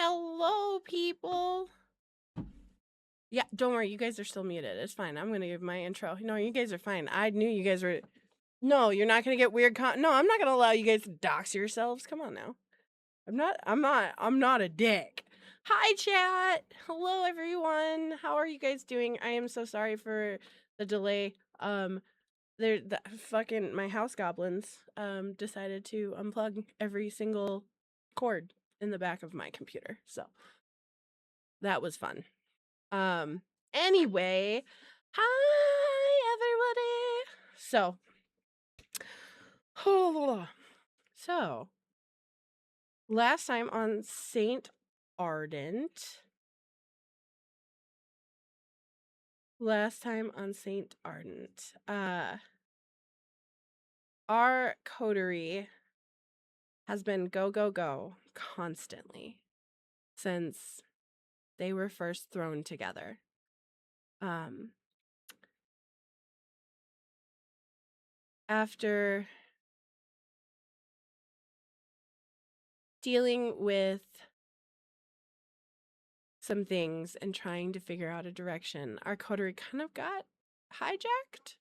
Hello, people. Yeah, don't worry. You guys are still muted. It's fine. I'm going to give my intro. No, you guys are fine. I knew you guys were... No, you're not going to get weird No, I'm not going to allow you guys to dox yourselves. Come on now. I'm not a dick. Hi, chat. Hello, everyone. How are you guys doing? I am so sorry for the delay. My house goblins decided to unplug every single cord in the back of my computer. So that was fun. Anyway, hi everybody. So last time on Ardent, our coterie has been go constantly since they were first thrown together. After dealing with some things and trying to figure out a direction, our coterie kind of got hijacked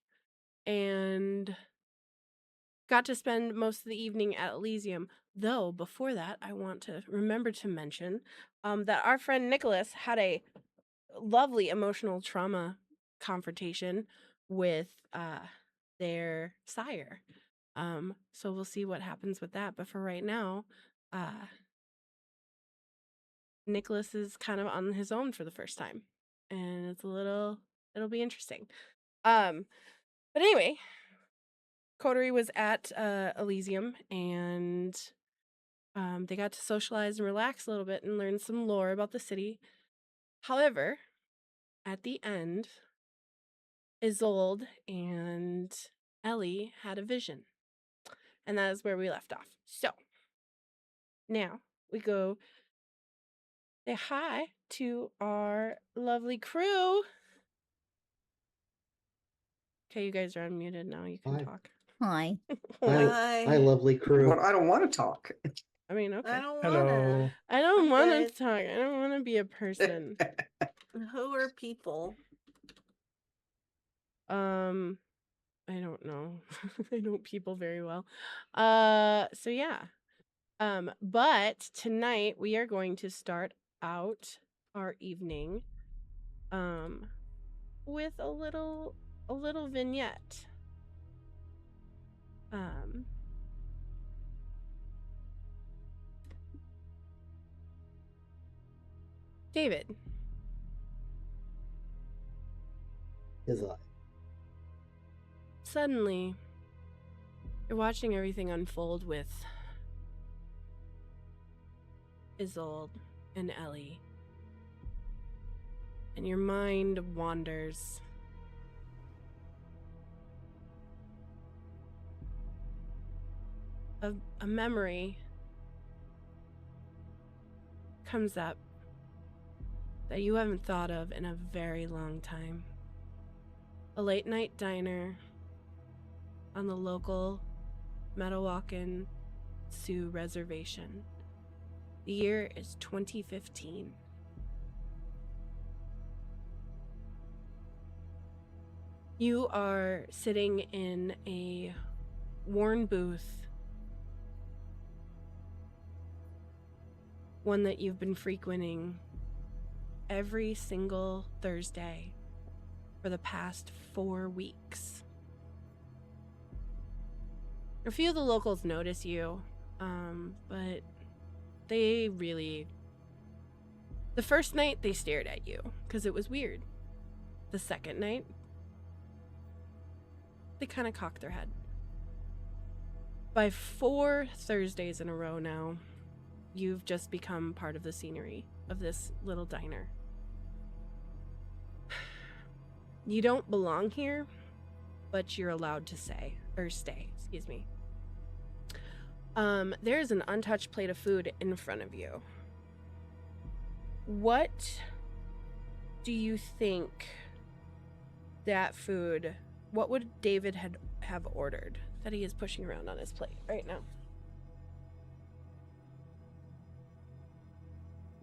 and got to spend most of the evening at Elysium. Though before that, I want to remember to mention that our friend Nicholas had a lovely emotional trauma confrontation with their sire. So we'll see what happens with that. But for right now, Nicholas is kind of on his own for the first time, and it'll be interesting. But anyway, coterie was at Elysium, and they got to socialize and relax a little bit and learn some lore about the city. However, at the end, Isolde and Ellie had a vision, and that is where we left off. So now we go say hi to our lovely crew. Okay, you guys are unmuted now. You can talk. Hi. Hi, lovely crew. Well, I don't want to talk. I mean, okay. I don't Hello. wanna. I don't I'm want good. to talk. I don't want to be a person. Who are people? I don't know. I don't people very well. So yeah. But tonight we are going to start out our evening with a little vignette. David. Is I. Suddenly, you're watching everything unfold with Isolde and Ellie. And your mind wanders. A memory comes up that you haven't thought of in a very long time. A late night diner on the local Metawakan Sioux Reservation. The year is 2015. You are sitting in a worn booth, one that you've been frequenting every single Thursday for the past 4 weeks. A few of the locals notice you, but they really... The first night, they stared at you, because it was weird. The second night, they kind of cocked their head. By 4 Thursdays in a row now, you've just become part of the scenery of this little diner. You don't belong here, but you're allowed to stay, excuse me. There's an untouched plate of food in front of you. What do you think that food, what would David have ordered that he is pushing around on his plate right now?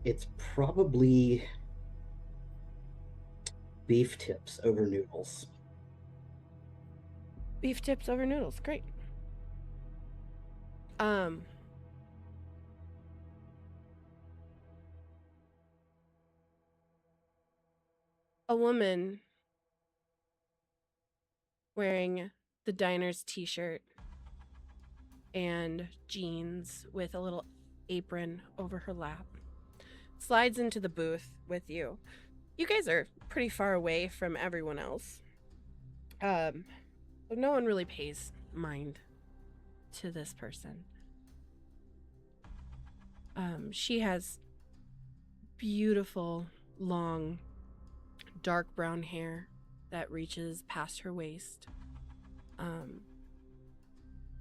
It's probably beef tips over noodles. Beef tips over noodles, great. A woman wearing the diner's t-shirt and jeans with a little apron over her lap slides into the booth with you. You guys are pretty far away from everyone else. But no one really pays mind to this person. She has beautiful, long, dark brown hair that reaches past her waist.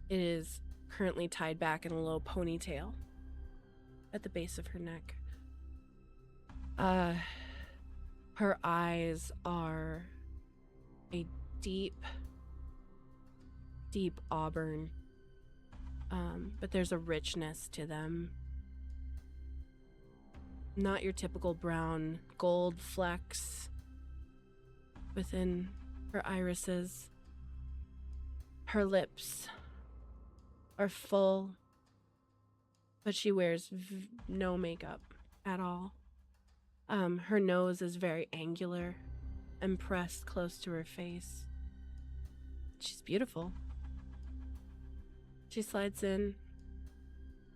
It is currently tied back in a low ponytail at the base of her neck. Her eyes are a deep auburn, but there's a richness to them. Not your typical brown, gold flecks within her irises. Her lips are full, but she wears no makeup at all. Her nose is very angular and pressed close to her face. She's beautiful. She slides in.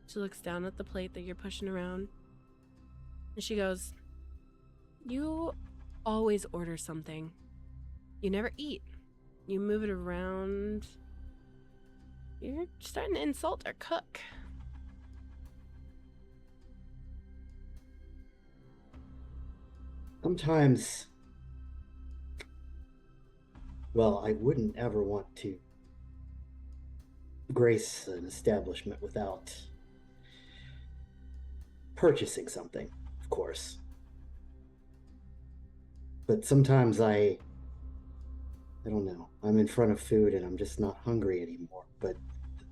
She looks down at the plate that you're pushing around. And she goes, "You always order something. You never eat. You move it around. You're starting to insult our cook." Sometimes, well, I wouldn't ever want to grace an establishment without purchasing something, of course. But sometimes I don't know. I'm in front of food and I'm just not hungry anymore. But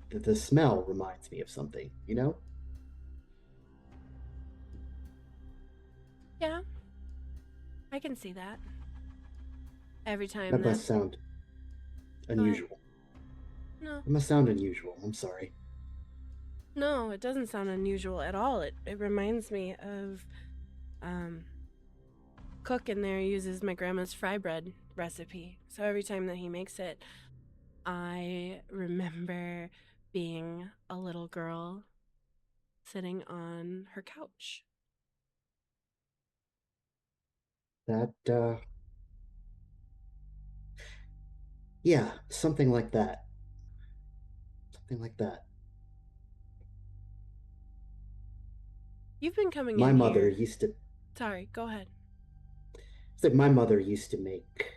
the smell reminds me of something, you know? Yeah, I can see that. Every time That must sound unusual. No. It must sound unusual. I'm sorry. No, it doesn't sound unusual at all. It reminds me of cook in there uses my grandma's fry bread recipe. So every time that he makes it, I remember being a little girl sitting on her couch. That, yeah, something like that. Something like that. You've been coming My in mother here. used to... Sorry, go ahead. It's like my mother used to make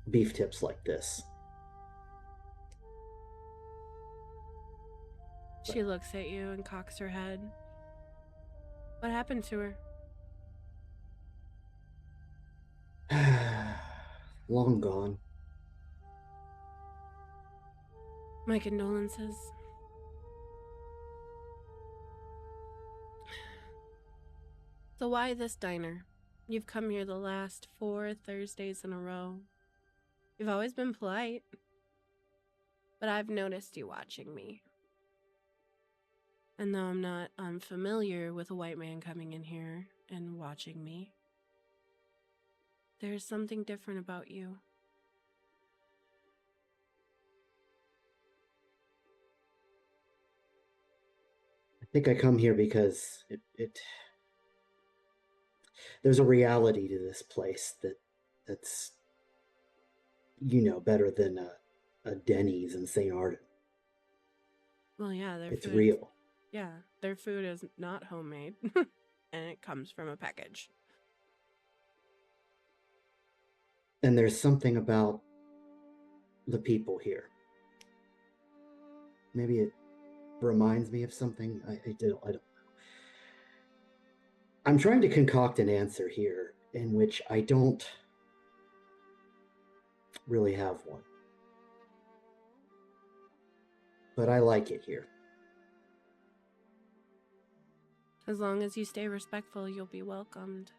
beef tips like this. She looks at you and cocks her head. What happened to her? long gone. My condolences. So why this diner? You've come here the last 4 Thursdays in a row. You've always been polite, but I've noticed you watching me. And though I'm not unfamiliar with a white man coming in here and watching me, there's something different about you. I think I come here because there's a reality to this place that's better than a Denny's in St. Ardent. Well, yeah, it's real. Yeah, their food is not homemade, and it comes from a package. And there's something about the people here. Maybe it reminds me of something. I don't know. I'm trying to concoct an answer here in which I don't really have one. But I like it here. As long as you stay respectful, you'll be welcomed.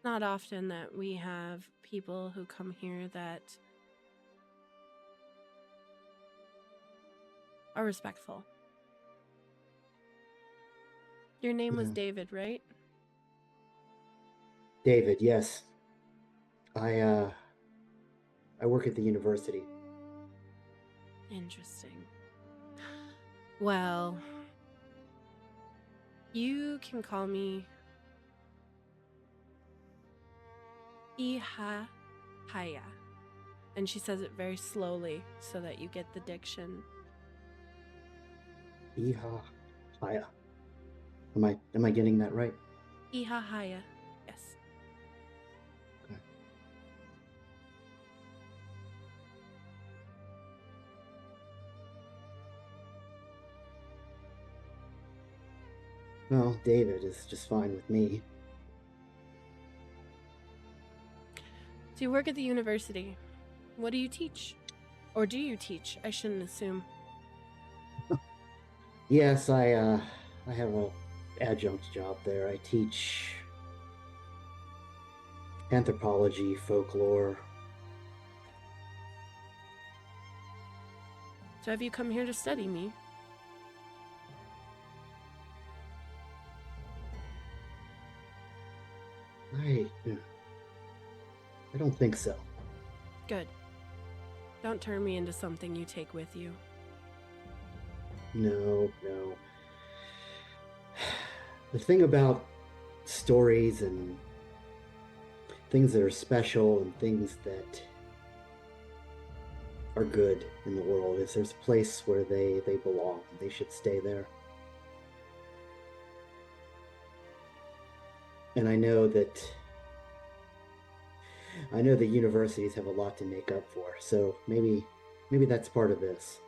Not often that we have people who come here that are respectful. Your name was David, right? David, yes. I work at the university. Interesting. Well, you can call me Iha Haya. And she says it very slowly so that you get the diction. Iha Haya. Am I getting that right? Iha Haya, yes. Okay. Well, David is just fine with me. So you work at the university. What do you teach? Or do you teach? I shouldn't assume. Yes, I have a adjunct job there. I teach anthropology, folklore. So have you come here to study me? I don't think so. Good. Don't turn me into something you take with you. No. The thing about stories and things that are special and things that are good in the world is there's a place where they belong. They should stay there. And I know the universities have a lot to make up for, so maybe that's part of this.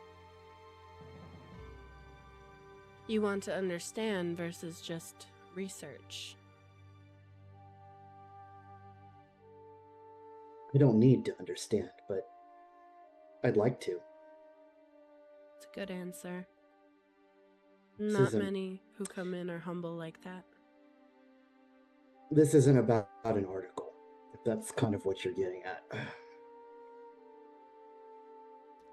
You want to understand versus just research. I don't need to understand, but I'd like to. It's a good answer. Not many who come in are humble like that. This isn't about an article, if that's kind of what you're getting at.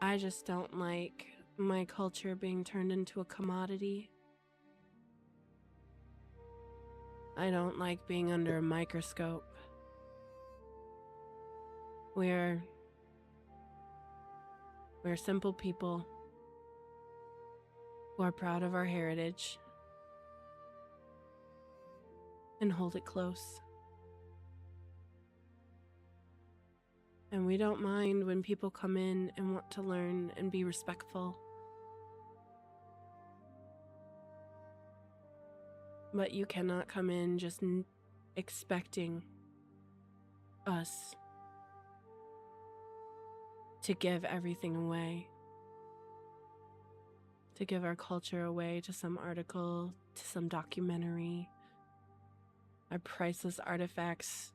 I just don't like my culture being turned into a commodity. I don't like being under a microscope. We're simple people who are proud of our heritage and hold it close. And we don't mind when people come in and want to learn and be respectful. But you cannot come in just expecting us to give everything away. To give our culture away to some article, to some documentary. Our priceless artifacts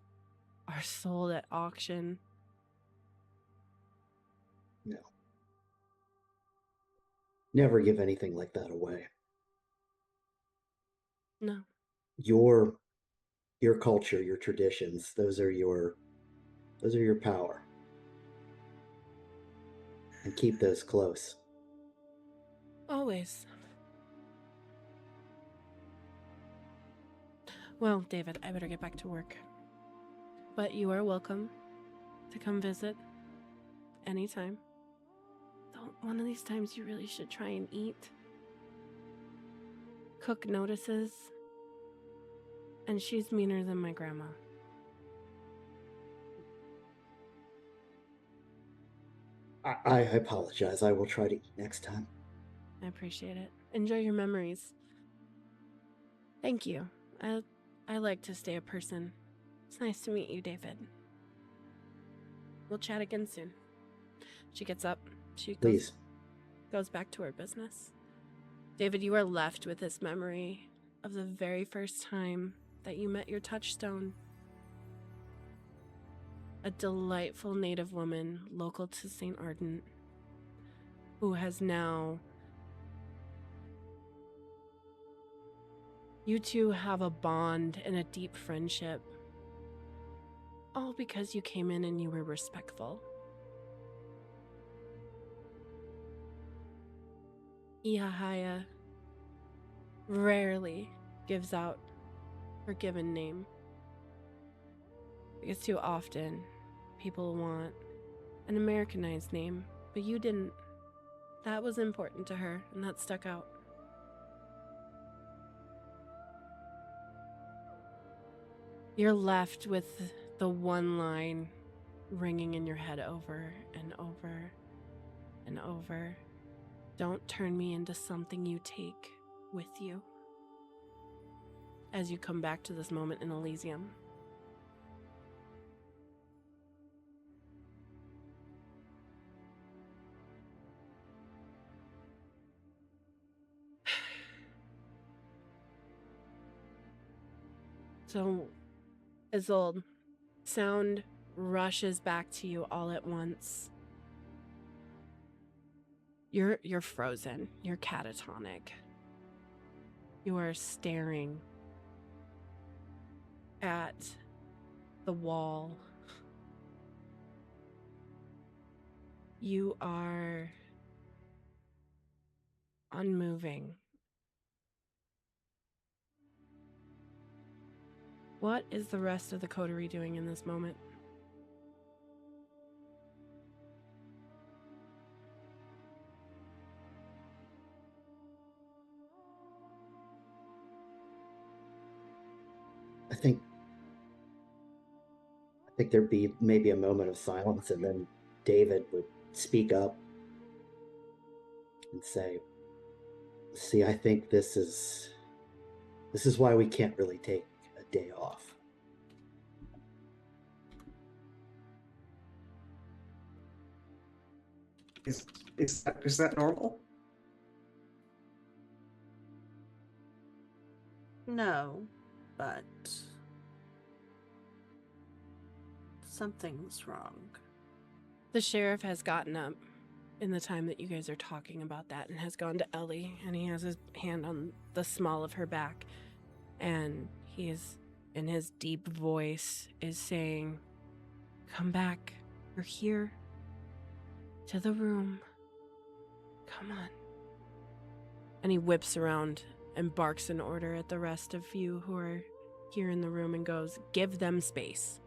are sold at auction No. Never give anything like that away. No. Your culture, your traditions, those are your power. And keep those close. Always. Well, David, I better get back to work. But you are welcome to come visit anytime. Though one of these times you really should try and eat. Cook notices. And she's meaner than my grandma. I apologize. I will try to eat next time. I appreciate it. Enjoy your memories. Thank you. I like to stay a person. It's nice to meet you, David. We'll chat again soon. She gets up. She goes back to her business. David, you are left with this memory of the very first time that you met your touchstone. A delightful native woman local to St. Ardent, who has now... You two have a bond and a deep friendship. All because you came in and you were respectful. Iahaya rarely gives out her given name. Because too often, people want an Americanized name, but you didn't. That was important to her, and that stuck out. You're left with the one line ringing in your head over and over and over. Don't turn me into something you take with you. As you come back to this moment in Elysium. So, Isolde, sound rushes back to you all at once. You're frozen. You're catatonic. You are staring at the wall. You are unmoving. What is the rest of the coterie doing in this moment? I think there'd be maybe a moment of silence, and then David would speak up and say, "See, I think this is why we can't really take a day off." Is that normal? No, but something's wrong. The sheriff has gotten up in the time that you guys are talking about that and has gone to Ellie, and he has his hand on the small of her back, and he is, in his deep voice, is saying, "Come back. We're here. To the room. Come on." And he whips around and barks an order at the rest of you who are here in the room and goes, "Give them space."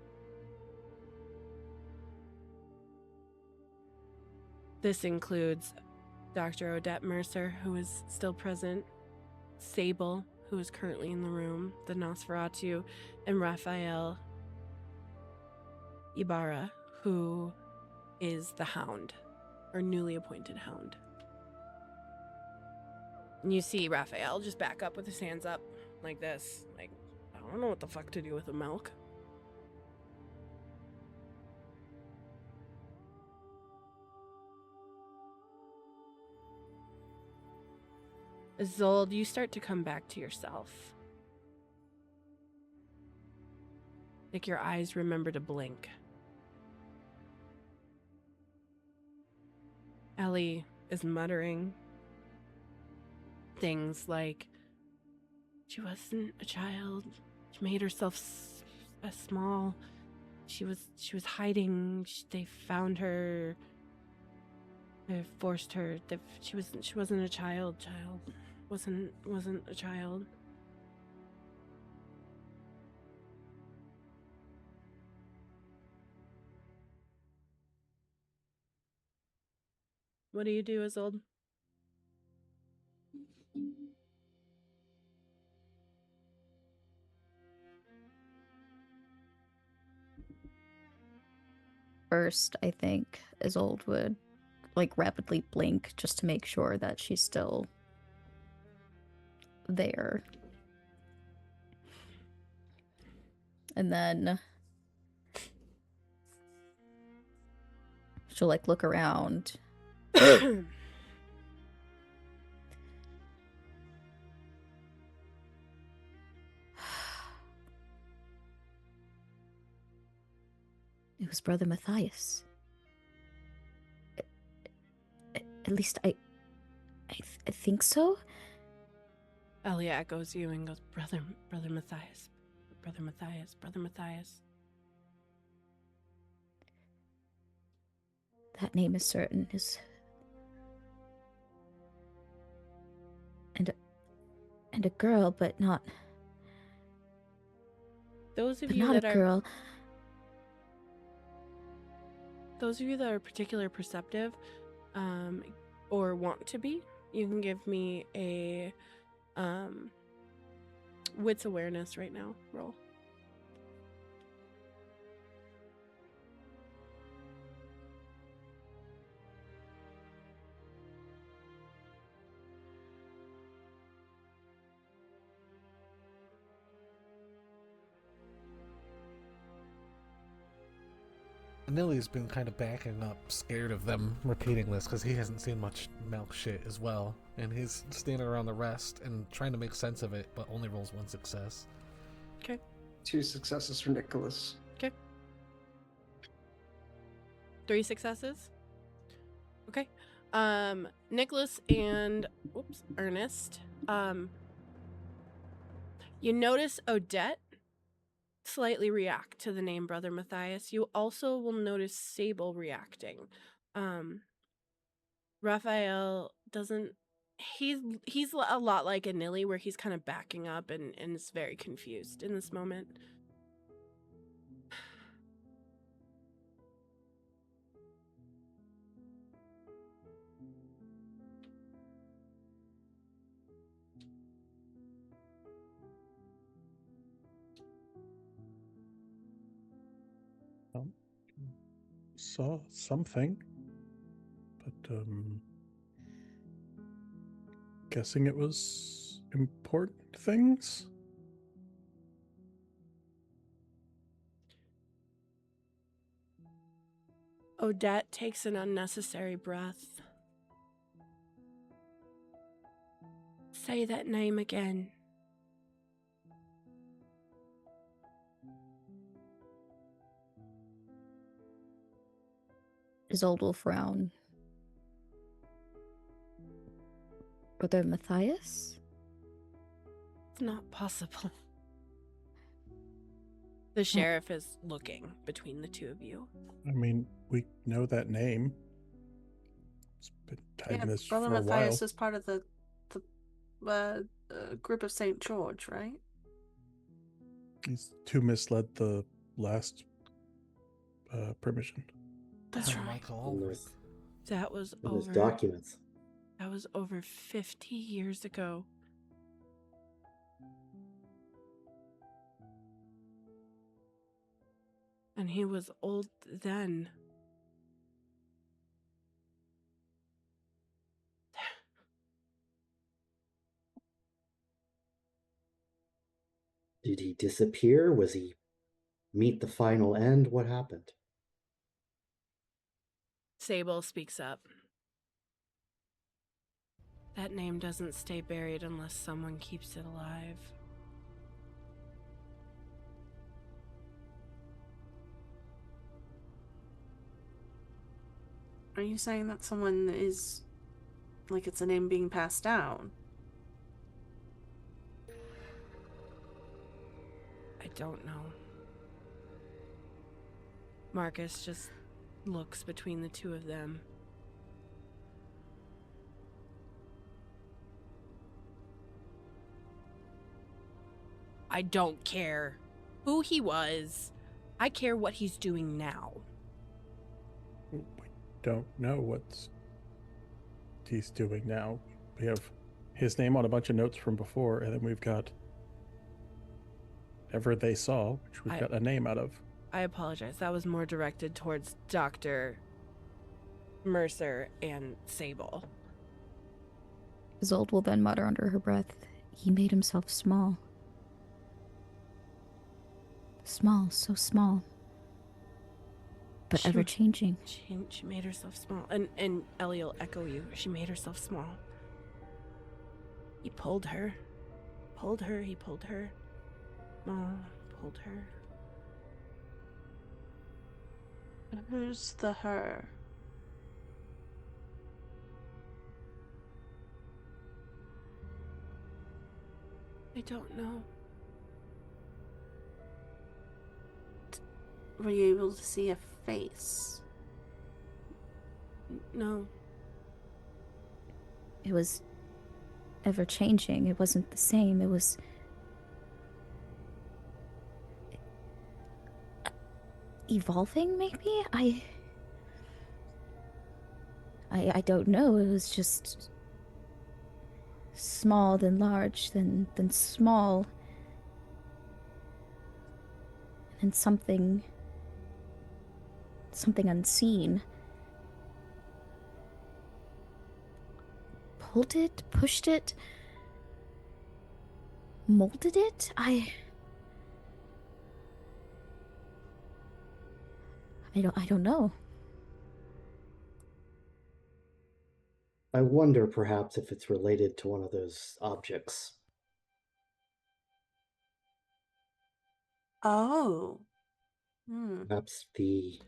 This includes Dr. Odette Mercer, who is still present, Sable, who is currently in the room, the Nosferatu, and Raphael Ibarra, who is the Hound, or newly appointed Hound. And you see Raphael just back up with his hands up like this. Like, I don't know what the fuck to do with the milk. Isolde, you start to come back to yourself. Like your eyes remember to blink. Ellie is muttering things like, she wasn't a child. She made herself small. She was hiding. They found her. They forced her. She wasn't a child. Wasn't a child. What do you do, Isolde? First, I think Isolde would like rapidly blink just to make sure that she's still there. And then she'll like look around. It was Brother Matthias. At least I think so. Ellie echoes you and goes, Brother Matthias. Brother Matthias. Brother Matthias. That name is certain. And a girl, but not Those of but you not that a are girl. Those of you that are particularly perceptive, or want to be, you can give me a wits awareness right now roll. Nilly's been kind of backing up, scared of them repeating this because he hasn't seen much milk shit as well. And he's standing around the rest and trying to make sense of it, but only rolls 1 success. Okay. 2 successes for Nicholas. Okay. 3 successes. Okay. Nicholas and Ernest. You notice Odette slightly react to the name Brother Matthias. You also will notice Sable reacting. Raphael doesn't. He's a lot like Anili, where he's kind of backing up and is very confused in this moment. Saw something, but guessing it was important things. Odette takes an unnecessary breath. Say that name again. Isolde will frown. Brother Matthias? It's not possible. The sheriff is looking between the two of you. I mean, we know that name. It's been tagging this Brother for a Matthias while. is part of the group of St. George, right? These two misled the last permission. That's Oh, right. Michael. That was In those over. documents. That was over 50 years ago. And he was old then. Did he disappear? Was he meet the final end? What happened? Sable speaks up. That name doesn't stay buried unless someone keeps it alive. Are you saying that someone is, like, it's a name being passed down? I don't know. Marcus just looks between the two of them. I don't care who he was. I care what he's doing now. We don't know what he's doing now. We have his name on a bunch of notes from before, and then we've got whatever they saw, which we've got a name out of. I apologize. That was more directed towards Dr. Mercer and Sable. Isolde will then mutter under her breath, "He made himself small. Small, so small. But She- ever-changing." She made herself small. And Ellie will echo you. She made herself small. He pulled her. He pulled her. Pulled her. Who's the her? I don't know. Were you able to see a face? No. It was ever-changing. It wasn't the same. It was... evolving, maybe? I don't know. It was just... small, then large, then small. And something unseen. Pulled it, pushed it, molded it? I don't know. I wonder perhaps if it's related to one of those objects. Oh. Perhaps the...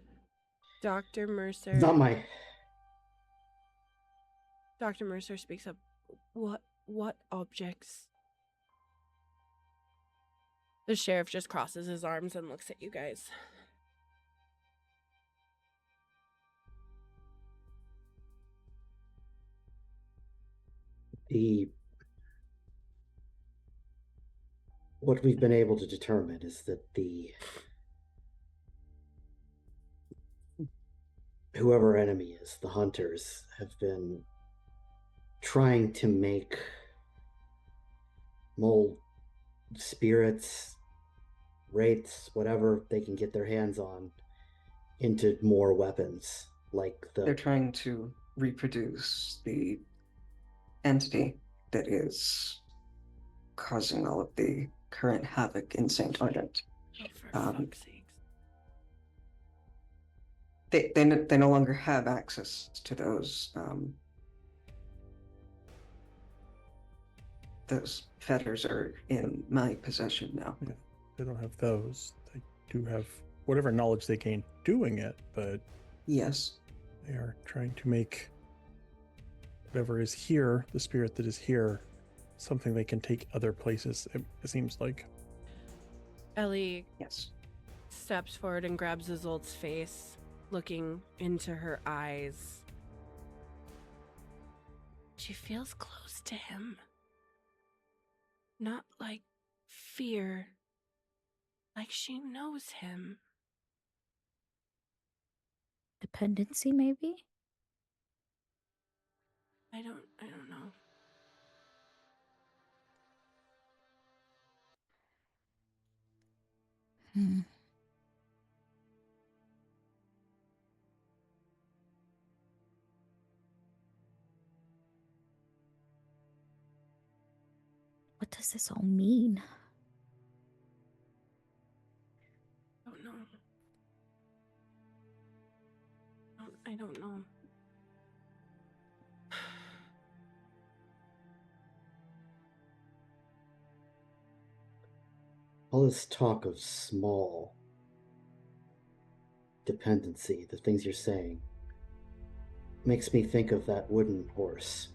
Dr. Mercer. Not my... Dr. Mercer speaks up. What objects? The sheriff just crosses his arms and looks at you guys. What we've been able to determine is that whoever our enemy is, the hunters, have been trying to mold spirits, wraiths, whatever they can get their hands on, into more weapons. They're trying to reproduce the entity that is causing all of the current havoc in St. Ardent. Oh, for fuck's sakes. They no longer have access to those fetters are in my possession now. Yeah, they don't have those. They do have whatever knowledge they gained doing it, but Yes. they are trying to make whatever is here, the spirit that is here, something they can take other places, it seems like. Ellie Yes. steps forward and grabs Isolde's face, looking into her eyes. She feels close to him. Not like fear, like she knows him. Dependency, maybe? I don't know. What does this all mean? Don't know. I don't know. All this talk of small dependency, the things you're saying, makes me think of that wooden horse.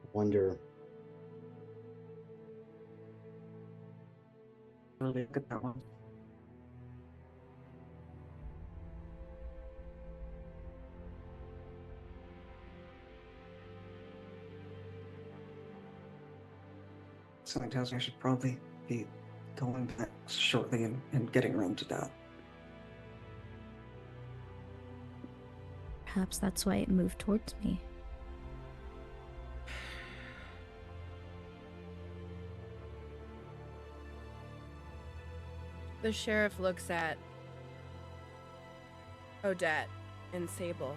I wonder. Really look at that one. Something tells me I should probably be going back shortly and getting around to that. Perhaps that's why it moved towards me. The sheriff looks at Odette and Sable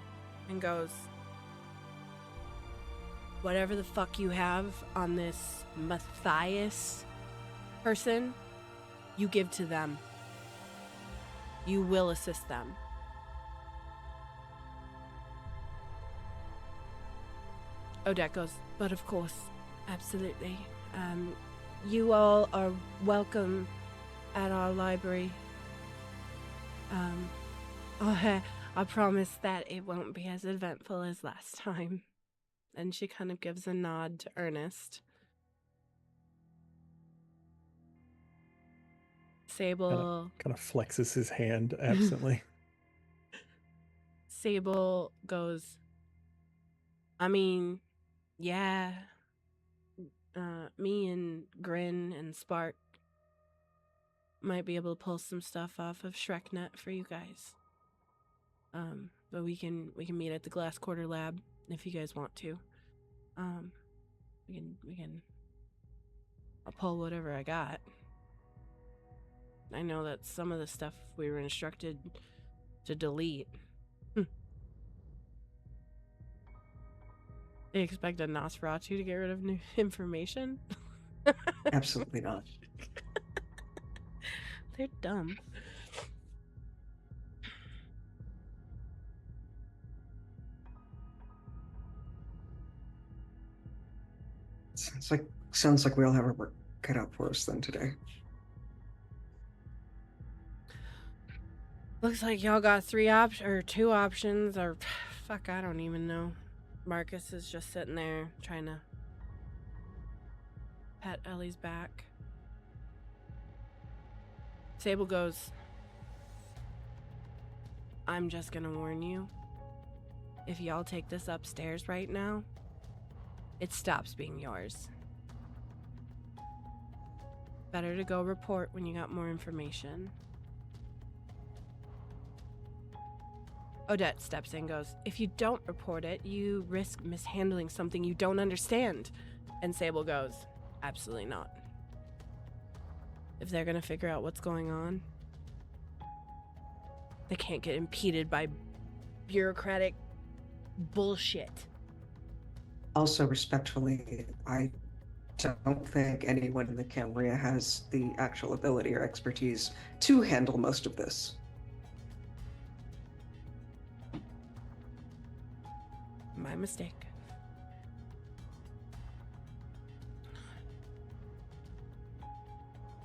and goes, whatever the fuck you have on this Matthias person, you give to them. You will assist them. Odette goes, but of course, absolutely. You all are welcome at our library. I promise that it won't be as eventful as last time. And she kind of gives a nod to Ernest. Sable Kind of flexes his hand absently. Sable goes, I mean, yeah. Me and Grin and Spark might be able to pull some stuff off of ShrekNet for you guys. But we can meet at the Glass Quarter Lab if you guys want to. I'll pull whatever I got. I know that some of the stuff we were instructed to delete. They expect a Nosferatu to get rid of new information? Absolutely not. They're dumb. Sounds like we all have our work cut out for us then today. Looks like y'all got two options, or fuck, I don't even know. Marcus is just sitting there trying to pat Ellie's back. Sable goes, I'm just gonna warn you. If y'all take this upstairs right now, it stops being yours. Better to go report when you got more information. Odette steps in and goes, if you don't report it, you risk mishandling something you don't understand. And Sable goes, absolutely not. If they're gonna figure out what's going on, they can't get impeded by bureaucratic bullshit. Also, respectfully, I don't think anyone in the Cambria has the actual ability or expertise to handle most of this. My mistake.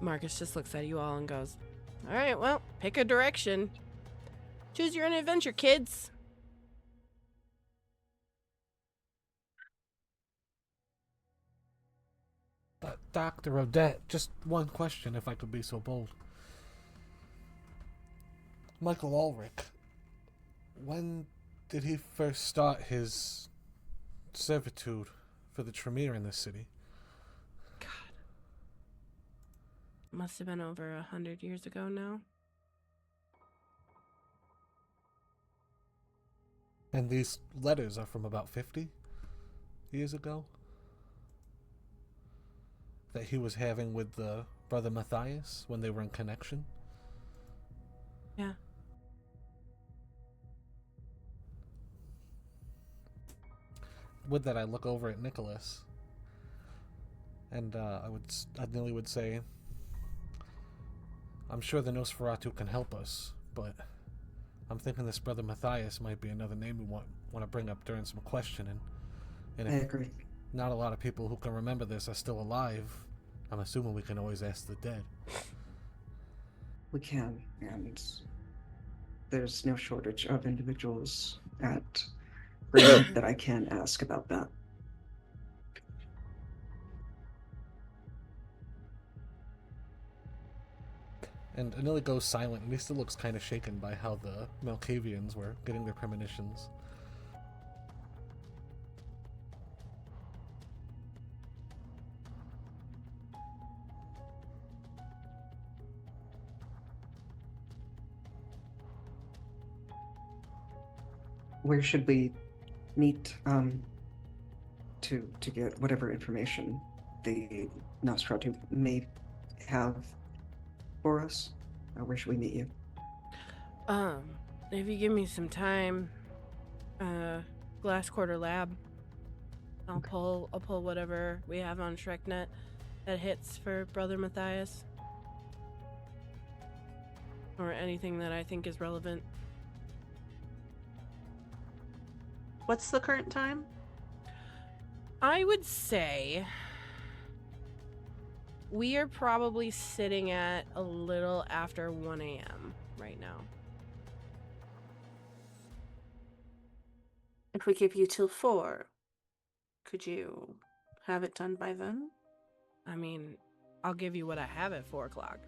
Marcus just looks at you all and goes, all right, well, pick a direction. Choose your own adventure, kids. Dr. Odette, just one question, if I could be so bold. Michael Ulrich, when did he first start his servitude for the Tremere in this city? God. Must have been over 100 years ago now. And these letters are from about 50 years ago? That he was having with the brother Matthias when they were in connection? Yeah. With that, I look over at Nicholas, and I nearly would say, I'm sure the Nosferatu can help us, but I'm thinking this brother Matthias might be another name we want to bring up during some questioning. And I agree. Not a lot of people who can remember this are still alive, I'm assuming we can always ask the dead. We can, and there's no shortage of individuals at Greenwood that I can ask about that. And Anili goes silent, and he still looks kind of shaken by how the Malkavians were getting their premonitions. Where should we meet to get whatever information the Nosferatu may have for us? Where should we meet you? If you give me some time, Glass Quarter Lab. I'll pull whatever we have on ShrekNet that hits for Brother Matthias. Or anything that I think is relevant. What's the current time? I would say we are probably sitting at a little after 1 a.m. right now. If we give you till 4, could you have it done by then? I mean, I'll give you what I have at 4 o'clock.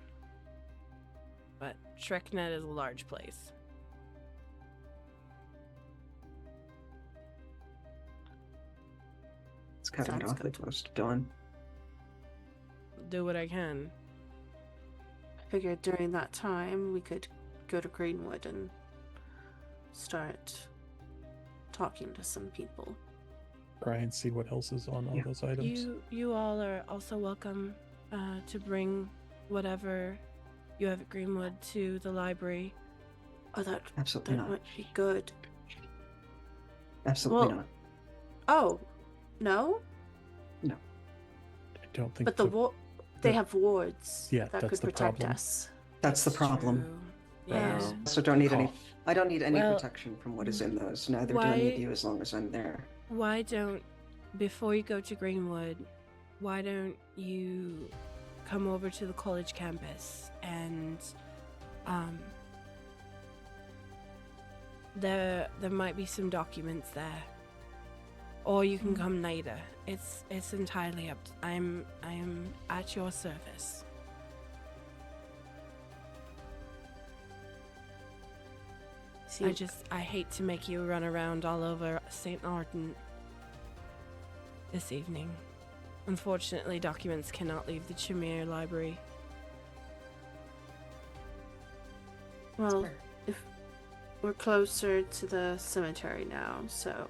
But ShrekNet is a large place. It's cutting it Sounds awfully good. close to dawn. Do what I can. I figured during that time we could go to Greenwood and start talking to some people. Try and see what else is on all Yeah. those items. You all are also welcome to bring whatever you have at Greenwood to the library. Oh, that Absolutely not. might be good. Absolutely Well, not. Oh, no? I don't think But the- they have wards Yeah, that that's could the protect problem. us. That's the It's problem. true. Yeah. Oh. So don't need any. Oh. I don't need any Well, protection from what is in those. Neither do why- any of you, as long as I'm there. Why don't, before you go to Greenwood, why don't you come over to the college campus and there might be some documents there, or you can come later. It's entirely up. I am at your service. See, I hate to make you run around all over St. Ardent this evening. Unfortunately, documents cannot leave the Chimere Library. well, if we're closer to the cemetery now, so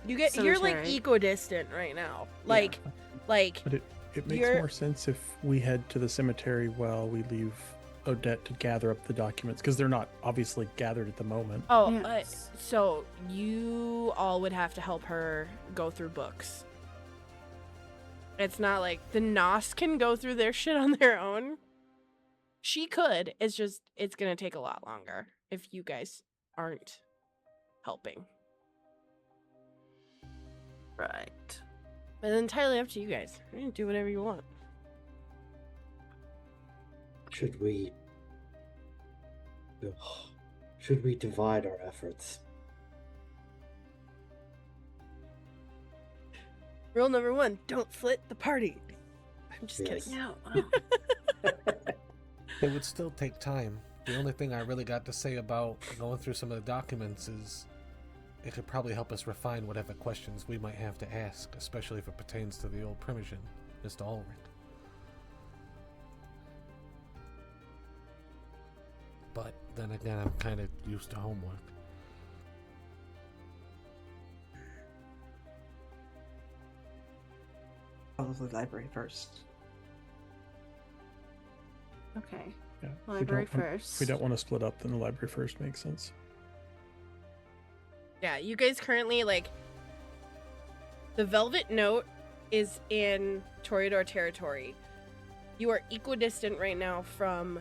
You're like Cemetery. equidistant right now. Yeah. Like But it makes You're- more sense if we head to the cemetery while we leave Odette to gather up the documents, because they're not obviously gathered at the moment. oh, Yes. so you all would have to help her go through books. It's not like the Nos can go through their shit on their own. She could. It's just it's gonna take a lot longer if you guys aren't helping. right. But it's entirely up to you guys. You can do whatever you want. Should we divide our efforts? Rule number 1: don't split the party. I'm just Yes. kidding. No. It would still take time. The only thing I really got to say about going through some of the documents is it could probably help us refine whatever questions we might have to ask, especially if it pertains to the old Primogen, Mr. Ulrich. But then again, I'm kind of used to homework. Probably library first. Okay. Yeah. Library if we don't, first. If we don't want to split up, then the library first makes sense. Yeah, you guys currently, like, the Velvet Note is in Toreador territory. You are equidistant right now from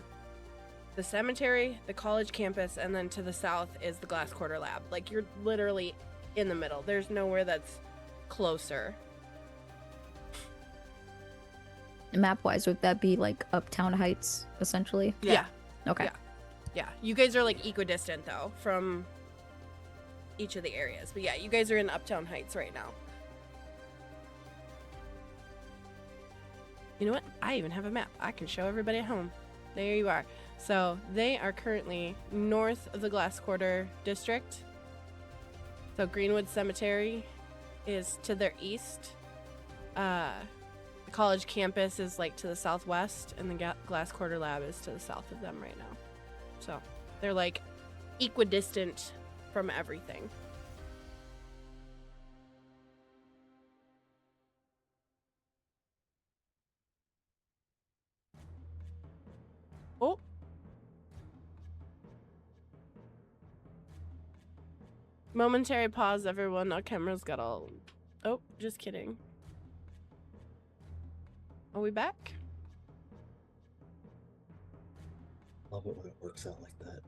the cemetery, the college campus, and then to the south is the Glass Quarter Lab. Like, you're literally in the middle. There's nowhere that's closer. Map wise, would that be like Uptown Heights, essentially? Yeah. Okay. Yeah. Yeah, you guys are like equidistant though from each of the areas. But yeah, you guys are in Uptown Heights right now. You know what? I even have a map. I can show everybody at home. There you are. So they are currently north of the Glass Quarter District. So Greenwood Cemetery is to their east. The college campus is like to the southwest, and the Glass Quarter Lab is to the south of them right now. So they're like equidistant from everything. Oh. Momentary pause, everyone. Our camera's got all... Oh, just kidding. Are we back? Love it when it works out like that.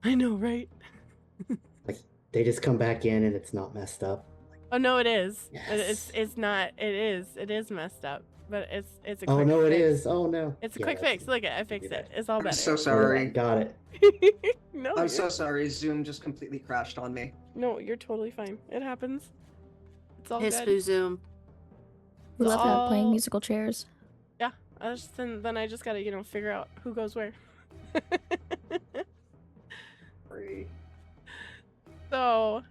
I know, right? Like they just come back in and it's not messed up. Oh no, it is. Yes. It's not. It is messed up, but it's a quick Oh no, it fix. is. Oh no. It's a Yeah, quick that's- fix. Look, I fixed do it. that. It's all I'm better. so Oh, sorry. got it. No, I'm you're, so sorry. Zoom just completely crashed on me. no, you're totally fine. It happens. It's all Hiss good. boo zoom. We love that playing all- musical chairs. Yeah, then I just gotta figure out who goes where. So,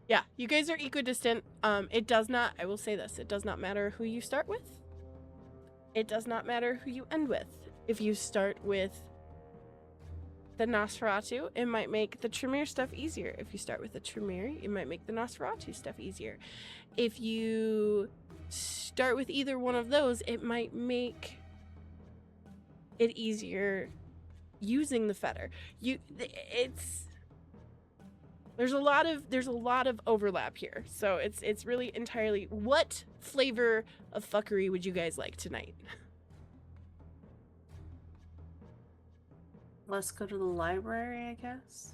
yeah, you guys are equidistant. It does not, I will say this, it does not matter who you start with. It does not matter who you end with. If you start with the Nosferatu, it might make the Tremere stuff easier. If you start with the Tremere, it might make the Nosferatu stuff easier. If you start with either one of those, it might make it easier using the fetter. There's a lot of overlap here. So it's really entirely, what flavor of fuckery would you guys like tonight? Let's go to the library, I guess.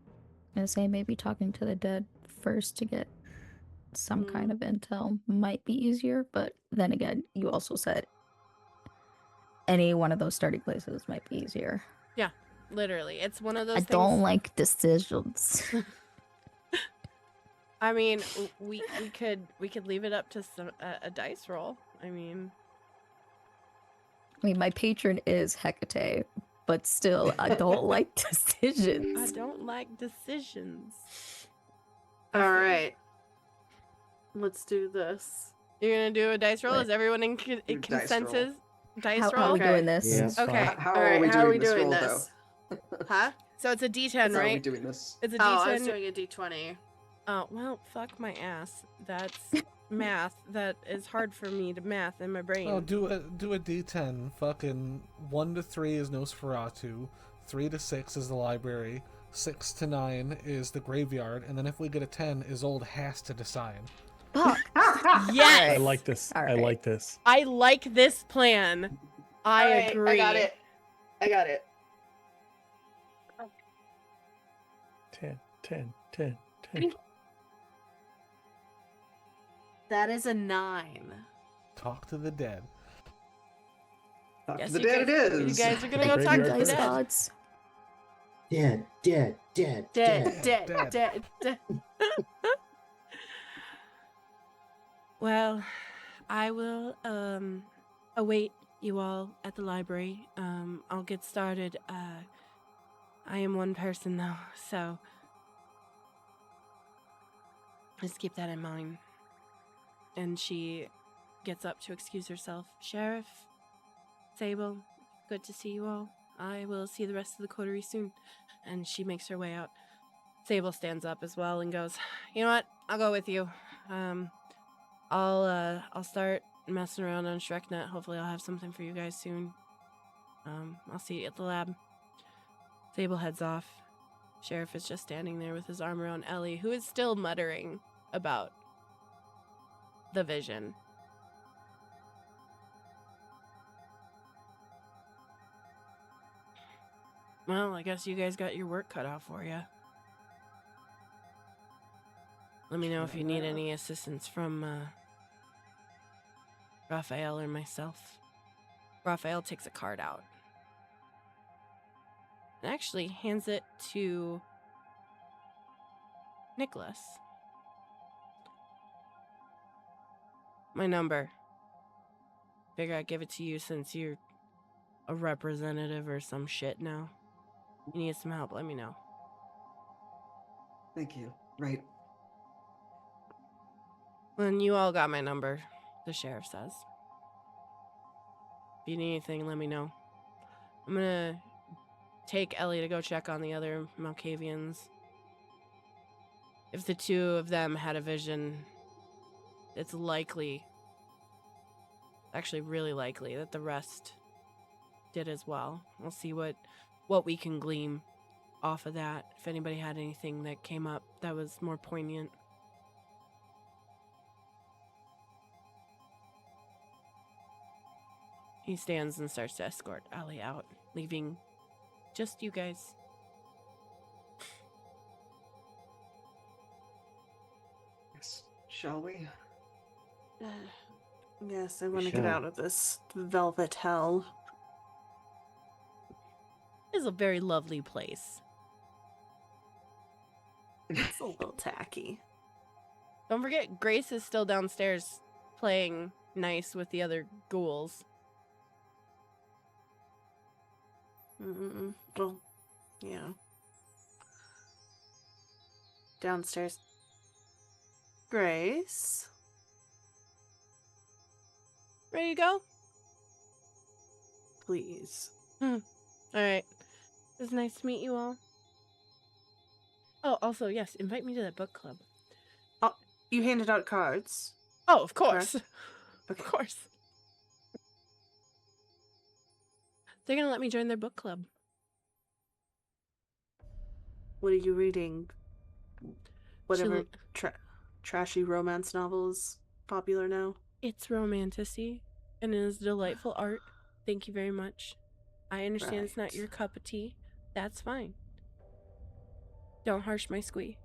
I'm gonna say maybe talking to the dead first to get some kind of intel might be easier, but then again, you also said any one of those starting places might be easier. Yeah, literally. It's one of those I things. don't like decisions. I mean, we could leave it up to a dice roll. I mean, my patron is Hecate, but still, I don't like decisions. I don't like decisions. All right. Let's do this. You're gonna do a dice roll? What? Is everyone in Dice roll. consensus? Dice How roll? are we Okay. doing this? Yes. Okay. How All right, how are we this doing roll, this? though? Huh? So it's a D10, How are we right? doing this? It's a Oh, I D10. was doing a d20. Oh, well, fuck my ass. That's math. That is hard for me to math in my brain. Oh, do a D10. Fucking 1 to 3 is Nosferatu, 3 to 6 is the library, 6 to 9 is the graveyard, and then if we get a 10, Isolde has to decide. Fuck. Yes! I like this. All I right. like this. I like this plan. I All right, agree. I got it. 10. That is a 9. Talk to the dead. Talk Yes, to the you dead guys- it is. You guys are gonna The go talk to graveyard the Dice first. dead. gods. Dead. Dead. Well, I will await you all at the library. I'll get started. I am one person though, so just keep that in mind. And she gets up to excuse herself. Sheriff, Sable, good to see you all. I will see the rest of the coterie soon. And she makes her way out. Sable stands up as well and goes, you know what? I'll go with you. I'll start messing around on ShrekNet. Hopefully I'll have something for you guys soon. I'll see you at the lab. Sable heads off. Sheriff is just standing there with his arm around Ellie, who is still muttering about the vision. Well, I guess you guys got your work cut out for you. Let me know if you need any assistance from Raphael or myself. Raphael takes a card out. and actually hands it to Nicholas. My number. Figure I'd give it to you since you're a representative or some shit now. You need some help, let me know. Thank you. Right. And you all got my number, the sheriff says. If you need anything, let me know. I'm gonna take Ellie to go check on the other Malkavians. If the two of them had a vision, it's likely, actually really likely, that the rest did as well. We'll see what we can glean off of that, if anybody had anything that came up that was more poignant. He stands and starts to escort Ellie out, leaving just you guys. Yes. Shall we? Yes, I want to shall. get out of this velvet hell. It's a very lovely place. It's a little tacky. Don't forget, Grace is still downstairs playing nice with the other ghouls. Well, yeah. Downstairs. Grace? Ready to go? Please. Alright. It was nice to meet you all. Oh, also, yes, invite me to that book club. Oh, you handed out cards. Oh, of course. Okay. Of course. They're gonna let me join their book club. What are you reading? Whatever Chil- trashy romance novels popular now? It's romantic-y, and it is delightful art. Thank you very much. I understand it's not Right. your cup of tea. That's fine. Don't harsh my squee.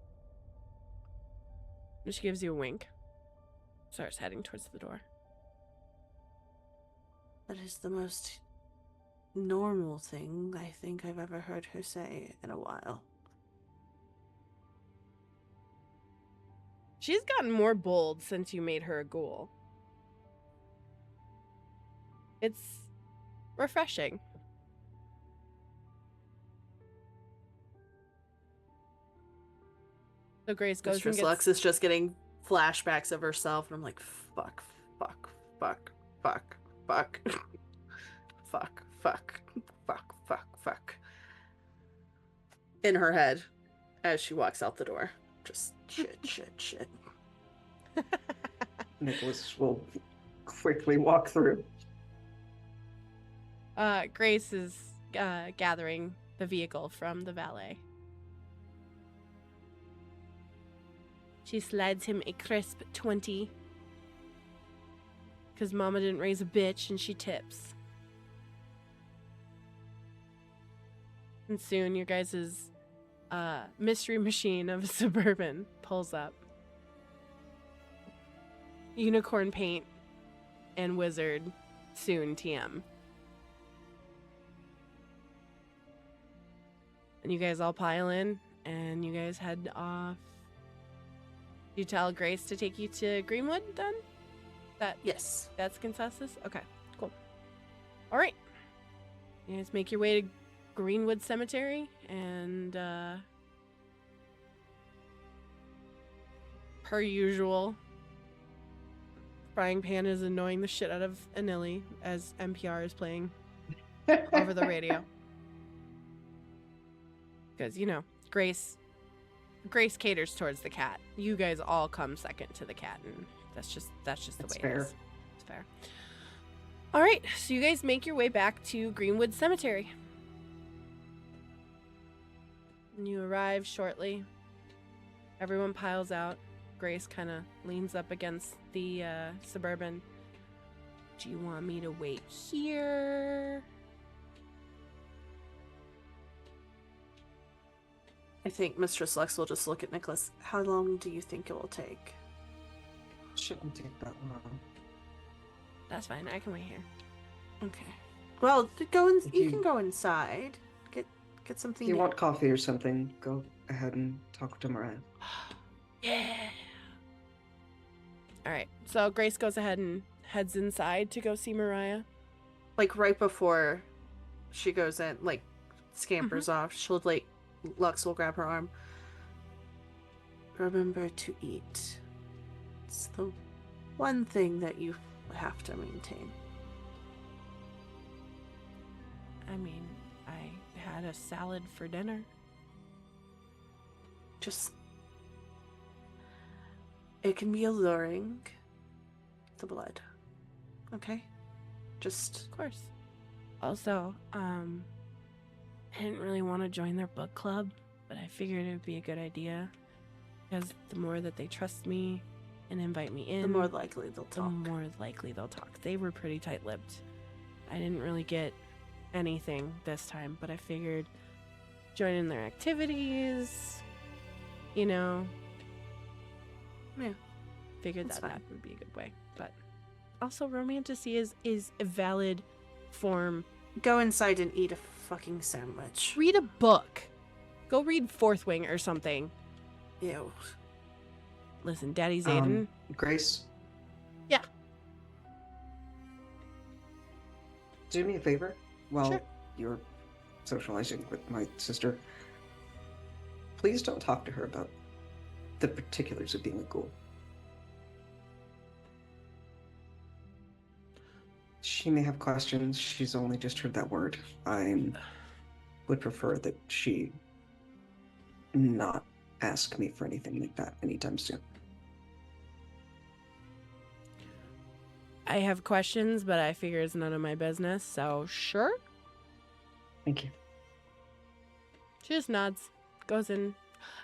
And she gives you a wink. Starts heading towards the door. That is the most normal thing I think I've ever heard her say in a while. She's gotten more bold since you made her a ghoul. It's refreshing. So Grace goes Mistress and gets... Lux is just getting flashbacks of herself, and I'm like, fuck, fuck, fuck, fuck, fuck, fuck, fuck, fuck, fuck, fuck. In her head, as she walks out the door. Just shit, shit, shit. Nicholas will quickly walk through. Grace is gathering the vehicle from the valet. She slides him a crisp 20. Because Mama didn't raise a bitch and she tips. And soon your guys' mystery machine of a Suburban pulls up. Unicorn paint and wizard soon TM. And you guys all pile in and you guys head off. You tell Grace to take you to Greenwood then? Yes. That's consensus? Okay, cool. All right. You guys make your way to Greenwood Cemetery and per usual, Frying Pan is annoying the shit out of Anili as NPR is playing over the radio. Because, you know, Grace caters towards the cat. You guys all come second to the cat, and that's just the way fair. it is. It's fair. All right, so you guys make your way back to Greenwood Cemetery. And you arrive shortly. Everyone piles out. Grace kind of leans up against the Suburban. Do you want me to wait here? I think Mistress Lux will just look at Nicholas. How long do you think it will take? Shouldn't take that long. That's fine. I can wait here. Okay. Well, go in. If You you- can go inside. Get something If you to want coffee or something, go ahead and talk to Mariah. Yeah. All right. So Grace goes ahead and heads inside to go see Mariah. like right before she goes in, like scampers off. She'll like Lux will grab her arm. Remember to eat. It's the one thing that you have to maintain. I mean, I had a salad for dinner. Just it can be alluring. The blood. Okay? Just Of course. Also, I didn't really want to join their book club, but I figured it would be a good idea. Because the more that they trust me and invite me in, the more likely they'll the talk. more likely they'll talk. They were pretty tight-lipped. I didn't really get anything this time, but I figured joining their activities, you know, Yeah. figured That's that fine. would be a good way. But also, romantasy is a valid form. Go inside and eat a fucking sandwich. Read a book. Go read Fourth Wing or something. Ew. Listen, Daddy Zayden. Grace? Yeah. Do me a favor while Sure. you're socializing with my sister. Please don't talk to her about the particulars of being a ghoul. She may have questions. She's only just heard that word. I would prefer that she not ask me for anything like that anytime soon. I have questions, but I figure it's none of my business, so sure. Thank you. She just nods, goes in.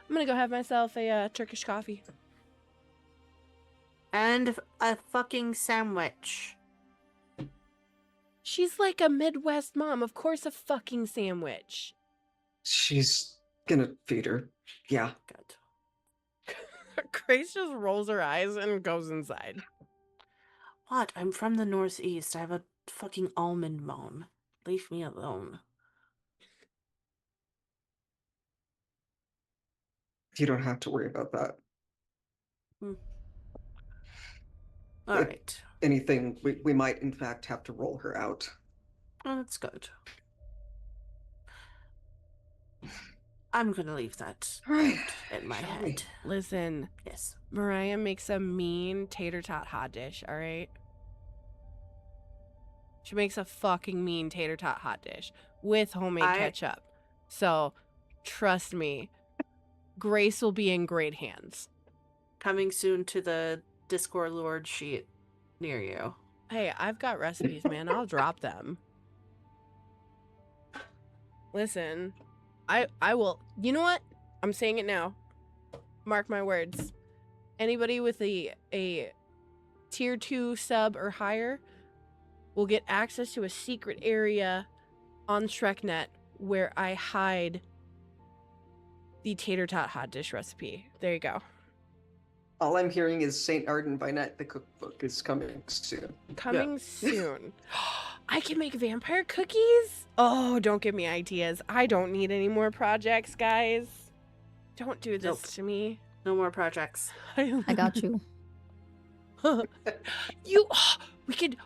I'm gonna go have myself a Turkish coffee. And a fucking sandwich. She's like a Midwest mom. Of course, a fucking sandwich. She's gonna feed her. Yeah. Good. Grace just rolls her eyes and goes inside. What? I'm from the Northeast. I have a fucking almond mom. Leave me alone. You don't have to worry about that. All If right. anything, we might in fact have to roll her out. Oh, that's good. I'm gonna leave that Right. out in my Shall we? head. Listen, Yes. Mariah makes a mean tater tot hot dish, all right? She makes a fucking mean tater tot hot dish with homemade ketchup. So, trust me, Grace will be in great hands. Coming soon to the Discord Lord sheet near you. Hey, I've got recipes, man. I'll drop them. Listen, I will. You know what? I'm saying it now. Mark my words. Anybody with a tier 2 sub or higher will get access to a secret area on ShrekNet where I hide the tater tot hot dish recipe. There you go. All I'm hearing is St. Ardent by Night, the cookbook is coming soon. Coming soon. I can make vampire cookies? Oh, don't give me ideas. I don't need any more projects, guys. Don't do this Nope. to me. No more projects. I got you. We could,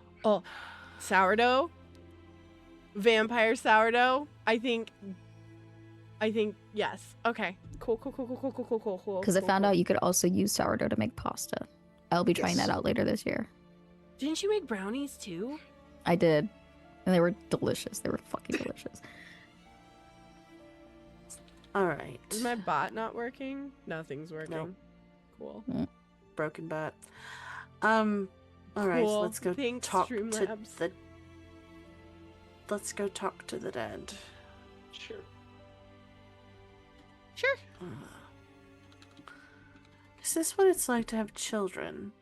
sourdough? Vampire sourdough? I think, yes. Okay. Cool. Because I found out you could also use sourdough to make pasta. I'll be trying Yes. that out later this year. Didn't you make brownies too? I did. And they were delicious. They were fucking delicious. All right. Is my bot not working? Nothing's working. No. Cool. Broken bot. All right. Cool. Let's go Thanks, talk to Streamlabs. the. Let's go talk to the dead. Sure. Sure. Is this what it's like to have children?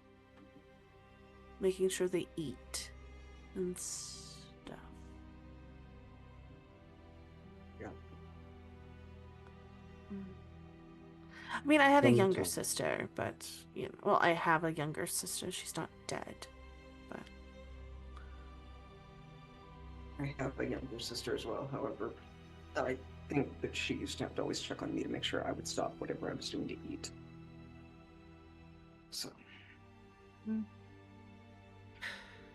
Making sure they eat and stuff. Yeah. I mean, I had a Don't younger talk. sister, but you know, well, I have a younger sister. She's not dead, but I have a younger sister as well, however, I think that she used to have to always check on me to make sure I would stop whatever I was doing to eat. So.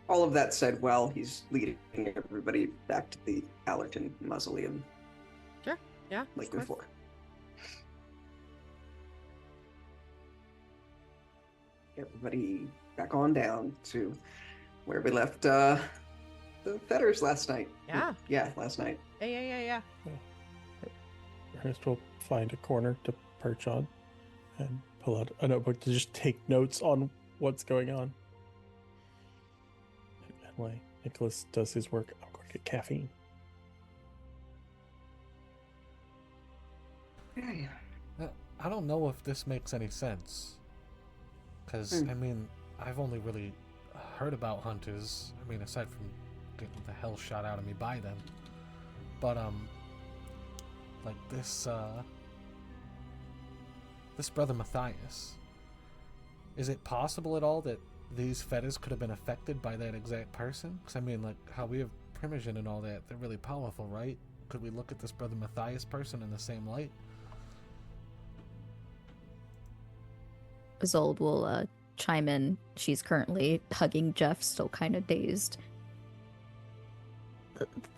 All of that said, while he's leading everybody back to the Allerton Mausoleum. Sure. Yeah. Like of course. before. Everybody back on down to where we left the fetters last night. Yeah. Yeah, last night. Yeah. Ernest will find a corner to perch on and pull out a notebook to just take notes on what's going on. And while Nicholas does his work, I'm going to get caffeine. Yeah. I don't know if this makes any sense. Because, I mean, I've only really heard about hunters. I mean, aside from getting the hell shot out of me by them. But, like this brother Matthias. Is it possible at all that these fetters could have been affected by that exact person? Because, I mean, like, how we have Primogen and all that, they're really powerful, right? Could we look at this brother Matthias person in the same light? Isolde will chime in. She's currently hugging Jeff, still kind of dazed.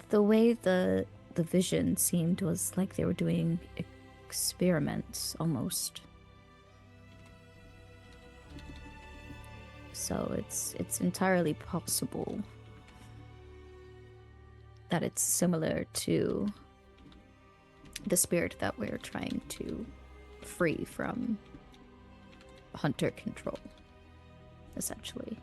The way the vision seemed was like they were doing experiments, almost. So it's entirely possible that it's similar to the spirit that we're trying to free from hunter control, essentially.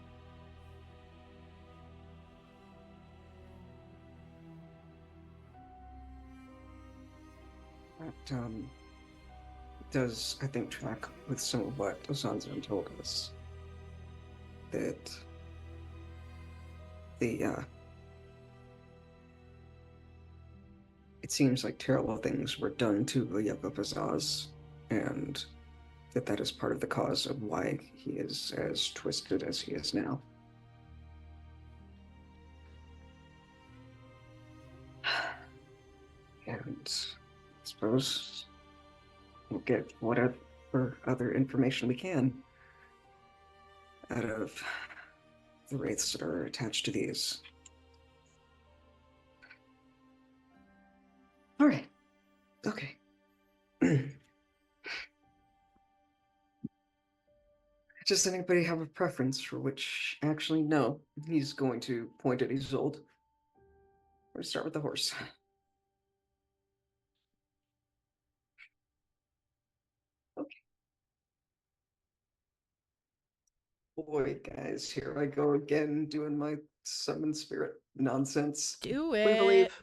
That does, I think, track with some of what Osanzan told us. That it seems like terrible things were done to Yevapazaz, and that is part of the cause of why he is as twisted as he is now. And I suppose we'll get whatever other information we can out of the wraiths that are attached to these. All right. Okay. Does anybody have a preference for which? Actually, no. He's going to point at Isolde. We're going to start with the horse. Okay. Boy, guys, here I go again doing my summon spirit nonsense. Do We it. believe.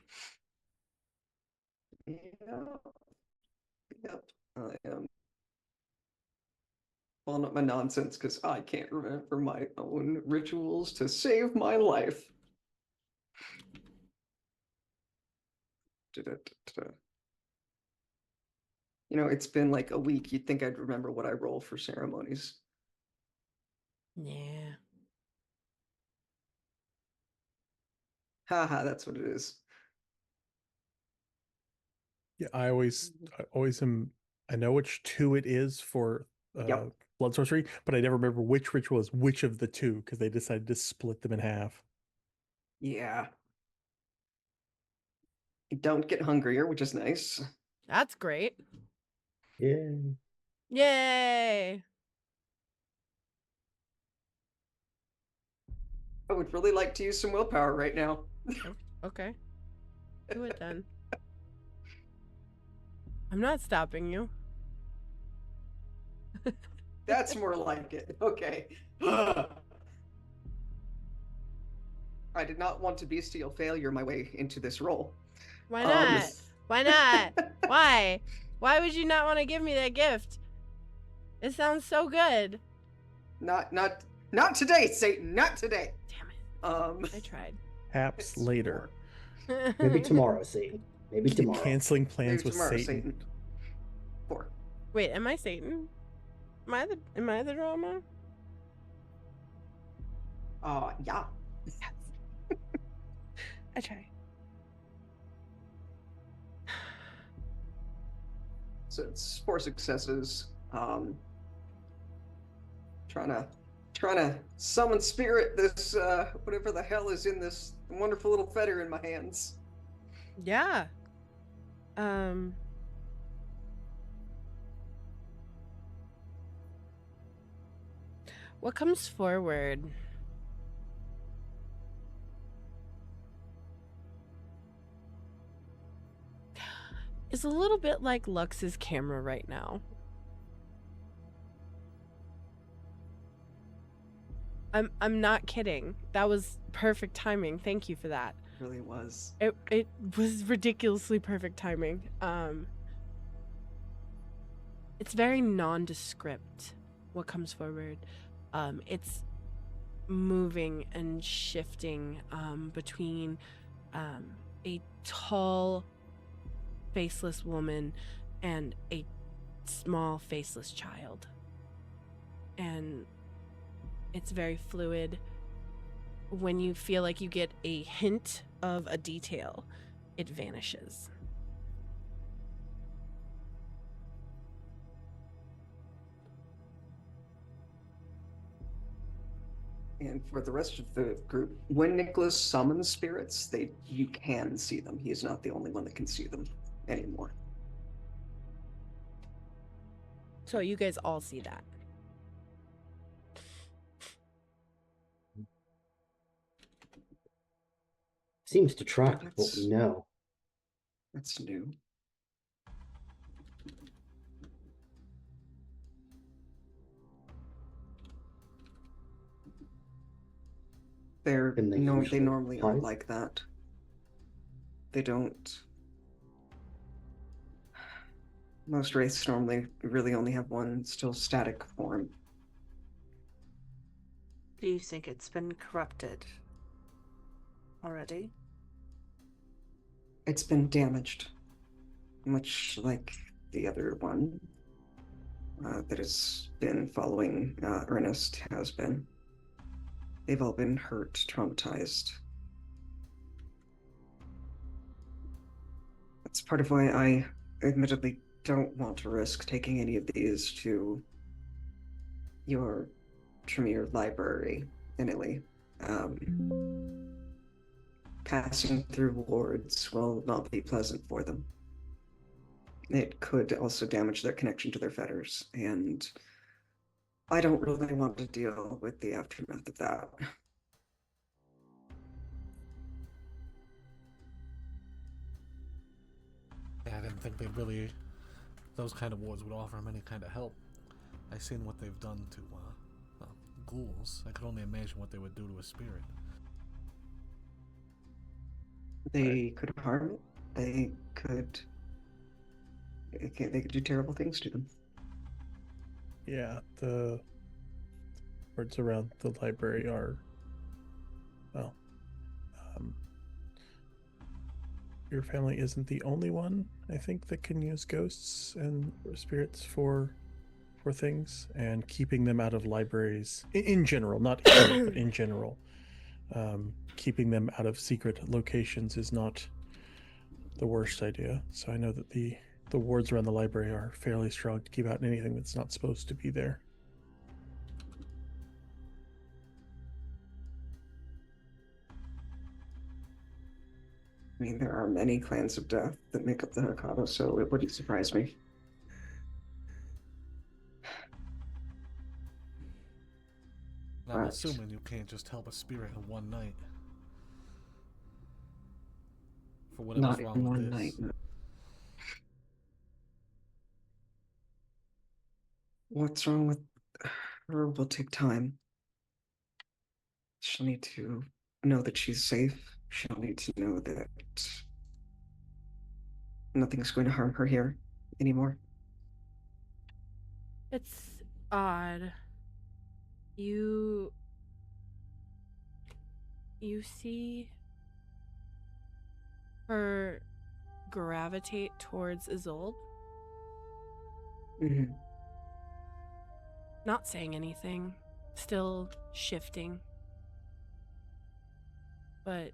Yep. I am pulling up my nonsense because I can't remember my own rituals to save my life. Da-da-da-da. You know, it's been like a week. You'd think I'd remember what I roll for ceremonies. Yeah. Haha, that's what it is. Yeah, I always am. I know which two it is for Yep. blood sorcery, but I never remember which ritual is which of the two because they decided to split them in half. Yeah. You don't get hungrier, which is nice. That's great. Yeah. Yay. I would really like to use some willpower right now. Okay. Do it then. I'm not stopping you. That's more like it. Okay. I did not want to bestial failure my way into this role. Why not? Why not? Why? Why would you not want to give me that gift? It sounds so good. Not today, Satan. Not today. Damn it. I tried. Perhaps later. Maybe tomorrow, Satan. Maybe Keep tomorrow. canceling plans Maybe with tomorrow, Satan. 4. Wait, am I Satan? Am I the drama? Yeah. I try. So it's 4 successes. Trying to summon spirit this whatever the hell is in this wonderful little fetter in my hands. Yeah. What comes forward? Is a little bit like Lux's camera right now. I'm not kidding. That was perfect timing. Thank you for that. It really was. It was ridiculously perfect timing. It's very nondescript what comes forward. It's moving and shifting between a tall faceless woman and a small faceless child. And it's very fluid. When you feel like you get a hint of a detail, it vanishes. And for the rest of the group, when Nicholas summons spirits, you can see them. He is not the only one that can see them anymore. So you guys all see that. Seems to track what That's- we know. That's new. Can they They usually normally aren't hide? like that. They don't. Most wraiths normally really only have one still static form. Do you think it's been corrupted already? It's been damaged, much like the other one that has been following Ernest has been. They've all been hurt, traumatized. That's part of why I admittedly don't want to risk taking any of these to your Tremere library in Italy. Passing through wards will not be pleasant for them. It could also damage their connection to their fetters, and I don't really want to deal with the aftermath of that. Yeah, I didn't think those kind of wards would offer him any kind of help. I seen what they've done to ghouls. I could only imagine what they would do to a spirit. They could harm it. They could do terrible things to them. Yeah, the words around the library are, well, your family isn't the only one, I think, that can use ghosts and spirits for things, and keeping them out of libraries in general, not here, but in general. Keeping them out of secret locations is not the worst idea. So I know that the wards around the library are fairly strong to keep out anything that's not supposed to be there. I mean, there are many clans of death that make up the Hokado, so it wouldn't surprise me. And I'm Right. assuming you can't just help a spirit in one night. For whatever's Not wrong in with one this. night. No. What's wrong with her will take time. She'll need to know that she's safe. She'll need to know that nothing's going to harm her here anymore. It's odd. You see her gravitate towards Isolde, Mm-hmm. not saying anything, still shifting. But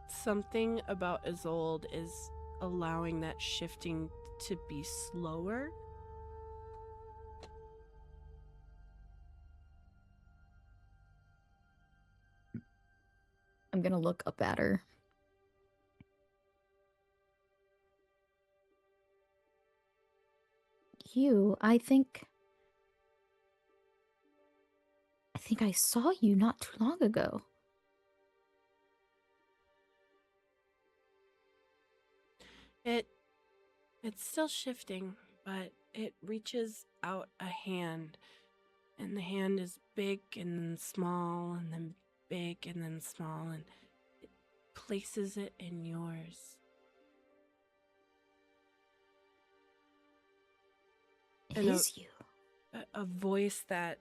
something about Isolde is allowing that shifting to be slower. I'm gonna look up at her. I think I saw you not too long ago. It's still shifting, but it reaches out a hand, and the hand is big and then small and then big and then small, and it places it in yours. It And is you. a voice that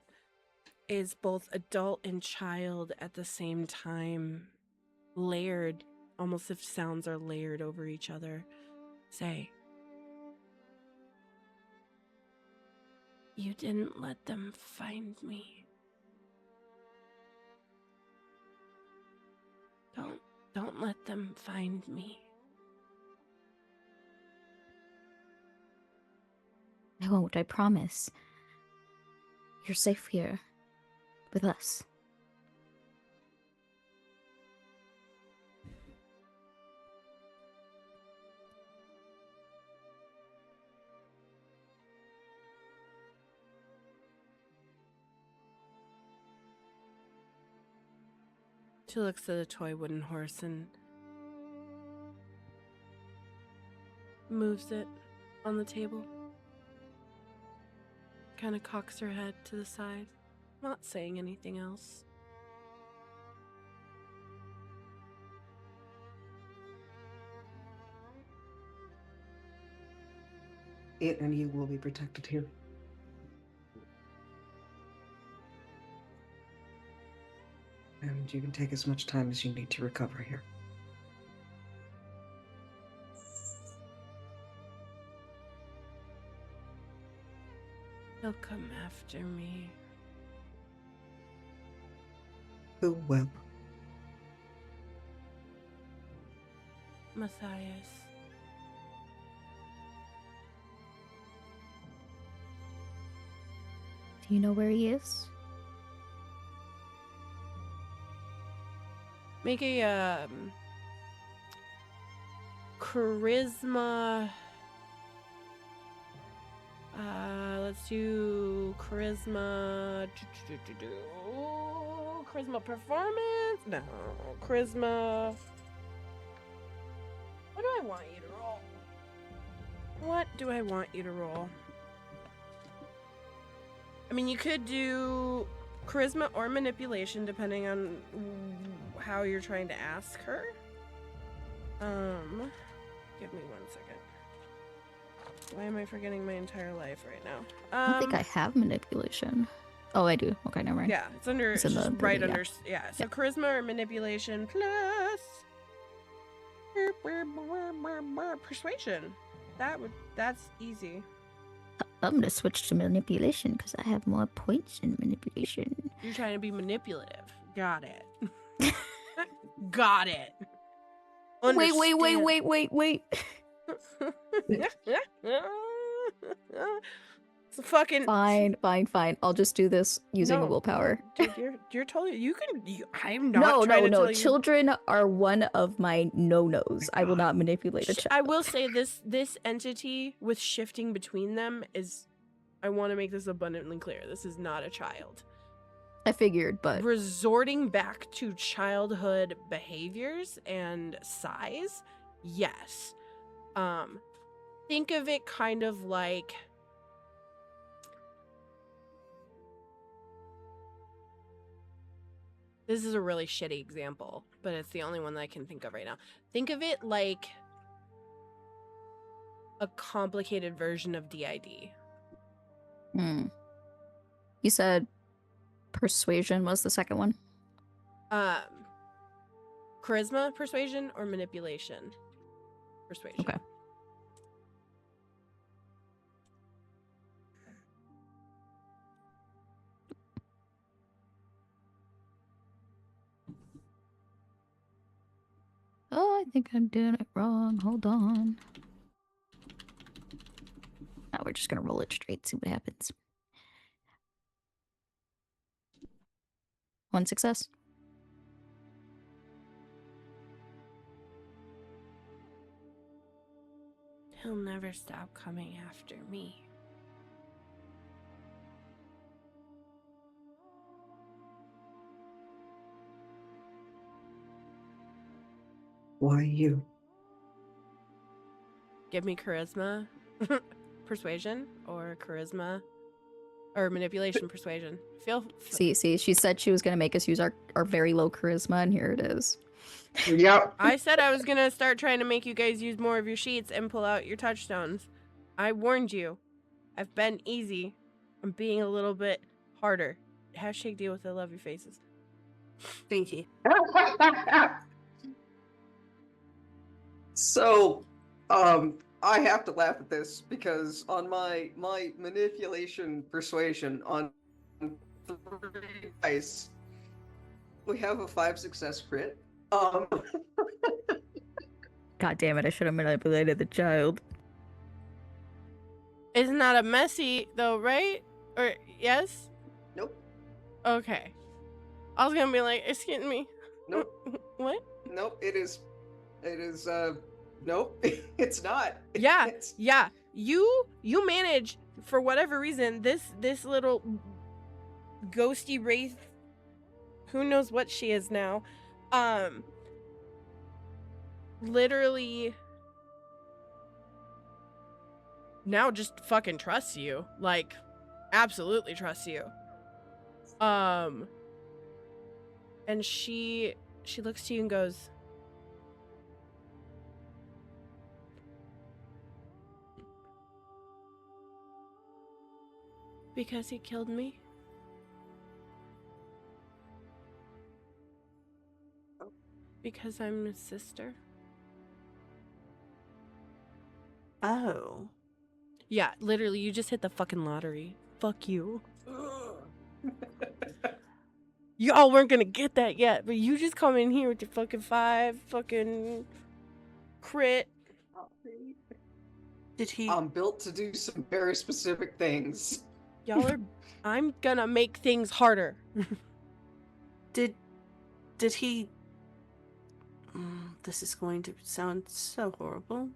is both adult and child at the same time, layered, almost if sounds are layered over each other, say, "You didn't let them find me. Don't let them find me." I won't, I promise. You're safe here with us. She looks at the toy wooden horse and moves it on the table. Kind of cocks her head to the side, not saying anything else. It and you will be protected here. And you can take as much time as you need to recover here. He'll come after me. Who will? Matthias. Do you know where he is? Make a charisma. Let's do charisma. Charisma performance? No. Charisma. What do I want you to roll? What do I want you to roll? I mean, you could do charisma or manipulation, depending on how you're trying to ask her. Give me 1 second. Why am I forgetting my entire life right now? I don't think I have manipulation. Oh, I do. Okay, never mind. Yeah, it's under. It's It's in just the right 30, yeah. under. Yeah. So charisma or manipulation plus persuasion. That's easy. I'm gonna switch to manipulation because I have more points in manipulation. You're trying to be manipulative. Got it. Got it. Wait. It's a fucking Fine. I'll just do this using a willpower. Dude, you're totally. I'm not trying to No. tell you. Children are one of my no-nos. I will not manipulate a child. I will say this entity with shifting between them is. I want to make this abundantly clear. This is not a child. I figured, but Resorting back to childhood behaviors and size, yes. Think of it kind of like. This is a really shitty example, but it's the only one that I can think of right now. Think of it like a complicated version of DID. You said persuasion was the second one? Charisma, persuasion, or manipulation? Persuasion. Okay. Oh, think I'm doing it wrong. Hold on. Now we're just gonna roll it straight, see what happens. 1 success. He'll never stop coming after me. Why you? Give me charisma, persuasion, or charisma, or manipulation, persuasion. See, she said she was gonna make us use our very low charisma, and here it is. Yep. I said I was gonna start trying to make you guys use more of your sheets and pull out your touchstones. I warned you. I've been easy. I'm being a little bit harder. Hashtag deal with the love your faces. Thank you. So, I have to laugh at this because on my manipulation persuasion on 3 dice, we have a 5 success crit. God damn it! I should have manipulated the child. Isn't that a messy though, right? Or yes? Nope. Okay. I was gonna be like, excuse me. Nope. What? Nope. It is. Nope. It's not. Yeah. It's- Yeah. You manage for whatever reason this little ghosty wraith, who knows what she is now, literally now just fucking trusts you. Like, absolutely trusts you. And she looks to you and goes, because he killed me? Because I'm his sister? Oh. Yeah, literally, you just hit the fucking lottery. Fuck you. Y'all weren't gonna get that yet, but you just come in here with your fucking 5 fucking crit. Did he? I'm built to do some very specific things. Y'all are. I'm gonna make things harder. Did he? This is going to sound so horrible.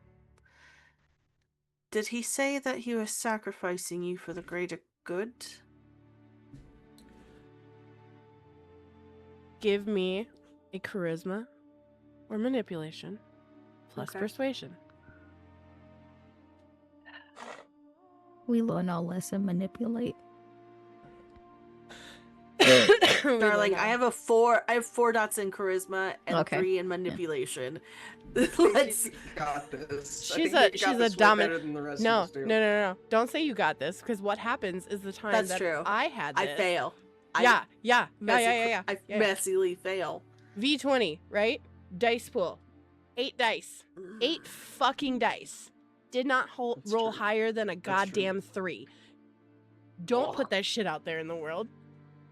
Did he say that he was sacrificing you for the greater good? Give me a charisma or manipulation plus Okay. persuasion. We learn our lesson. Manipulate. Darling, I have 4 dots in charisma and Okay. 3 in manipulation. I think Let's. you got this. She's I a- think you she's got a this way dominant- better than the rest No, of us do. no. Don't say you got this, because what happens is the time That's that true. I had this. I fail. Yeah. I Yeah. messily fail. V20, right? Dice pool. 8 dice. 8 fucking dice. Did not That's roll true. higher than a That's true. goddamn 3. Don't Oh. put that shit out there in the world.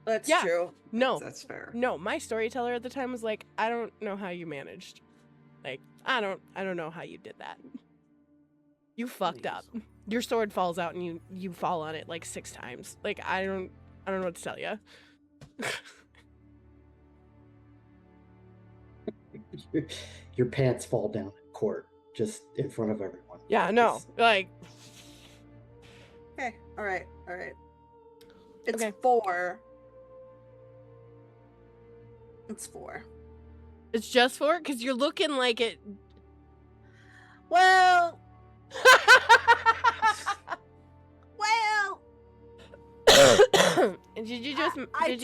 That's Yeah. true. No. That's fair. No, my storyteller at the time was like, I don't know how you managed. Like, I don't know how you did that. You fucked up. Your sword falls out and you fall on it like 6 times. Like, I don't know what to tell you. Your pants fall down in court, just in front of everyone. Yeah, no. Just- Like, Okay. All right. It's Okay. 4. It's 4. it's just 4 because you're looking like it. Well. And did you just? I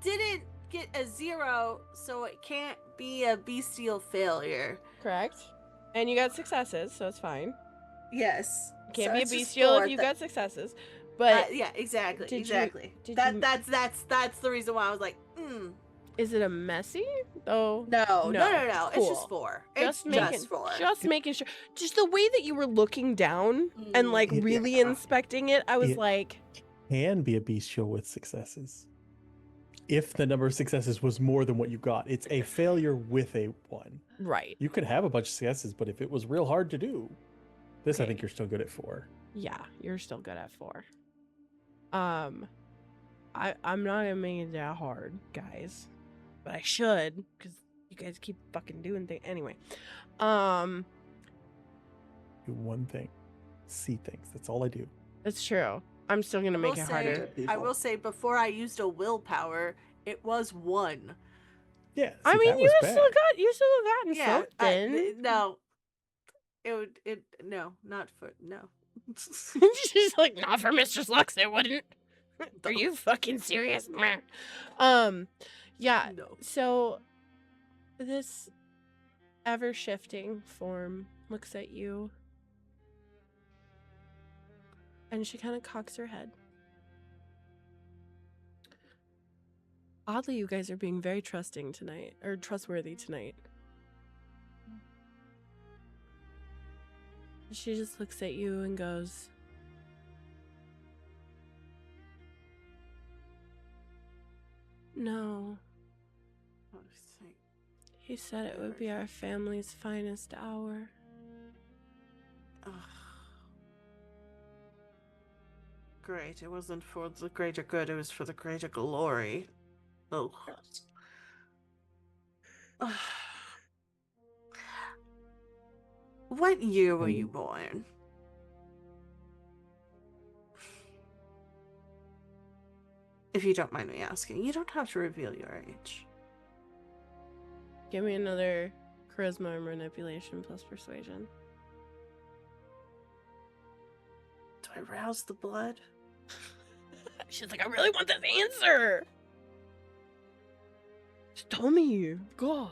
didn't get a 0, so it can't be a bestial failure. Correct. And you got successes, so it's fine. Yes. Can't So be a it's just bestial 4 if you that- got successes. But yeah, exactly. did you- Exactly. did That you- that's the reason why I was like, is it a messy though? no. No. It's just Cool. 4. Just It's making, just 4. just making sure. Just the way that you were looking down and like Yeah. really inspecting it, I was It- like, Can be a bestial with successes. if the number of successes was more than what you got. It's a failure with a 1. Right. You could have a bunch of successes, but if it was real hard to do, this I Okay. think you're still good at 4. Yeah, you're still good at 4. I'm not gonna make it that hard, guys, but I should because you guys keep fucking doing things anyway. Do one thing, see things. That's all I do. That's true. I'm still gonna make it harder. I will say, before I used a willpower, it was 1. Yeah. I see, mean, that you was still bad. gotten Yeah, something. no. No, not for no. She's like, not for Mistress Lux, it wouldn't. Are you fucking serious? Yeah. No. So this ever shifting form looks at you and she kind of cocks her head. Oddly, you guys are being very trusting tonight, or trustworthy tonight. She just looks at you and goes, no. He said it would be our family's finest hour. Ugh. Great. It wasn't for the greater good, it was for the greater glory. Oh. What year were you born? If you don't mind me asking, you don't have to reveal your age. Give me another charisma or manipulation plus persuasion. Do I rouse the blood? She's like, I really want this answer. Just tell me. God.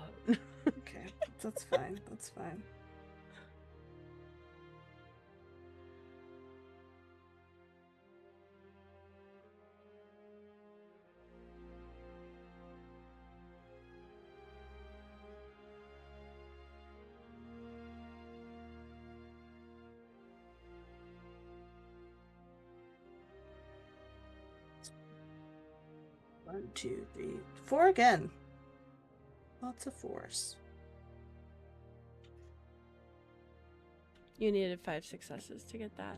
Okay, that's fine. That's fine. One, 2, 3, 4 again. Lots of 4s. You needed 5 successes to get that.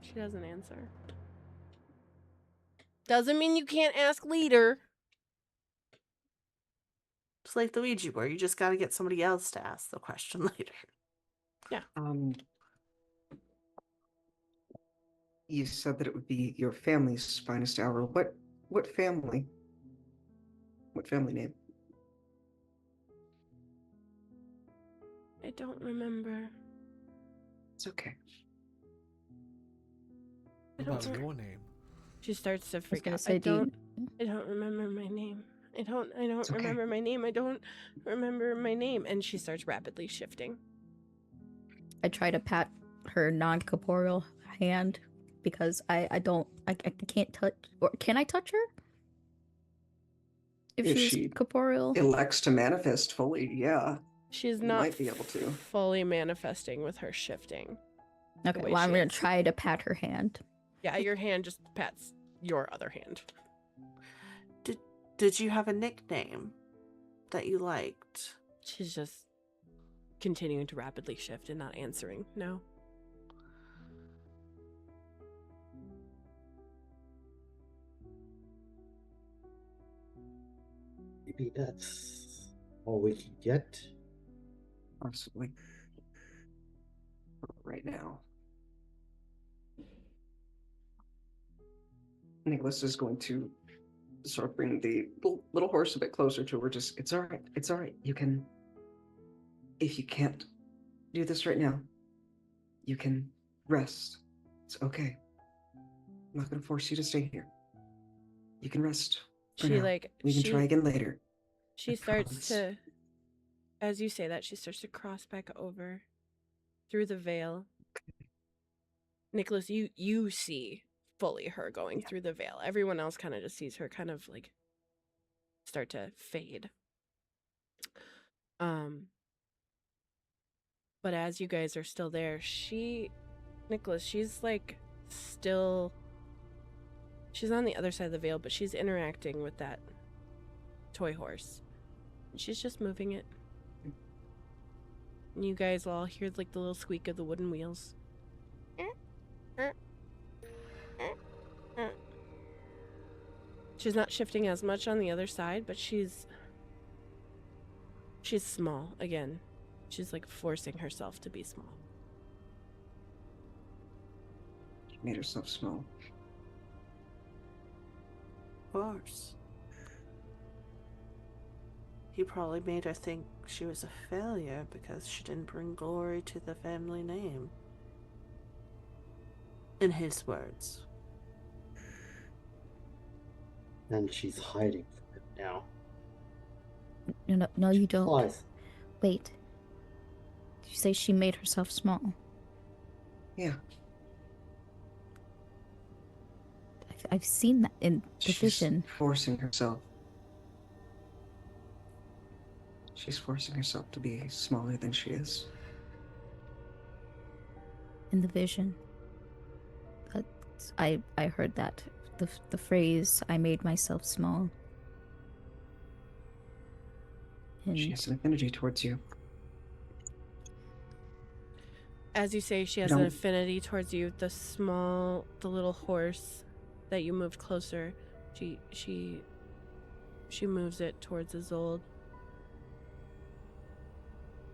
She doesn't answer. Doesn't mean you can't ask leader. It's like the Ouija board. You just got to get somebody else to ask the question later. Yeah. You said that it would be your family's finest hour. What family? What family name? I don't remember. It's okay. I What don't about your name? She starts to freak gonna out. say, I don't remember my name. I don't It's okay. remember my name. I don't remember my name. And she starts rapidly shifting. I try to pat her non-corporeal hand because I can't touch, or can I touch her? If she's she corporeal? elects to manifest fully, yeah. She's You not might be able to. fully manifesting with her shifting. Okay, way well, I'm she gonna is. try to pat her hand. Yeah, your hand just pats your other hand. Did you have a nickname that you liked? She's just continuing to rapidly shift and not answering. No. Maybe that's all we can get. Possibly. Right now. Nicholas is going to sort of bring the little horse a bit closer to her. Just, it's all right. It's all right. You can, if you can't do this right now, you can rest. It's okay. I'm not going to force you to stay here. You can rest. For She now. like We can try again later. She I starts promise. to, as you say that, she starts to cross back over through the veil. Nicholas, you see fully her going through the veil. Everyone else kind of just sees her kind of like start to fade. But as you guys are still there, Nicholas, she's like still, She's on the other side of the veil, but she's interacting with that toy horse. And she's just moving it. And you guys will all hear like the little squeak of the wooden wheels. She's not shifting as much on the other side, but she's small again. She's like forcing herself to be small. She made herself small. Of course. He probably made her think she was a failure because she didn't bring glory to the family name. In his words. And she's hiding from him now. No, you don't. Lies. Wait. Did you say she made herself small? Yeah. I've seen that in the She's vision. forcing herself. She's forcing herself to be smaller than she is. In the vision. I heard that. The phrase, I made myself small. And She has an affinity towards you. As you say, she has an affinity towards you. The little horse that you moved closer, she moves it towards Isolde.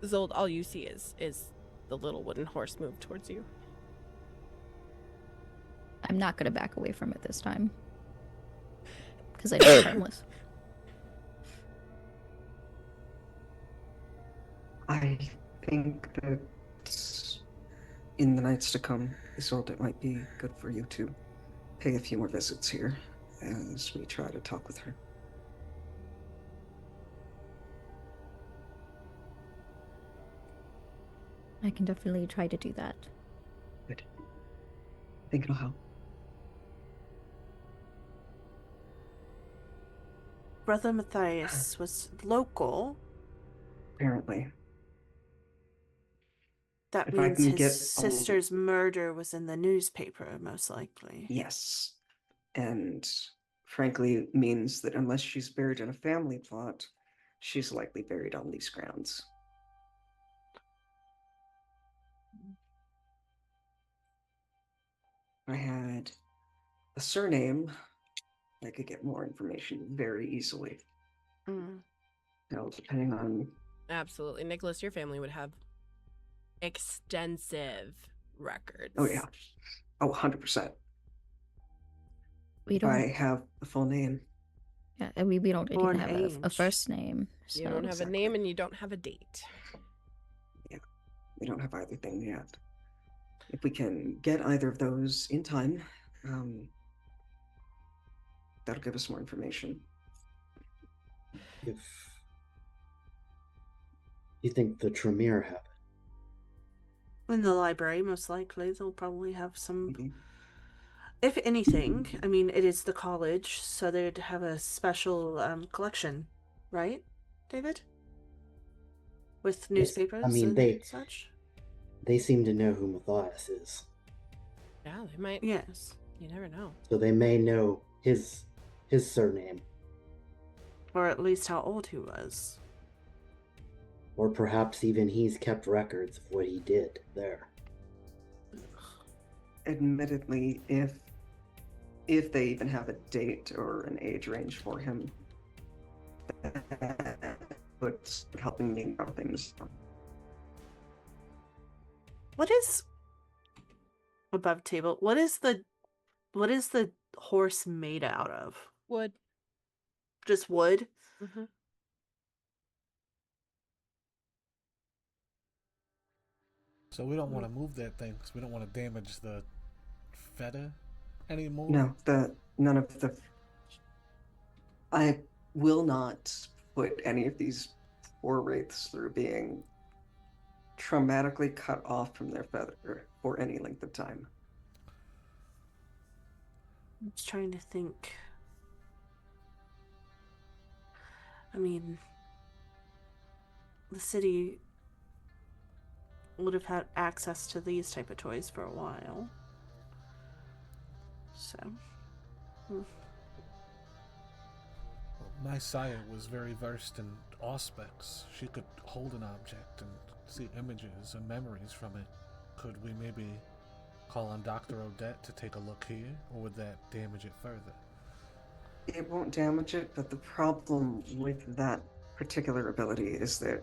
Isolde, all you see is the little wooden horse move towards you. I'm not going to back away from it this time. Because I know it's harmless. I think that in the nights to come, Isolde, it might be good for you to pay a few more visits here as we try to talk with her. I can definitely try to do that. Good. I think it'll help. Brother Matthias was local. Apparently. That If I means can his get sister's murder was in the newspaper, most likely. Yes. And frankly means that unless she's buried in a family plot, she's likely buried on these grounds. If I had a surname, I could get more information very easily. Now, depending on... Absolutely. Nicholas, your family would have extensive records. Oh, yeah. Oh, 100%. We If don't. I have the full name. Yeah, we don't Or even an have a age. first name. You don't have Exactly. a name and you don't have a date. Yeah, we don't have either thing yet. If we can get either of those in time, that'll give us more information. If you think the Tremere have it. In the library, most likely, they'll probably have some... Maybe. If anything, I mean, it is the college, so they'd have a special collection, right, David? With newspapers I mean, and such? They seem to know who Matthias is. Yeah, they might. Yes. You never know. So they may know his surname. Or at least how old he was. Or perhaps even he's kept records of what he did there. Admittedly, if they even have a date or an age range for him, but helping me know things. What is above table? What is the horse made out of? Wood. Just wood? Mm-hmm. So we don't want to move that thing because we don't want to damage the feta anymore. No, none of the. I will not put any of these poor wraiths through being traumatically cut off from their feather for any length of time. I'm just trying to think. I mean, the city would have had access to these type of toys for a while. So, My sire was very versed in aspects. She could hold an object and see images and memories from it. Could we maybe call on Dr. Odette to take a look here, or would that damage it further? It won't damage it, but the problem with that particular ability is that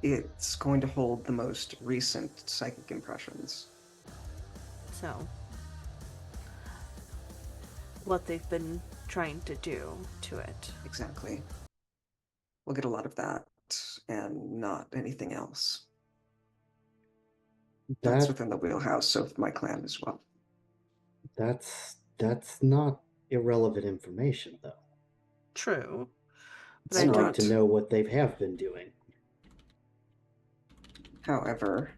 it's going to hold the most recent psychic impressions. So, what they've been trying to do to it. Exactly. We'll get a lot of that and not anything else. That's within the wheelhouse of my clan as well. That's not irrelevant information, though. True. It's not to know what they have been doing. However,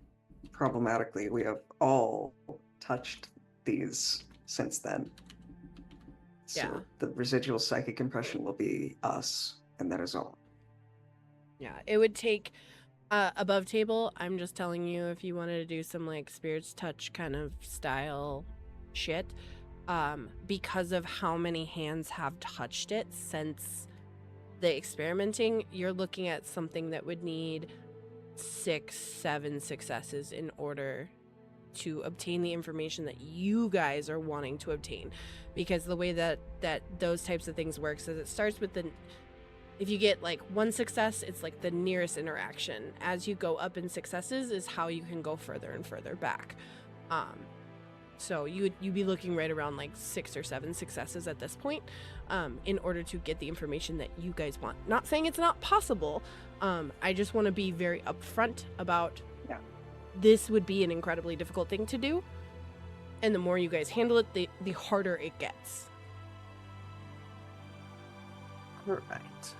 problematically, we have all touched these since then. So Yeah. the residual psychic impression will be us, and that is all. Yeah, it would take above table. I'm just telling you, if you wanted to do some like spirits touch kind of style shit, because of how many hands have touched it since the experimenting, you're looking at something that would need 6-7 successes in order to obtain the information that you guys are wanting to obtain. Because the way that those types of things works is it starts with if you get like 1 success, it's like the nearest interaction. As you go up in successes is how you can go further and further back. So you'd be looking right around like 6 or 7 successes at this point, in order to get the information that you guys want. Not saying it's not possible. I just want to be very upfront about this would be an incredibly difficult thing to do. And the more you guys handle it, the harder it gets. Right.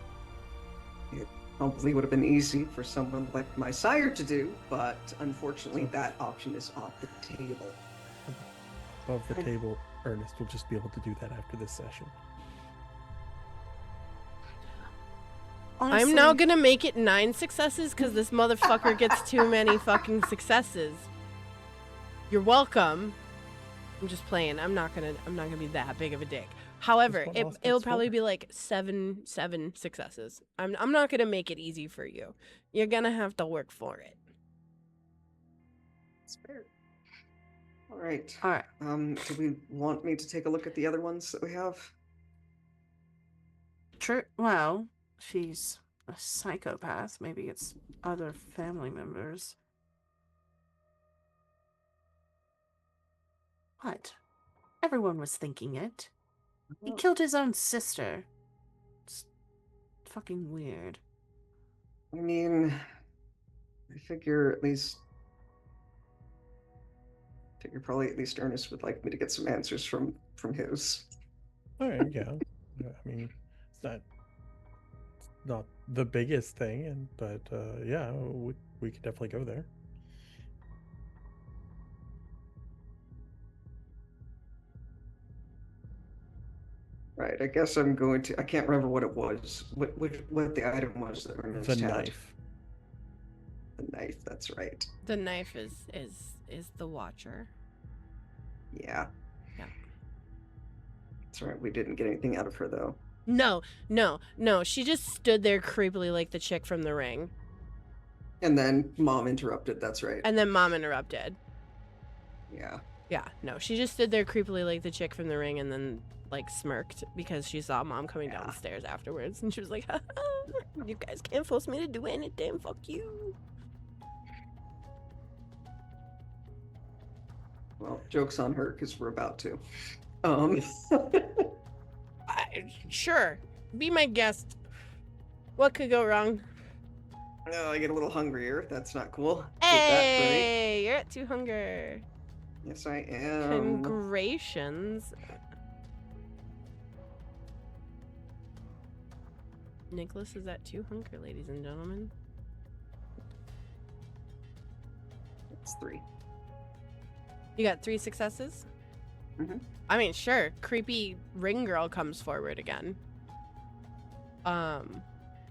It probably would have been easy for someone like my sire to do, but unfortunately that option is off the table. Above the table, Ernest will just be able to do that after this session. Honestly, I'm now gonna make it 9 successes because this motherfucker gets too many fucking successes. You're welcome. I'm just playing. I'm not gonna be that big of a dick. However, Just one else it'll gets probably 4. be like 7 successes. I'm not gonna make it easy for you. You're gonna have to work for it. It's fair. All right. All right. Do we want me to take a look at the other ones that we have? True. Well, she's a psychopath. Maybe it's other family members. What? Everyone was thinking it. He killed his own sister. It's fucking weird. I mean, I figure probably at least Ernest would like me to get some answers from his. All right, yeah. I mean, it's not the biggest thing, but yeah, we could definitely go there. Right, I guess I'm going to. I can't remember what it was. What the item was that Ernest The had. knife. The knife. That's right. The knife is the watcher. Yeah. Yeah. That's right. We didn't get anything out of her though. No. She just stood there creepily like the chick from The Ring. And then Mom interrupted. That's right. And then Mom interrupted. Yeah. Yeah, no, she just stood there creepily like the chick from The Ring and then like smirked because she saw Mom coming down the stairs afterwards and she was like, you guys can't force me to do anything, fuck you. Well, joke's on her because we're about to. Sure, be my guest. What could go wrong? Oh, I get a little hungrier. That's not cool. Hey, you're at 2 hunger. Yes, I am. Congratulations. Nicholas is at 2 hunger, ladies and gentlemen. It's 3. You got 3 successes? Mm-hmm. I mean, sure. Creepy ring girl comes forward again.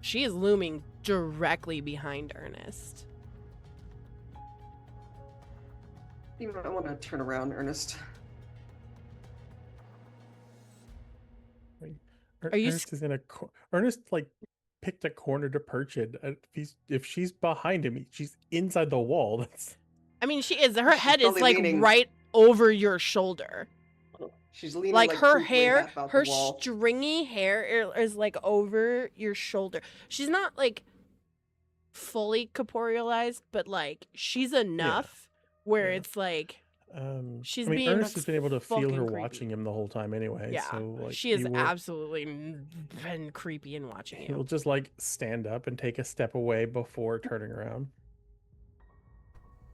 She is looming directly behind Ernest. You know, I want to turn around, Ernest. Are you Ernest is in a Ernest like picked a corner to perch in. If she's behind him, she's inside the wall. That's I mean, she is. Her She's head is probably like leaning- right over your shoulder. She's leaning Like her 2 feet hair, half out her the wall. stringy hair is like over your shoulder. She's not like fully corporealized, but like she's enough where Yeah. it's like she's I mean, being Ernest has been able to feel her fucking creepy. watching him the whole time anyway. Yeah, So like, she has he will, absolutely been creepy in watching he'll you. just like stand up and take a step away before turning around.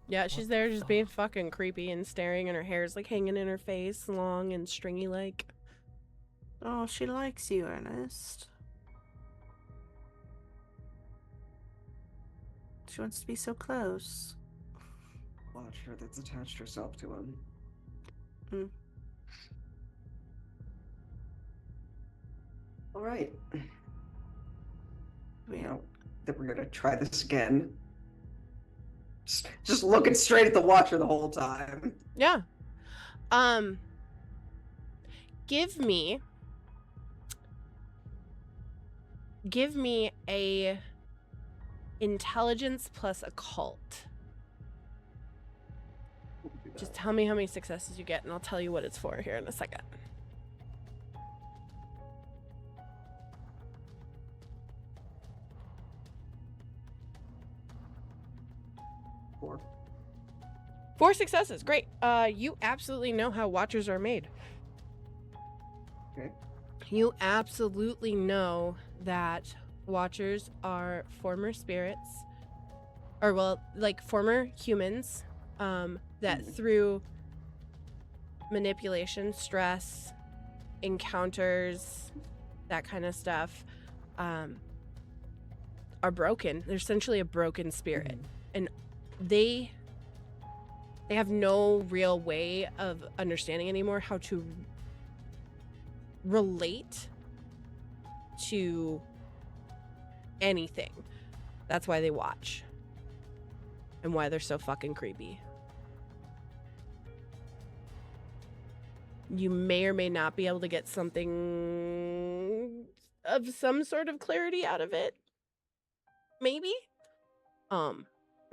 Yeah, she's there just being fucking creepy and staring, and her hair's like hanging in her face, long and stringy like. Oh, she likes you, Ernest. She wants to be so close. Watcher that's attached herself to him. All right. You know that we're gonna try this again. Just looking straight at the Watcher the whole time. Yeah. Give me a intelligence plus occult. Just tell me how many successes you get, and I'll tell you what it's for here in a second. Four. 4 successes, great. You absolutely know how Watchers are made. Okay. You absolutely know that Watchers are former spirits, or well, like former humans, that through manipulation, stress, encounters, that kind of stuff, are broken. They're essentially a broken spirit, and they have no real way of understanding anymore how to relate to anything. That's why they watch. And why they're so fucking creepy. You may or may not be able to get something of some sort of clarity out of it. Maybe.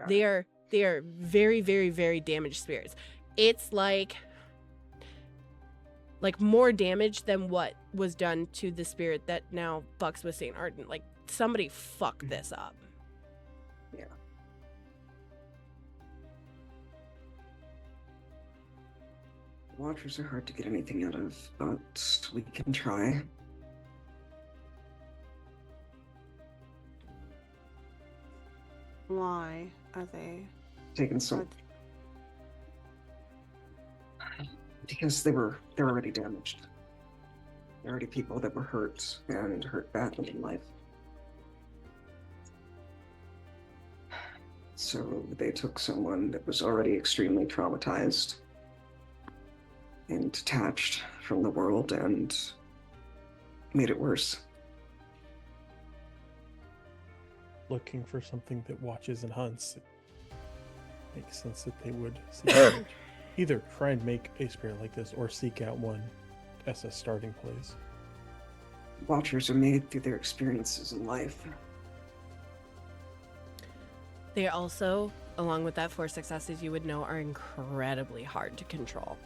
They are very, very, very damaged spirits. It's like more damage than what was done to the spirit that now fucks with St. Ardent. Like, somebody fucked this up. Yeah. Watchers are hard to get anything out of, but we can try. Why are they? Taking some because they were already damaged. There were already people that were hurt and hurt badly in life. So they took someone that was already extremely traumatized and detached from the world and made it worse. Looking for something that watches and hunts. It makes sense that they would seek out, either try and make a spirit like this or seek out one as a starting place. Watchers are made through their experiences in life. They also, along with that 4 successes, you would know are incredibly hard to control.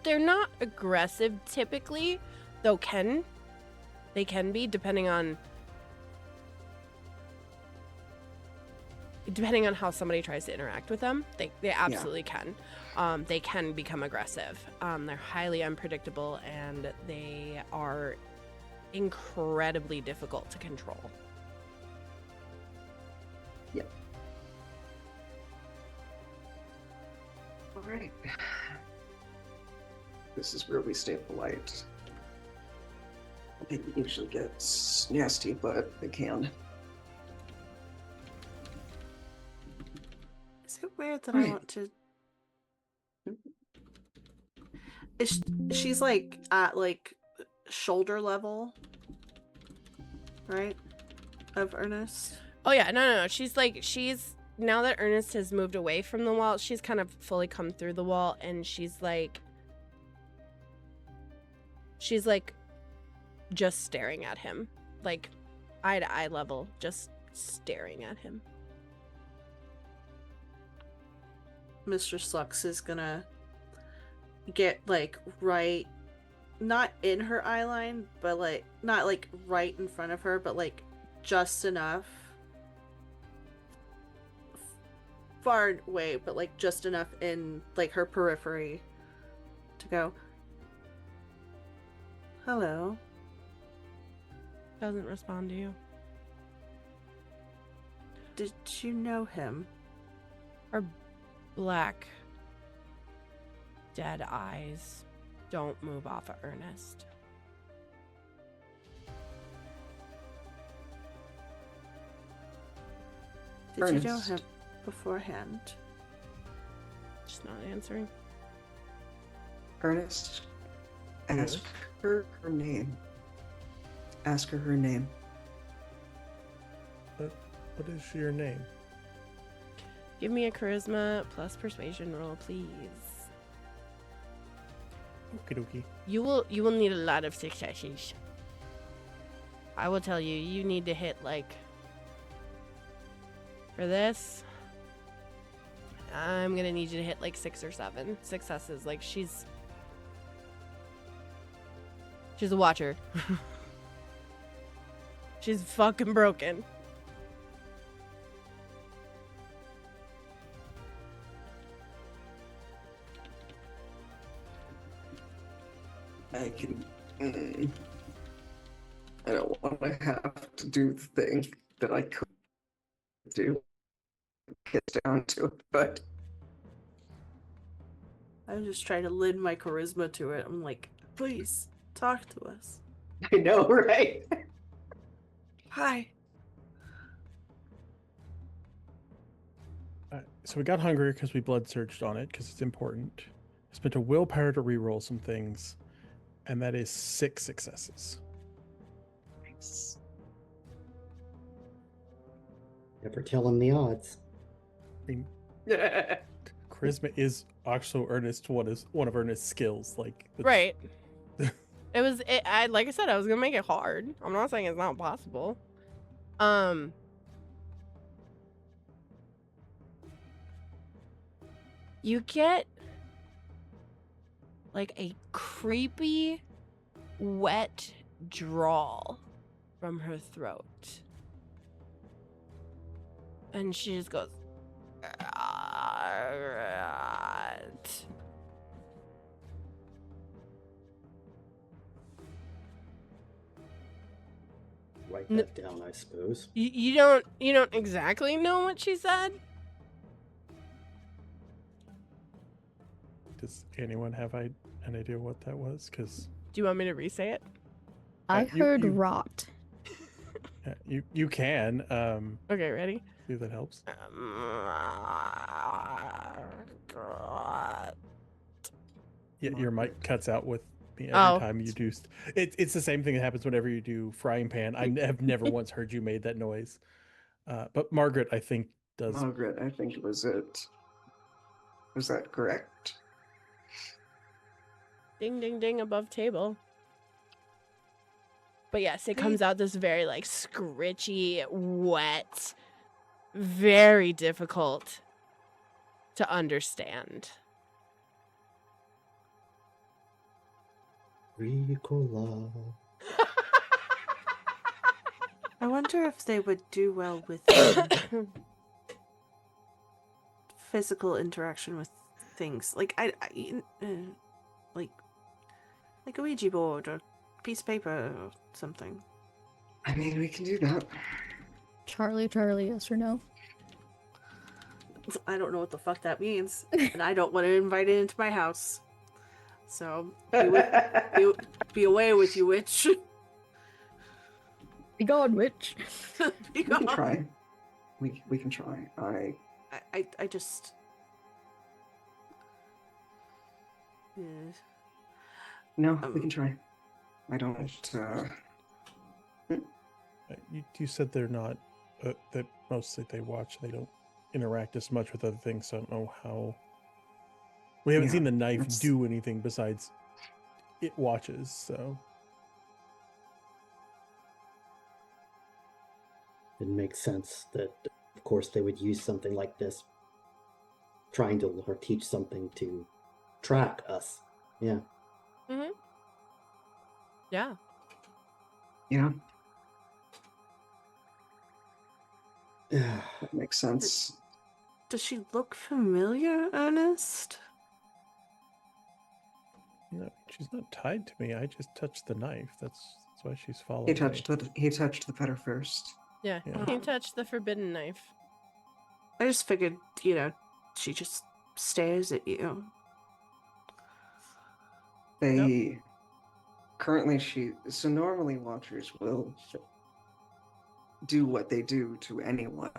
They're not aggressive typically, though they can be depending on how somebody tries to interact with them. They absolutely can. They can become aggressive. They're highly unpredictable, and they are incredibly difficult to control. Yep. All right. This is where we stay polite. It usually gets nasty, but they can. Is it weird that Right. I want to? She's like at like shoulder level, right? Of Ernest. Oh yeah, no. She's now that Ernest has moved away from the wall, she's kind of fully come through the wall, and she's like just staring at him, like eye to eye level, just staring at him. Mr. Slux is gonna get like right, not in her eye line, but like not like right in front of her, but like just enough far away, but like just enough in like her periphery to go, hello. Doesn't respond to you. Did you know him? Her black dead eyes don't move off of Ernest. Did you know Ernest. him beforehand? Just not answering. Ernest, Yes? ask her her name. Ask her her name. What is your name? Give me a charisma plus persuasion roll, please. Okie dokie. You will need a lot of successes. I will tell you, you need to hit like for this. I'm gonna need you to hit like 6 or 7 successes. Like she's a watcher. She's fucking broken. I can. I don't want to have to do the thing that I could do. Get down to it, but I'm just trying to lend my charisma to it. I'm like, please talk to us. I know, right? Hi. So we got hungry because we blood searched on it because it's important. I spent a willpower to reroll some things, and that is 6 successes. Nice. Never tell him the odds. I mean, charisma is also one of Ernest's skills. Like Right. Like I said, I was gonna make it hard. I'm not saying it's not possible. You get like a creepy, wet drawl from her throat. And she just goes, Write that down, I suppose. You don't exactly know what she said? Does anyone have an idea what that was? Because Do you want me to re-say it? I you- heard you- rot. you can. Okay, ready? See if that helps. Yeah, your mic cuts out with me every Oh. time you do. It's the same thing that happens whenever you do frying pan. I have never once heard you made that noise. But Margaret, I think, does. Margaret, I think was it. Was that correct? Ding, ding, ding above table. But yes, it comes out this very like scritchy, wet, very difficult to understand. Ricola. I wonder if they would do well with physical interaction with things like like a Ouija board or piece of paper or something. I mean, we can do that. Charlie, yes or no? I don't know what the fuck that means, and I don't want to invite it into my house. So be away with you, witch. Be gone, witch. Be We can gone. try. We can try. I just. No, we can try. I don't. You said they're not. That mostly they watch. They don't interact as much with other things. So I don't know how. We haven't Yeah, seen the knife that's- do anything besides it watches. So it makes sense that, of course, they would use something like this, trying to or teach something to track us. Yeah. Mm-hmm. Yeah. Yeah, that makes sense. Does she look familiar, Ernest? No, she's not tied to me. I just touched the knife. That's why she's following He me. touched the fetter first. Yeah. Yeah. He touched the forbidden knife. I just figured, she just stares at you. They currently so normally watchers will do what they do to anyone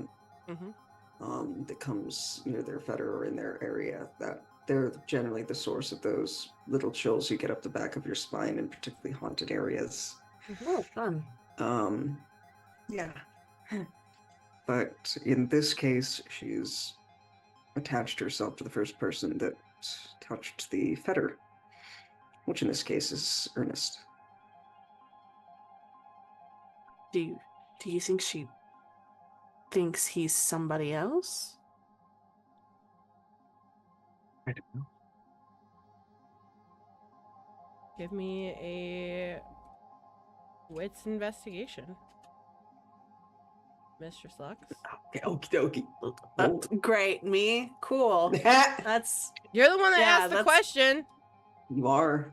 Mm-hmm. that comes near their fetter or in their area. That they're generally the source of those little chills you get up the back of your spine in particularly haunted areas. Oh, fun. Yeah. But in this case, she's attached herself to the first person that touched the fetter, which in this case is Ernest. Do you think she thinks he's somebody else? I don't know. Give me a wits investigation, Mistress Lux. Okie dokie. Great, me? Cool. That's... You're the one that Yeah, asked the that's- question. You are.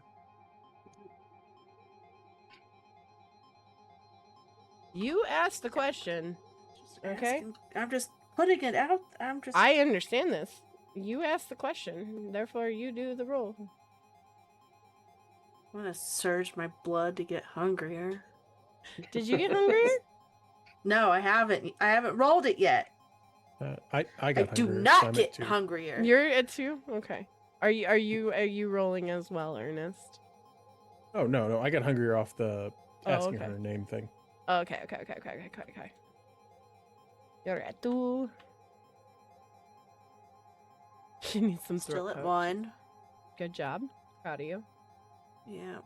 You asked the question. Okay. I'm just putting it out. I understand this. You asked the question, therefore you do the roll. I'm gonna surge my blood to get hungrier. Did you get hungrier? No, I haven't. I haven't rolled it yet. I I got do hungrier, so not I'm at get 2. hungrier. You're at 2? Okay. Are you rolling as well, Ernest? Oh no, I got hungrier off the asking okay. her name thing. Okay. You're at 2. She needs some Still throat at coat. 1. Good job. Proud of you. Yeah.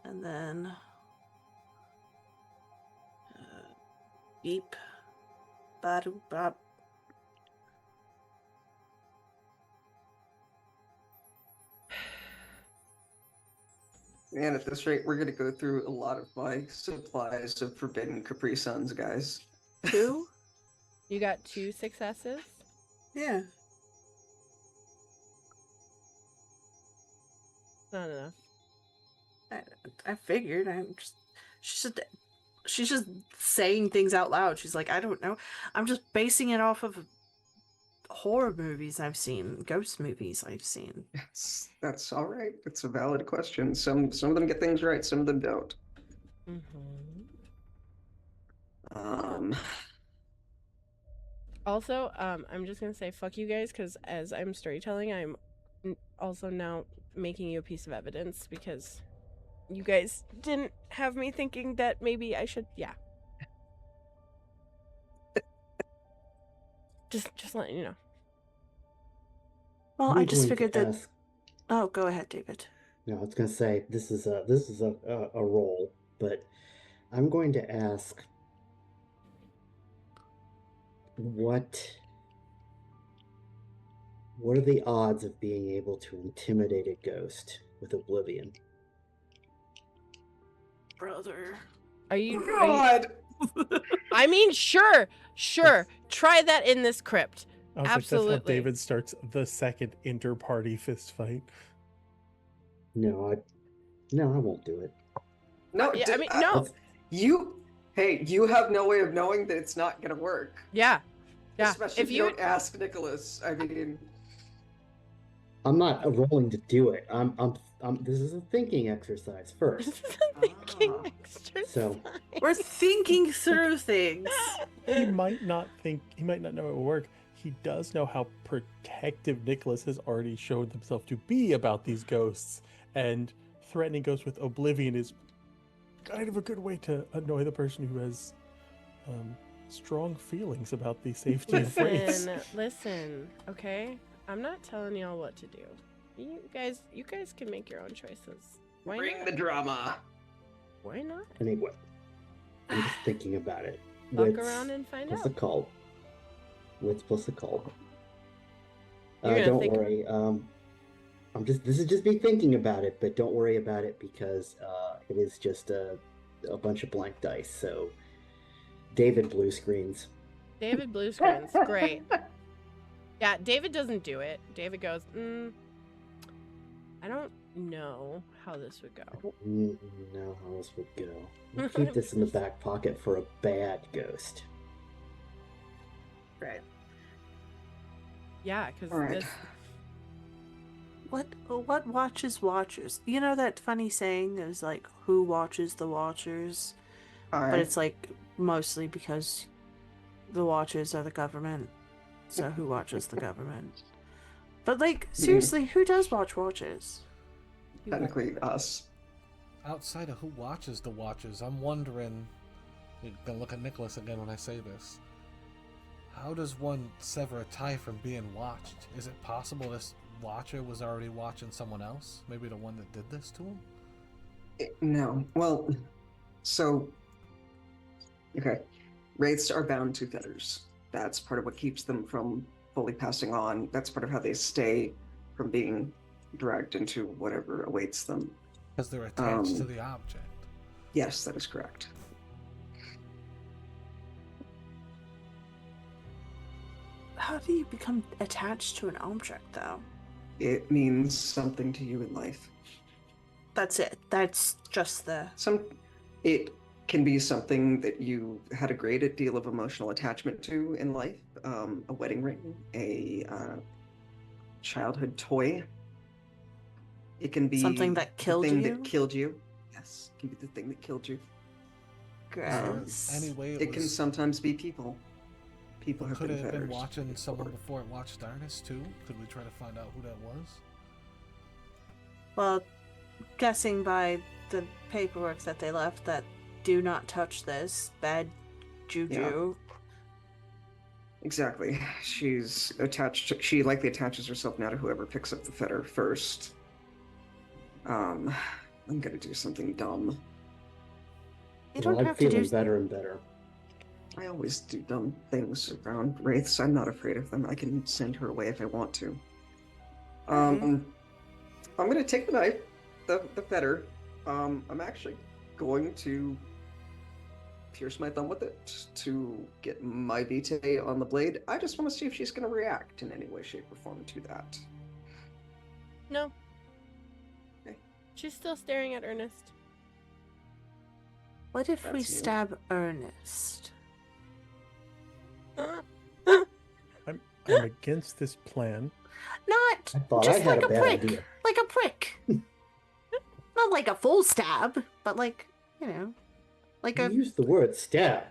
And then beep. Badu bop. Man, at this rate, we're gonna go through a lot of my supplies of forbidden Capri Suns, guys. 2? You got 2 successes? Yeah. Not enough. I figured. She's just saying things out loud. She's like, I don't know. I'm just basing it off of horror movies I've seen, ghost movies I've seen. That's all right. It's a valid question. Some of them get things right, some of them don't. Also, I'm just gonna say fuck you guys, because as I'm storytelling, I'm also now making you a piece of evidence, because you guys didn't have me thinking that maybe I should, yeah. Just letting you know. Well, I'm I just going to figured that. ask- Oh, go ahead, David. No, I was going to say this is a roll, but I'm going to ask what are the odds of being able to intimidate a ghost with oblivion? Brother. Are you? God! I mean, sure. Try that in this crypt. I was Absolutely. like, that's how David starts the second inter-party fist fight. No, I won't do it. No, Yeah, I mean, no. You have no way of knowing that it's not gonna work. Yeah. Especially if you don't ask Nicholas. I mean, I'm not rolling to do it. This is a thinking exercise first. This is a thinking exercise. So We're thinking through things. He might not know it will work. He does know how protective Nicholas has already showed himself to be about these ghosts, and threatening ghosts with oblivion is kind of a good way to annoy the person who has strong feelings about the safety of race. Listen, okay? I'm not telling y'all what to do. You guys can make your own choices. Why bring not? the drama. Why not? anyway, I'm just thinking about it. Fuck Wits around and find plus out. occult. Wits plus occult. You're gonna Don't think- worry. This is just me thinking about it, but don't worry about it because it is just a bunch of blank dice. So David blue screens. David blue screens. Great. Yeah, David doesn't do it. David goes, I don't know how this would go. I don't know how this would go. We'll keep this in the back pocket for a bad ghost. Right. Yeah, because All right. this. What watches watchers? You know that funny saying is like, who watches the watchers? But it's like mostly because the watchers are the government. So who watches the government? But like, seriously, who does watch watches? technically us. Outside of who watches the watchers, I'm wondering. You're gonna look at Nicholas again when I say this. How does one sever a tie from being watched? Is it possible this watcher was already watching someone else? Maybe the one that did this to him? No. Well, so okay. Wraiths are bound to fetters. That's part of what keeps them from fully passing on. That's part of how they stay from being dragged into whatever awaits them. Because they're attached to the object. Yes, that is correct. How do you become attached to an object, though? It means something to you in life. That's it. That's just the... It can be something that you had a great deal of emotional attachment to in life. A wedding ring, a childhood toy. It can be Something that killed the thing you? that killed you. Yes, it can be the thing that killed you. Gross. Anyway, It can sometimes be people. People have could been it have been fetters watching someone before. before it watched Darkness too? Could we try to find out who that was? Well, guessing by the paperwork that they left that do not touch this, bad juju. Exactly. She's attached. She likely attaches herself now to whoever picks up the fetter first. I'm gonna do something dumb. You don't I'm have to feeling do... better and better. I always do dumb things around wraiths. I'm not afraid of them. I can send her away if I want to. I'm gonna take the knife, the fetter. I'm actually going to pierce my thumb with it to get my vitae on the blade. I just want to see if she's gonna react in any way, shape, or form to that. No. Okay. She's still staring at Ernest. What if we That's you. stab Ernest? I'm against this plan. Not I thought just I had like a a bad prick. idea. Like a prick. Not like a full stab, but like, like You a... used the word stab.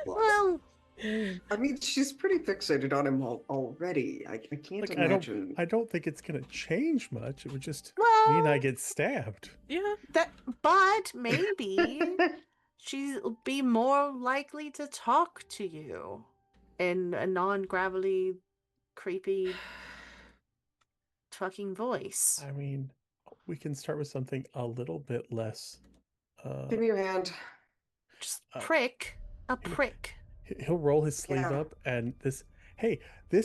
Well, I mean, she's pretty fixated on him already. I can't Like imagine. I don't think it's gonna change much. It would just well, mean I get stabbed. Yeah. but maybe she'll be more likely to talk to you in a non-gravelly, creepy fucking voice. I mean, we can start with something a little bit less. Give me your hand. Just uh, prick. A prick. He'll roll his sleeve Yeah. up, and this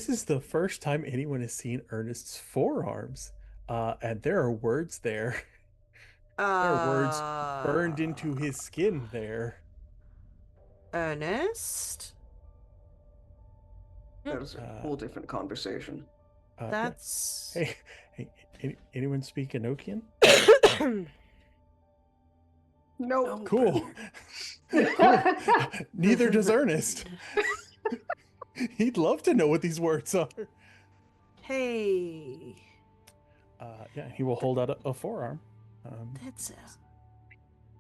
is the first time anyone has seen Ernest's forearms, and there are words there. There are words burned into his skin there. Ernest? That was a whole different conversation. Yeah. That's... Hey, anyone speak Enochian? Nope. Cool. Cool. Neither does Ernest. He'd love to know what these words are. Hey. Yeah, he will hold out a forearm. That's it.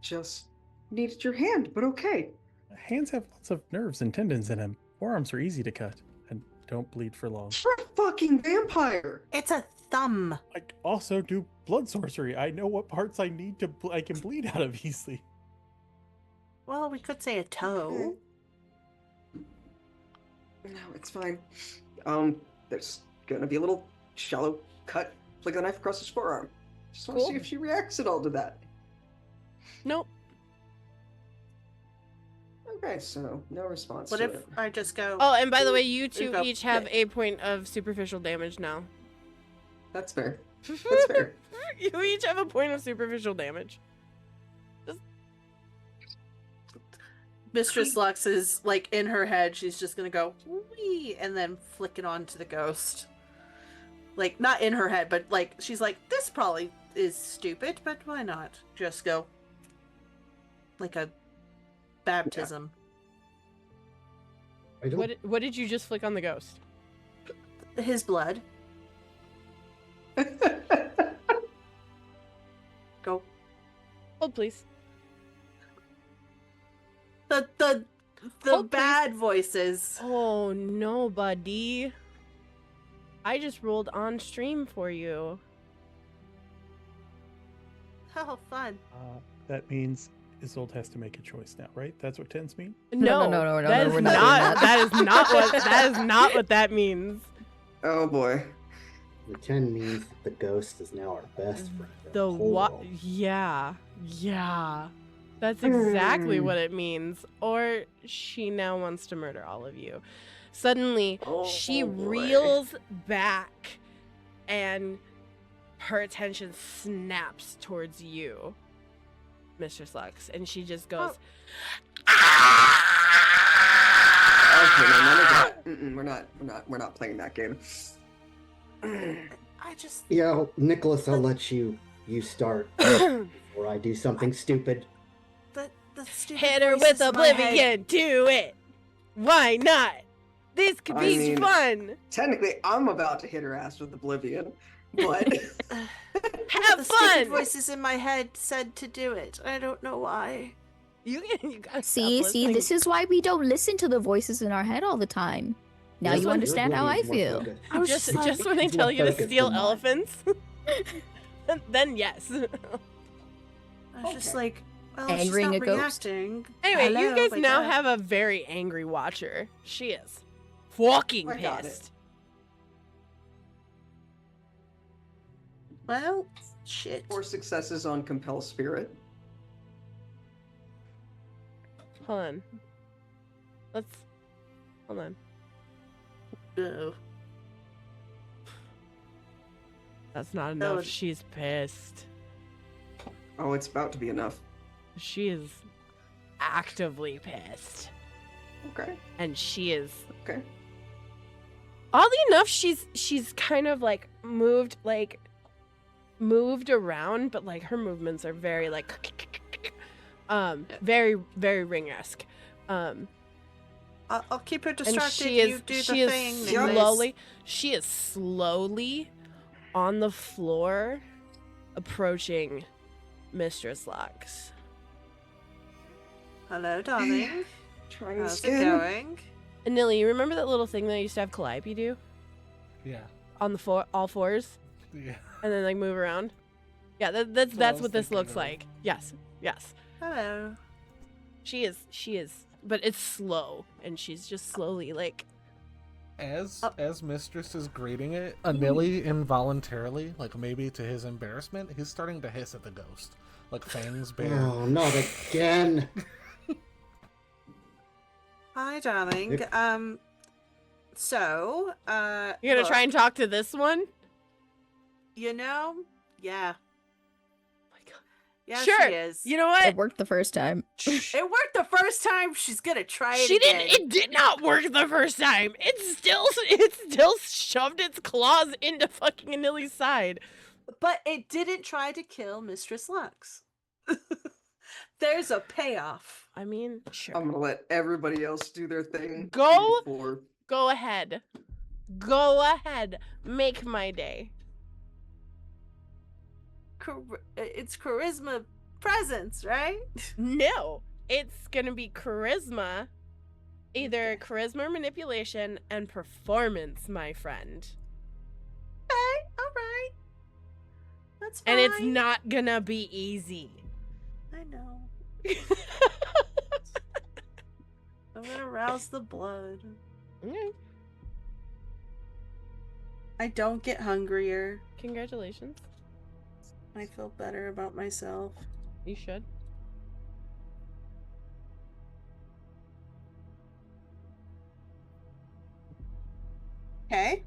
Just needed your hand, but okay. Hands have lots of nerves and tendons in them. Forearms are easy to cut and don't bleed for long. You're a fucking vampire. It's a thumb. I also do blood sorcery. I know what parts I need to. I can bleed out of easily. Well, we could say a toe. No, it's fine. There's gonna be a little shallow cut, flick the knife across his forearm. Just want to Cool. see if she reacts at all to that. Nope. Okay, so no response What to if it. I just go? Oh, and by the way, you two go. each have a point of superficial damage now. That's fair. That's fair. You each have a point of superficial damage. Mistress Lux is like in her head. She's just gonna go wee and then flick it onto the ghost. Like not in her head, but like she's like, this probably is stupid, but why not? Just go like a baptism. I don't. What did you just flick on the ghost? His blood. Go. Hold, please. The Hold, bad voices. Oh no, buddy. I just rolled on stream for you. How fun. That means Isolde has to make a choice now, right? That's what tens mean? No, that is we're not doing not. that. That is not what. That is not what that means. Oh boy. The 10 means that the ghost is now our best friend. in The whole what? world. Yeah. That's exactly what it means. Or she now wants to murder all of you. Suddenly, she Oh, boy. reels back, and her attention snaps towards you, Mistress Lux, and she just goes. Okay, no, none of that. We're not playing that game. I just Yeah, Nicholas, I'll let you start before I do something stupid. the stupid Hit her voices with in my head. oblivion. Do it. Why not? This could I be mean- fun. Technically, I'm about to hit her ass with Oblivion, but Have The fun. stupid voices in my head said to do it. I don't know why. You gotta See, stop listening. this is why we don't listen to the voices in our head all the time. Now Yes, you I'm understand how I Oblivion's more feel. focused. I was just just like- just when they It's tell more you to focused steal than mine. elephants, then yes. I was just Okay. like, well, Angering she's a not ghost. reacting. Anyway, you Hello, guys my now God. have a very angry watcher. She is fucking I got it. pissed. Well, shit. 4 successes on Compel Spirit. Hold on. Hold on. No. That's not That enough. was- She's pissed. Oh, it's about to be enough. She is actively pissed. Okay. And she is Okay. oddly enough, she's kind of like moved around, but like her movements are very like very very ring-esque. I'll keep her And distracted. she You is do the she thing. is Nicholas. she is slowly on the floor approaching Mistress Lux. Hello, darling. Trying How's it again. going? And Nilly, you remember that little thing that used to have Calliope do Yeah. on the all fours Yeah. and then like move around? Yeah, what I that's was what this thinking looks of. like. Yes. Hello. She is, but it's slow, and she's just slowly like. As Mistress is greeting it, Anili involuntarily, like maybe to his embarrassment, he's starting to hiss at the ghost, like fangs bare. Oh, not again. Hi, darling. Yep. So, You're gonna look, try and talk to this one? you know, yeah, Oh my God. yeah, Sure. she is. You know what? It worked the first time. It worked the first time. She's gonna try it She again. didn't. It did not work the first time. It still shoved its claws into fucking Anili's side. But it didn't try to kill Mistress Lux. There's a payoff. I mean, sure. I'm gonna let everybody else do their thing. Go. before- Go ahead. Go ahead. Make my day. It's charisma presence, right? No, it's gonna be charisma. Either charisma or manipulation and performance, my friend. Okay, all right. That's fine. And it's not gonna be easy. I know. I'm gonna rouse the blood. Okay. I don't get hungrier. Congratulations. I feel better about myself. You should. Okay.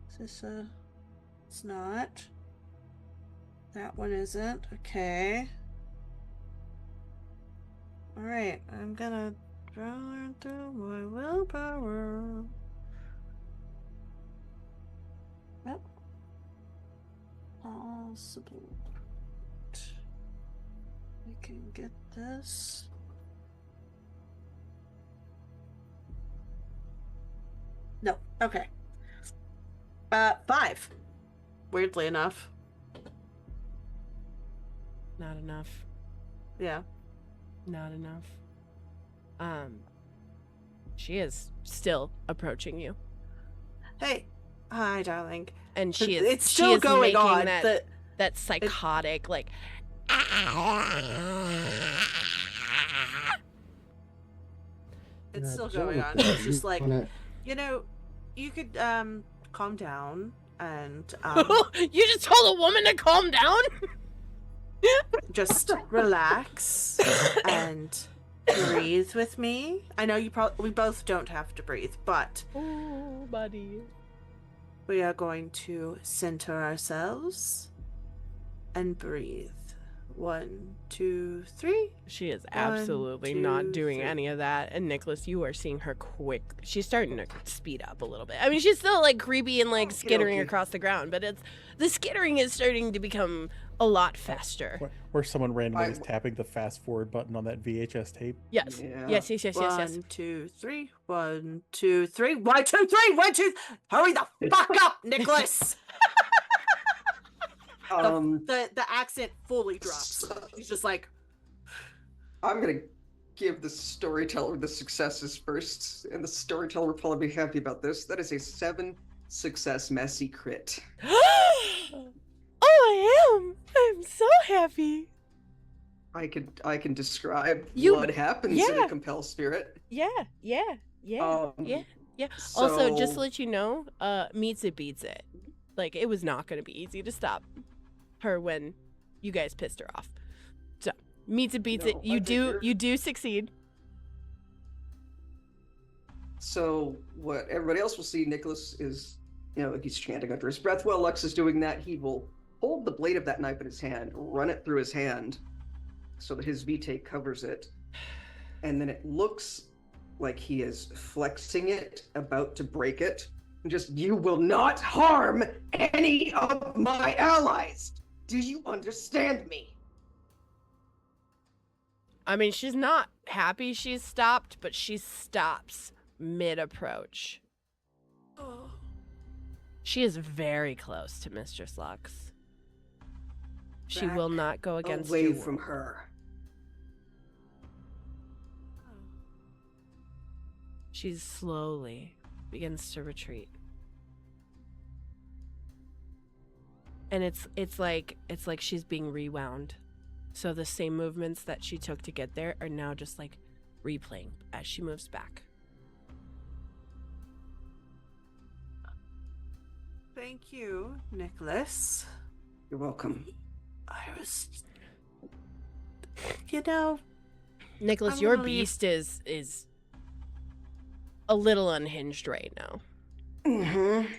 Is this a... It's not. That one isn't. Okay. Alright, I'm gonna burn through my willpower. Yep. Possible. We can get this. No. Okay. 5. Weirdly enough. Not enough. Yeah. Not enough. She is still approaching you. Hey. Hi, darling. And she is It's she still is going making on. that psychotic like It's still Joe, going on. you It's just like, wanna- you could calm down and You just told a woman to calm down? just relax and breathe with me. I know we both don't have to breathe, but Oh, buddy. we are going to center ourselves and breathe. 1, 2, 3. She is 1, absolutely 2, not doing 3. any of that. And Nicholas, you are seeing her quick. She's starting to speed up a little bit. I mean, she's still like creepy and like skittering across the ground, but the skittering is starting to become a lot faster. Where someone randomly is tapping the fast forward button on that VHS tape. Yes. Yeah. Yes. 1, 2, 3. 1, 2, 3. 1, 2, 3. 1, 2. Hurry the fuck up, Nicholas. The accent fully drops. He's just like, I'm gonna give the storyteller the successes first, and the storyteller will probably be happy about this. That is a 7 success messy crit. Oh, I am. I'm so happy. I can describe You- what happens in yeah. a compel spirit. Yeah. Yeah. Um, Also, just to so- let you know, meets it beats it. Like, it was not going to be easy to stop her when you guys pissed her off. So, meets it beats it. No, You I do figured. you do succeed. So what everybody else will see, Nicholas is, he's chanting under his breath. While Lux is doing that, he will hold the blade of that knife in his hand, run it through his hand, so that his vitae covers it, and then it looks like he is flexing it, about to break it. And just, you will not harm any of my allies. Do you understand me? I mean, she's not happy she's stopped, but she stops mid-approach. She is very close to Mistress Lux. She will not go against Away your from will. her. She slowly begins to retreat. And it's like she's being rewound. So the same movements that she took to get there are now just like replaying as she moves back. thank you, Nicholas. You're welcome. I was, Nicholas, I'm your gonna leave- beast is a little unhinged right now. Mm-hmm.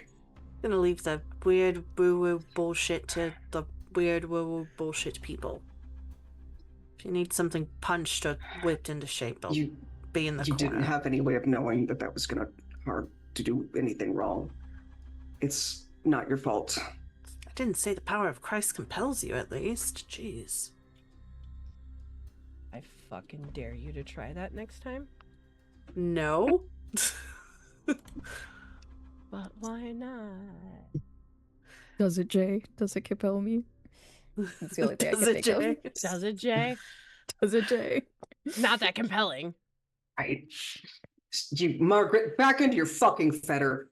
gonna leave the weird woo-woo bullshit to the weird woo-woo bullshit people. If you need something punched or whipped into shape, I'll You be in the you corner. didn't have any way of knowing that was gonna hard to do anything wrong. It's not your fault. I didn't say the power of Christ compels you, at least. Jeez. I fucking dare you to try that next time. No. But why not? Does it, Jay? Does it compel me? That's the only thing I Does can it, think of. Jay? Does it, Jay? Does it, Jay? Not that compelling. Right. You, Margaret, back into your fucking fetter.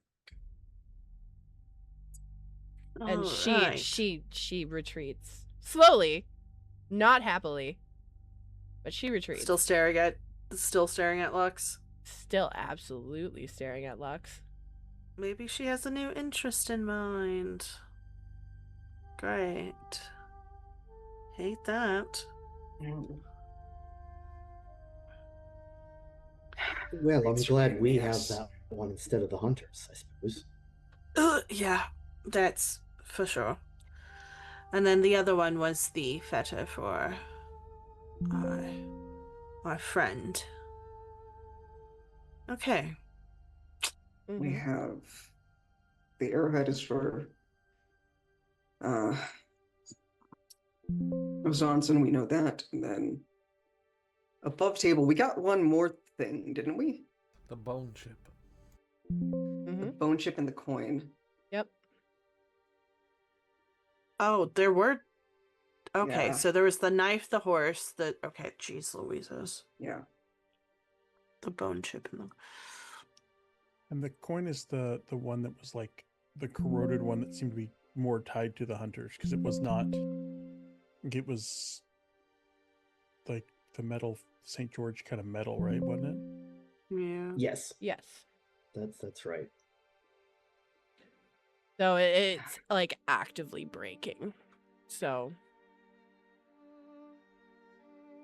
And Alright. she retreats slowly, not happily, but she retreats. Still staring at Lux. Still absolutely staring at Lux. Maybe she has a new interest in mind. Great. Hate that. Well, I'm glad we have Yes. that one instead of the hunters, I suppose. Yeah, that's for sure. And then the other one was the fetter for our friend. Okay. We Mhm. have the arrowhead is for Ozanson, we know that. And then above table, we got one more thing, didn't we? The bone chip. The Mhm. bone chip and the coin. Yep. Oh, there were. Okay, Yeah. so there was the knife, the horse, the. Okay, jeez Louises. Yeah. The bone chip and the. And the coin is the one that was like the corroded one that seemed to be more tied to the hunters because it was not. It was like the metal St. George kind of metal, right? Wasn't it? Yeah. Yes, Yes. that's right. So it's like actively breaking. So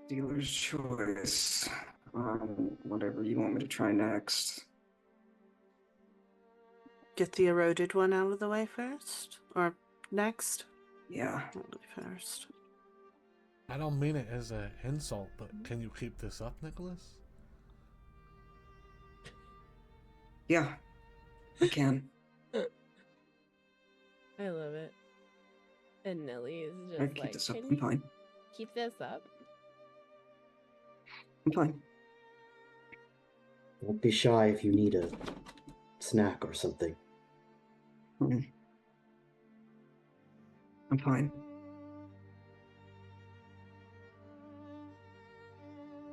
Dealer's choice. Whatever you want me to try next. Get the eroded one out of the way first? Or next? Yeah. Probably first. I don't mean it as an insult, but can you keep this up, Nicholas? Yeah. I can. I love it. And Nelly is I just keep like, this up. can I'm you fine. keep this up? I'm fine. Don't be shy if you need a snack or something. I'm fine.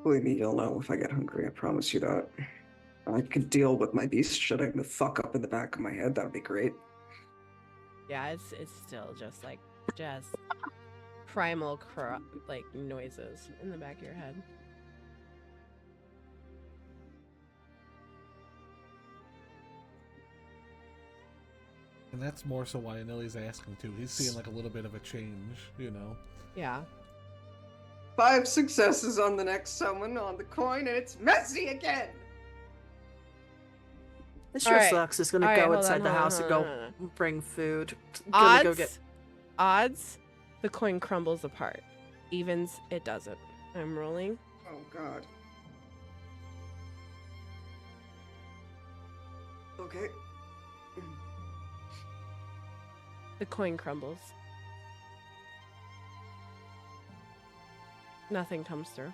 Believe me, you'll know if I get hungry. I promise you that. I could deal with my beast shutting the fuck up in the back of my head. That would be great. Yeah, it's still just primal like noises in the back of your head. And that's more so why Anili's asking too. He's seeing like a little bit of a change, you know. Yeah. 5 successes on the next summon on the coin, and it's messy again. This All sure right. sucks. It's gonna All right, go hold inside on, the hold on, house and hold go on, hold on. bring food. Odds. Gonna go get. Odds. The coin crumbles apart. Evens. It doesn't. I'm rolling. Oh god. Okay. The coin crumbles. Nothing comes through.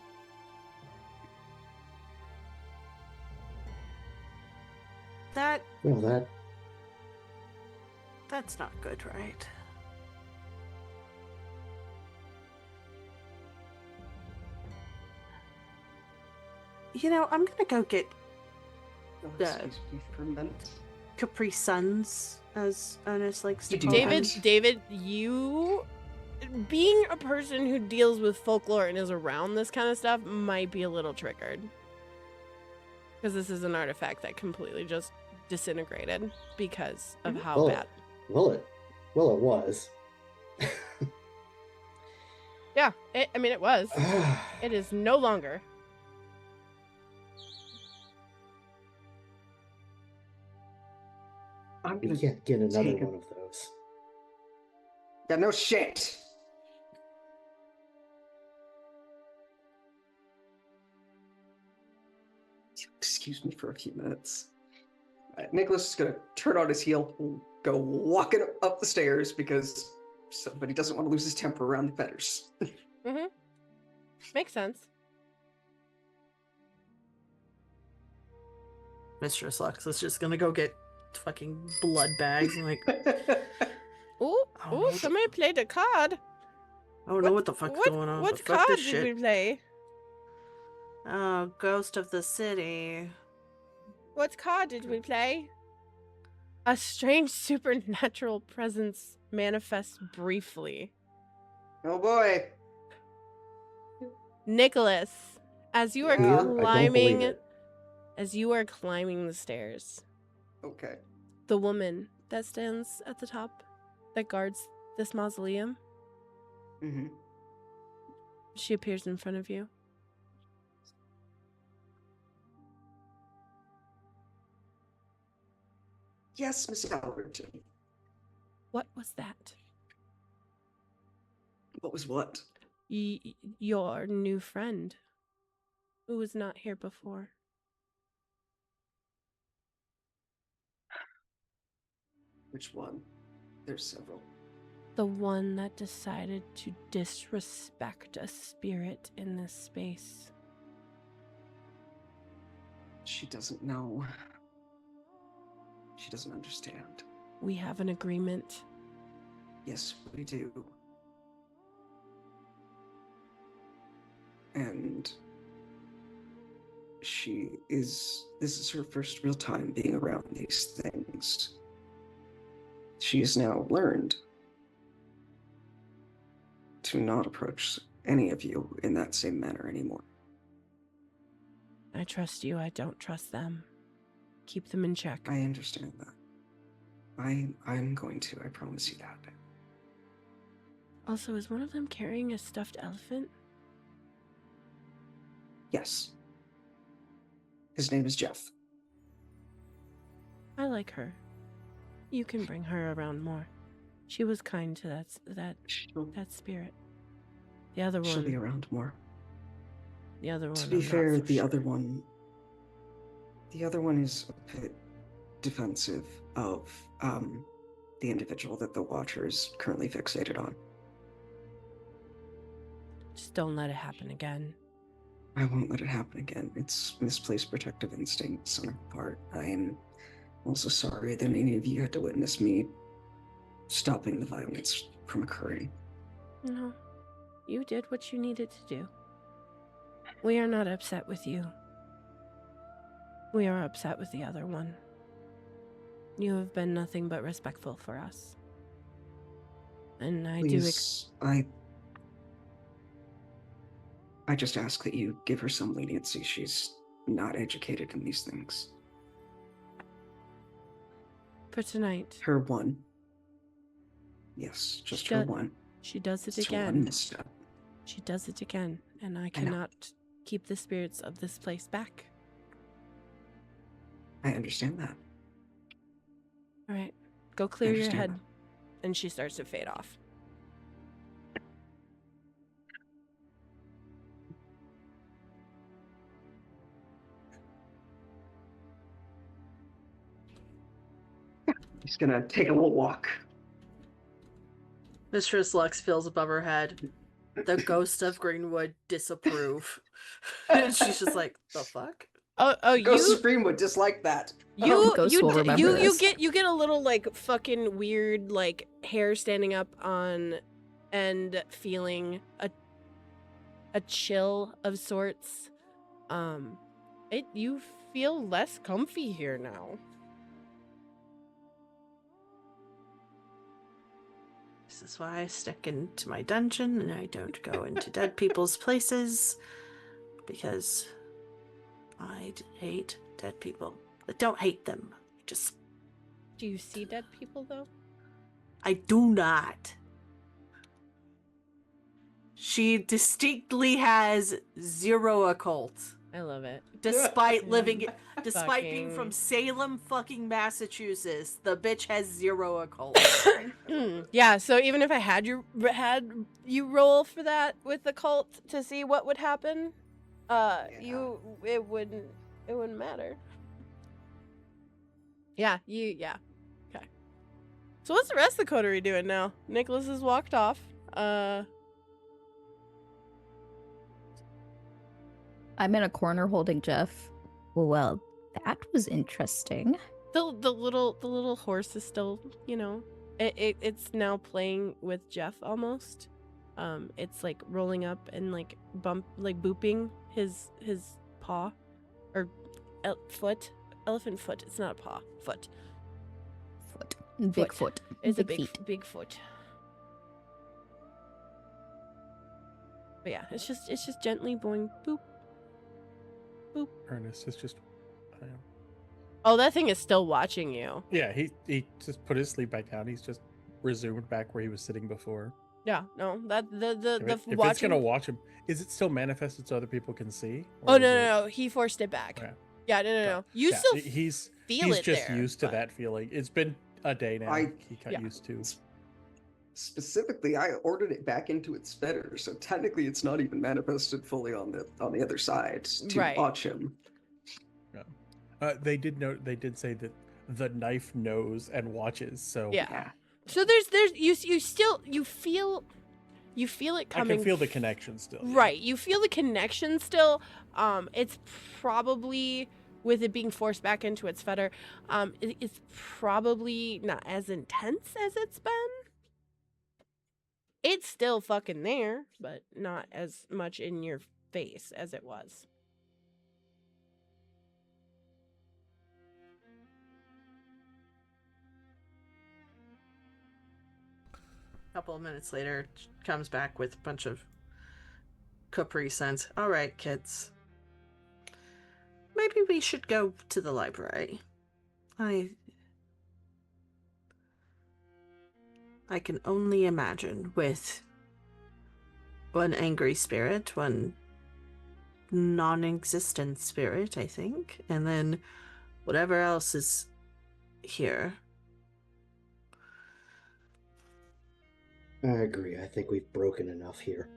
Well, That's not good, right? You know, I'm gonna go get Oh, Yeah. excuse me for a minute. Capri Suns, as Ernest likes to You do call David, them. David, you being a person who deals with folklore and is around this kind of stuff might be a little triggered. Because this is an artifact that completely just disintegrated because of how well, bad. it was. Yeah, it was. It is no longer. I'm We gonna can't get another take a- one of those. Yeah, no shit. Excuse me for a few minutes. Nicholas is gonna turn on his heel and go walking up the stairs because somebody doesn't want to lose his temper around the feathers. Mm-hmm. Makes sense. Mistress Lux is just gonna go get fucking blood bags and like, Ooh, Oh, ooh, no. somebody played a card. I don't know what the fuck's going on. What but fuck card this did shit. we play? Oh, Ghost of the City. What card did we play? A strange supernatural presence manifests briefly. Oh boy. Nicholas, as you are Yeah. Here, I don't believe climbing, it. the stairs, Okay. the woman that stands at the top, that guards this mausoleum, Mm-hmm. she appears in front of you. . Yes, Miss Allerton. What was that? What was what? Your new friend, who was not here before. Which one? There's several. The one that decided to disrespect a spirit in this space. She doesn't know. She doesn't understand. We have an agreement. Yes, we do. And this is her first real time being around these things. She has now learned to not approach any of you in that same manner anymore. I trust you. I don't trust them. Keep them in check. I understand that. I'm going to, I promise you that. Also, is one of them carrying a stuffed elephant? Yes. His name is Jeff. I like her. You can bring her around more. She was kind to that spirit. The other one. She'll be around more. The other one. To be fair, the other one is a bit defensive of the individual that the Watcher is currently fixated on. Just don't let it happen again. I won't let it happen again. It's misplaced protective instincts on our part. I am also sorry that any of you had to witness me stopping the violence from occurring. No, you did what you needed to do. We are not upset with you. We are upset with the other one. You have been nothing but respectful for us. And I Please, I just ask that you give her some leniency. She's not educated in these things. For tonight. Her one. Yes, just her one. She does it It's her again. one misstep. She does it again, and I cannot keep the spirits of this place back. I understand that. All right, go clear your head. And she starts to fade off. He's gonna take a little walk. Mistress Lux feels above her head. The ghost of Greenwood disapprove. And she's just like, the fuck? Oh, Ghost you of Greenwood dislike that. Ghost will remember this. you get a little like fucking weird like hair standing up on and feeling a chill of sorts. You feel less comfy here now. This is why I stick into my dungeon and I don't go into dead people's places, because I hate dead people. I don't hate them. Do you see dead people though? I do not. She distinctly has zero occult. I love it. Despite being from Salem, fucking Massachusetts, the bitch has zero occult. Yeah, so even if I had you roll for that with the cult to see what would happen, it wouldn't matter. Yeah. Okay. So what's the rest of the coterie doing now? Nicholas has walked off. I'm in a corner holding Jeff. Well, that was interesting. The little horse is still, it's now playing with Jeff almost. It's like rolling up and like booping his paw or foot. Elephant foot. It's not a paw. Foot. Big foot. It's big a feet. big foot. But yeah, it's just gently going boop. Boop. Ernest is just. I know. Oh, that thing is still watching you. Yeah, he just put his sleep back down. He's just resumed back where he was sitting before. Yeah, no, that If it's gonna watch him, is it still manifested so other people can see? Oh no, he forced it back. Okay. Yeah, no. You Yeah, still he's feel it just there, used to but- that feeling. It's been a day now. I- He got Yeah. used to. Specifically, I ordered it back into its fetter, so technically it's not even manifested fully on the other side to Right. watch him. They did say that the knife knows and watches. So Yeah. So there's you still feel it I coming. can feel the connection still. yeah. Right. You feel the connection still. It's probably, with it being forced back into its fetter, it's probably not as intense as it's been. It's still fucking there, but not as much in your face as it was. A couple of minutes later, comes back with a bunch of Capri Suns. All right, kids. Maybe we should go to the library. I can only imagine with one angry spirit, one non-existent spirit, I think, and then whatever else is here. I agree. I think we've broken enough here.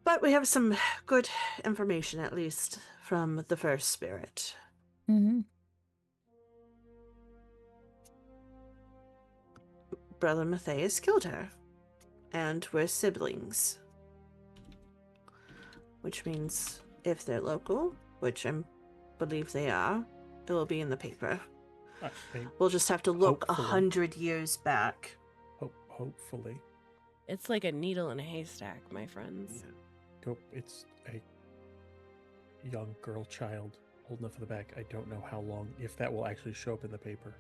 But we have some good information, at least, from the first spirit. Mm-hmm. Brother Matthias killed her, and we're siblings. Which means if they're local, which I believe they are, it will be in the paper. I think We'll just have to look Hopefully. 100 years back. hopefully. It's like a needle in a haystack, my friends. Nope, it's a young girl child old enough for the back. I don't know how long, if that will actually show up in the paper.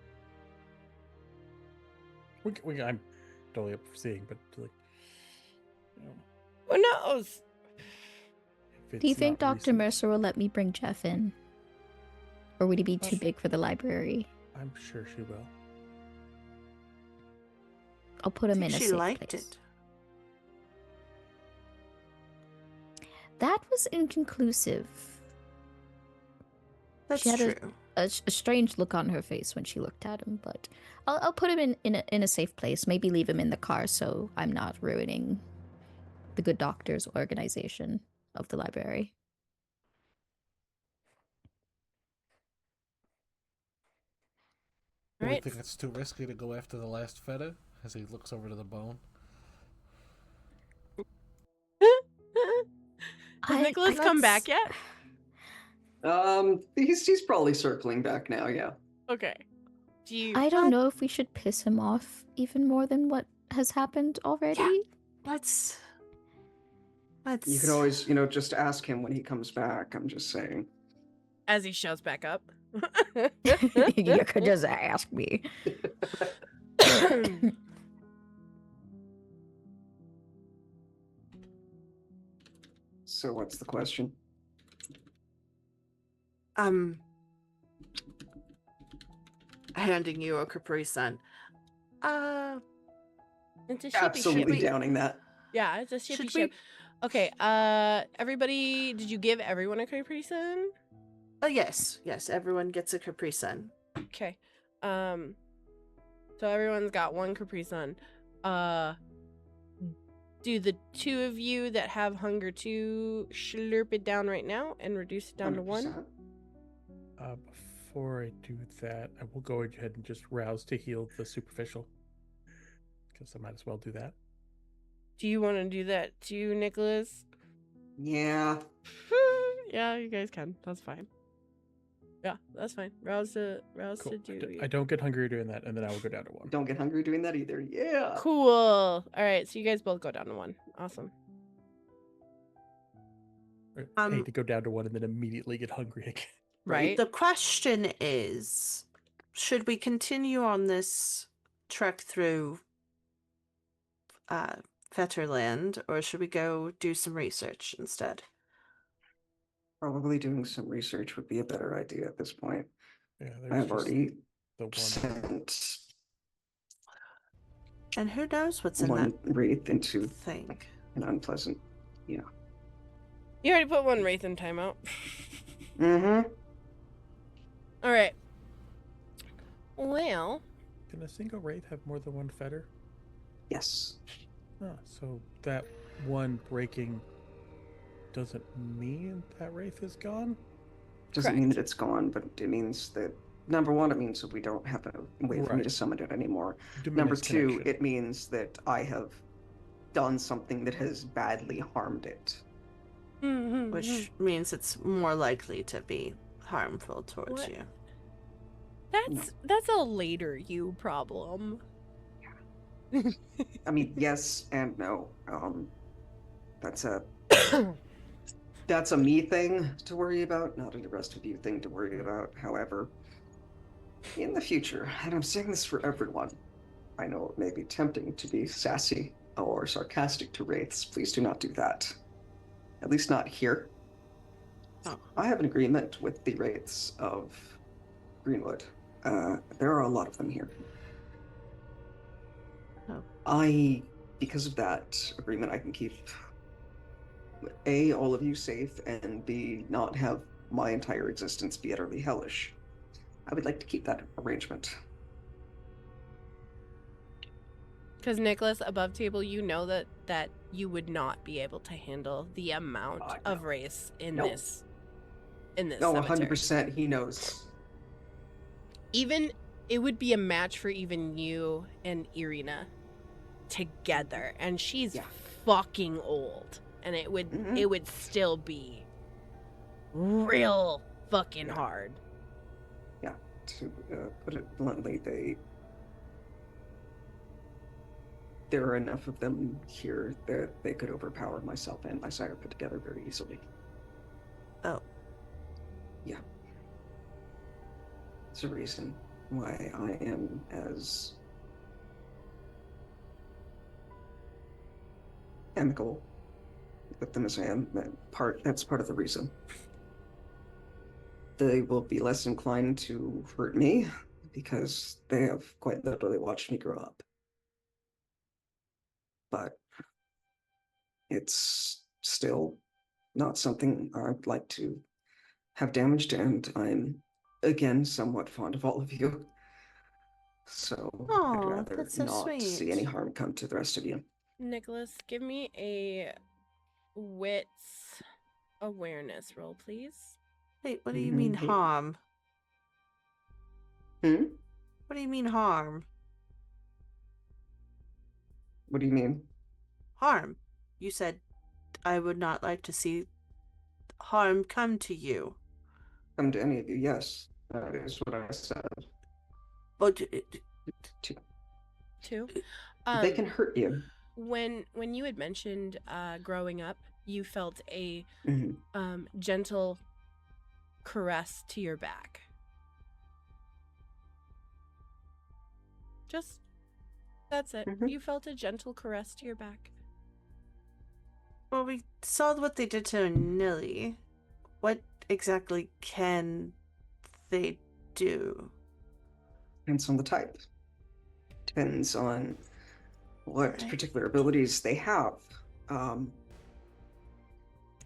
I'm totally up for seeing, but like, you know, Who knows? if Do you it's think not Dr. recent, Mercer will let me bring Jeff in? Or would he be too Sure. big for the library? I'm sure she will. I'll put him I in think a she safe liked place. it. That was inconclusive. That's She had true. A strange look on her face when she looked at him, but I'll put him in a safe place. Maybe leave him in the car so I'm not ruining the good doctor's organization of the library. Do we Right. think it's too risky to go after the last fetter as he looks over to the bone? Has Nicholas come back yet? He's probably circling back now. Yeah. Okay. Do you? I don't know if we should piss him off even more than what has happened already. Let's. You can always, just ask him when he comes back. I'm just saying. As he shows back up. You could just ask me. So what's the question? Handing you a Capri Sun. It's a shippy Absolutely ship. downing that. Yeah, it's a shippy Should ship. Okay, everybody, did you give everyone a Capri Sun? Yes, everyone gets a Capri Sun. Okay. So everyone's got one Capri Sun. Do the two of you that have hunger too slurp it down right now and reduce it down to 1? 100%. Before I do that, I will go ahead and just rouse to heal the superficial, because I might as well do that. Do you want to do that too, Nicholas? Yeah. Yeah, you guys can. That's fine. Yeah, that's fine. Rouse to Cool. do. I don't get hungry doing that, and then I will go down to 1. Don't get hungry doing that either. Yeah. Cool. All right, so you guys both go down to 1. Awesome. I hate to go down to 1 and then immediately get hungry again. Right. The question is, should we continue on this trek through Fetterland, or should we go do some research instead? Probably doing some research would be a better idea at this point. Yeah, I've already the one. sent And who knows what's in one that wraith into thing? and unpleasant. You already put one wraith in timeout. Mm-hmm. All right. Well, Can a single wraith have more than one fetter? Yes. So that one breaking doesn't mean that wraith is gone? Doesn't mean that Correct. it's gone, but it means that, number one, it means that we don't have a way for me Right. to summon it anymore. Diminish Number two, connection. it means that I have done something that has badly harmed it. Which means it's more likely to be harmful towards What? you. that's a later you problem. I mean, yes and no. That's a me thing to worry about, not a rest of you thing to worry about. However, in the future, and I'm saying this for everyone, I know it may be tempting to be sassy or sarcastic to wraiths. Please do not do that. At least not here. Oh. I have an agreement with the wraiths of Greenwood. There are a lot of them here. Oh. Because of that agreement, I can keep A, all of you safe, and B, not have my entire existence be utterly hellish. I would like to keep that arrangement. Because Nicholas, above table, you know that you would not be able to handle the amount of race in No. this No, cemetery. 100% he knows. Even it would be a match for even you and Irina together, and she's fucking old, and it would still be real fucking hard. Yeah, to put it bluntly, there are enough of them here that they could overpower myself and my sire put together very easily. Oh. Yeah. It's a reason why I am as amicable with them as I am. That's part of the reason. They will be less inclined to hurt me because they have quite literally watched me grow up. But it's still not something I'd like to have damaged, and I'm, again, somewhat fond of all of you. So I'd rather that's so not sweet. see any harm come to the rest of you. Nicholas, give me a wits awareness roll, please. Wait, what do you mean harm? Hmm? What do you mean harm? What do you mean? Harm. You said I would not like to see harm come to you. Come to any of you, yes. That is what I said. But Two. They can hurt you. When you had mentioned growing up, you felt a gentle caress to your back. Just that's it. You felt a gentle caress to your back. Well, we saw what they did to Nilly. What exactly can they do? Depends on the type. Depends on what particular abilities they have.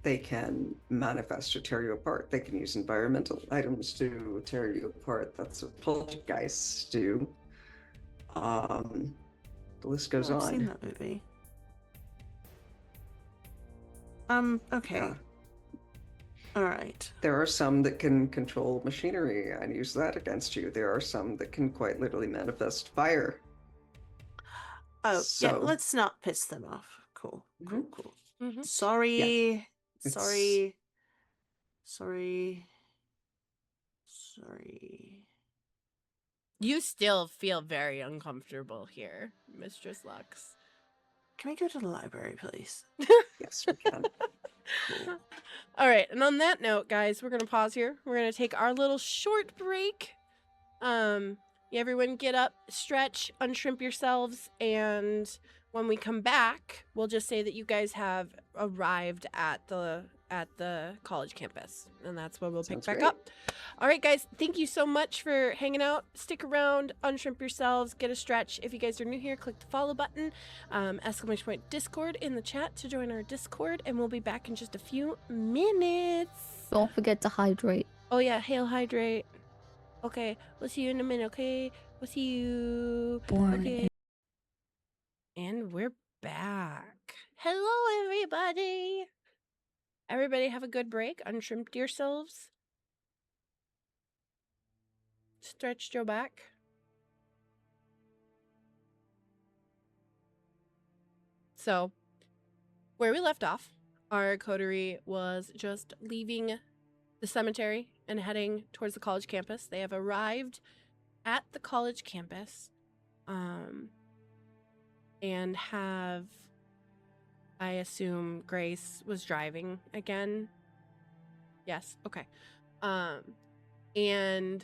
They can manifest or tear you apart. They can use environmental items to tear you apart. That's what poltergeists do. The list goes on. I've seen that movie. Okay. Yeah. All right. There are some that can control machinery and use that against you. There are some that can quite literally manifest fire. Oh, yeah, let's not piss them off. Cool. Mm-hmm. Sorry. Yeah. Sorry. You still feel very uncomfortable here, Mistress Lux. Can we go to the library, please? Yes, we can. Cool. All right, and on that note, guys, we're going to pause here. We're going to take our little short break. Everyone get up, stretch, unshrimp yourselves, and when we come back, we'll just say that you guys have arrived at the at the college campus, and that's where we'll pick Sounds back great. up. All right, guys, thank you so much for hanging out. Stick around, unshrimp yourselves, get a stretch. If you guys are new here, click the follow button, exclamation point Discord in the chat to join our Discord, and we'll be back in just a few minutes. Don't forget to hydrate. Oh yeah, hail hydrate. Okay, we'll see you in a minute, okay? We'll see you. Born Okay. And we're back. Hello, everybody. Everybody have a good break. Unshrimped yourselves. Stretched your back. So, where we left off, our coterie was just leaving the cemetery and heading towards the college campus. They have arrived at the college campus, and have, I assume Grace was driving again. Yes, okay. And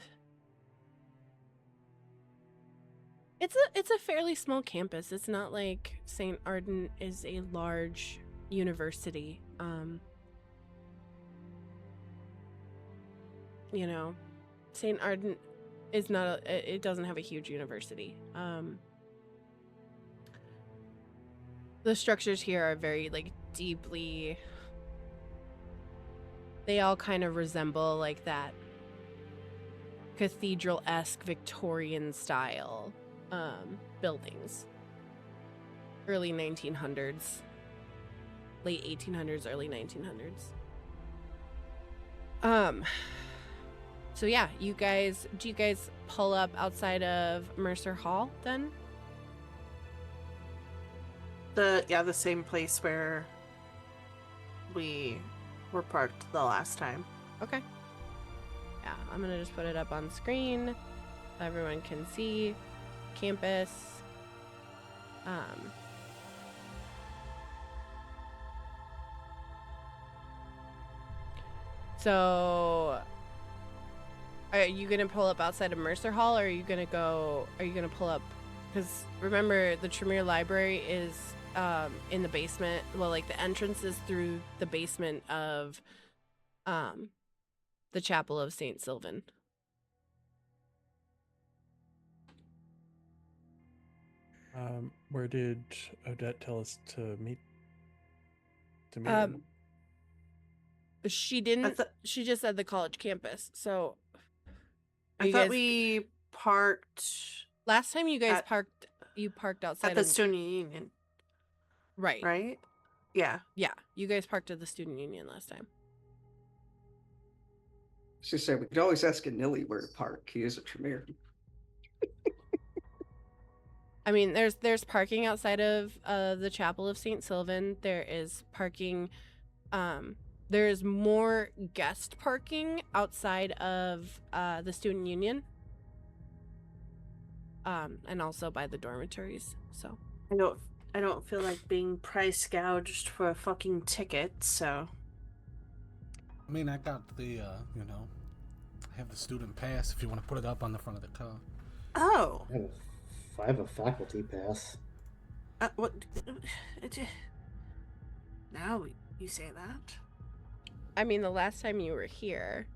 it's a fairly small campus. It's not like St. Ardent is a large university. You know, St. Ardent is not it doesn't have a huge university. The structures here are very like deeply, they all kind of resemble like that cathedral-esque Victorian style buildings. Early 1900s, late 1800s, early 1900s. So yeah, do you guys pull up outside of Mercer Hall then? The same place where we were parked the last time. Okay. Yeah, I'm gonna just put it up on screen so everyone can see campus. So are you gonna pull up outside of Mercer Hall, or are you gonna pull up, because remember the Tremere Library is in the basement. Well, like the entrance is through the basement of the Chapel of St. Sylvan. Where did Odette tell us to meet? Him? She didn't. She just said the college campus. So I thought we parked last time. You guys parked. You parked outside at the Student Union, right? Right. Yeah. Yeah. You guys parked at the Student Union last time. She said we could always ask Ellie where to park. He is a Tremere. I mean, there's parking outside of the Chapel of St. Sylvan. There is parking. There's more guest parking outside of the Student Union. And also by the dormitories. So I don't feel like being price gouged for a fucking ticket. So. I mean, I got the I have the student pass if you want to put it up on the front of the car. Oh. I have a faculty pass. What? Now you say that. I mean, the last time you were here,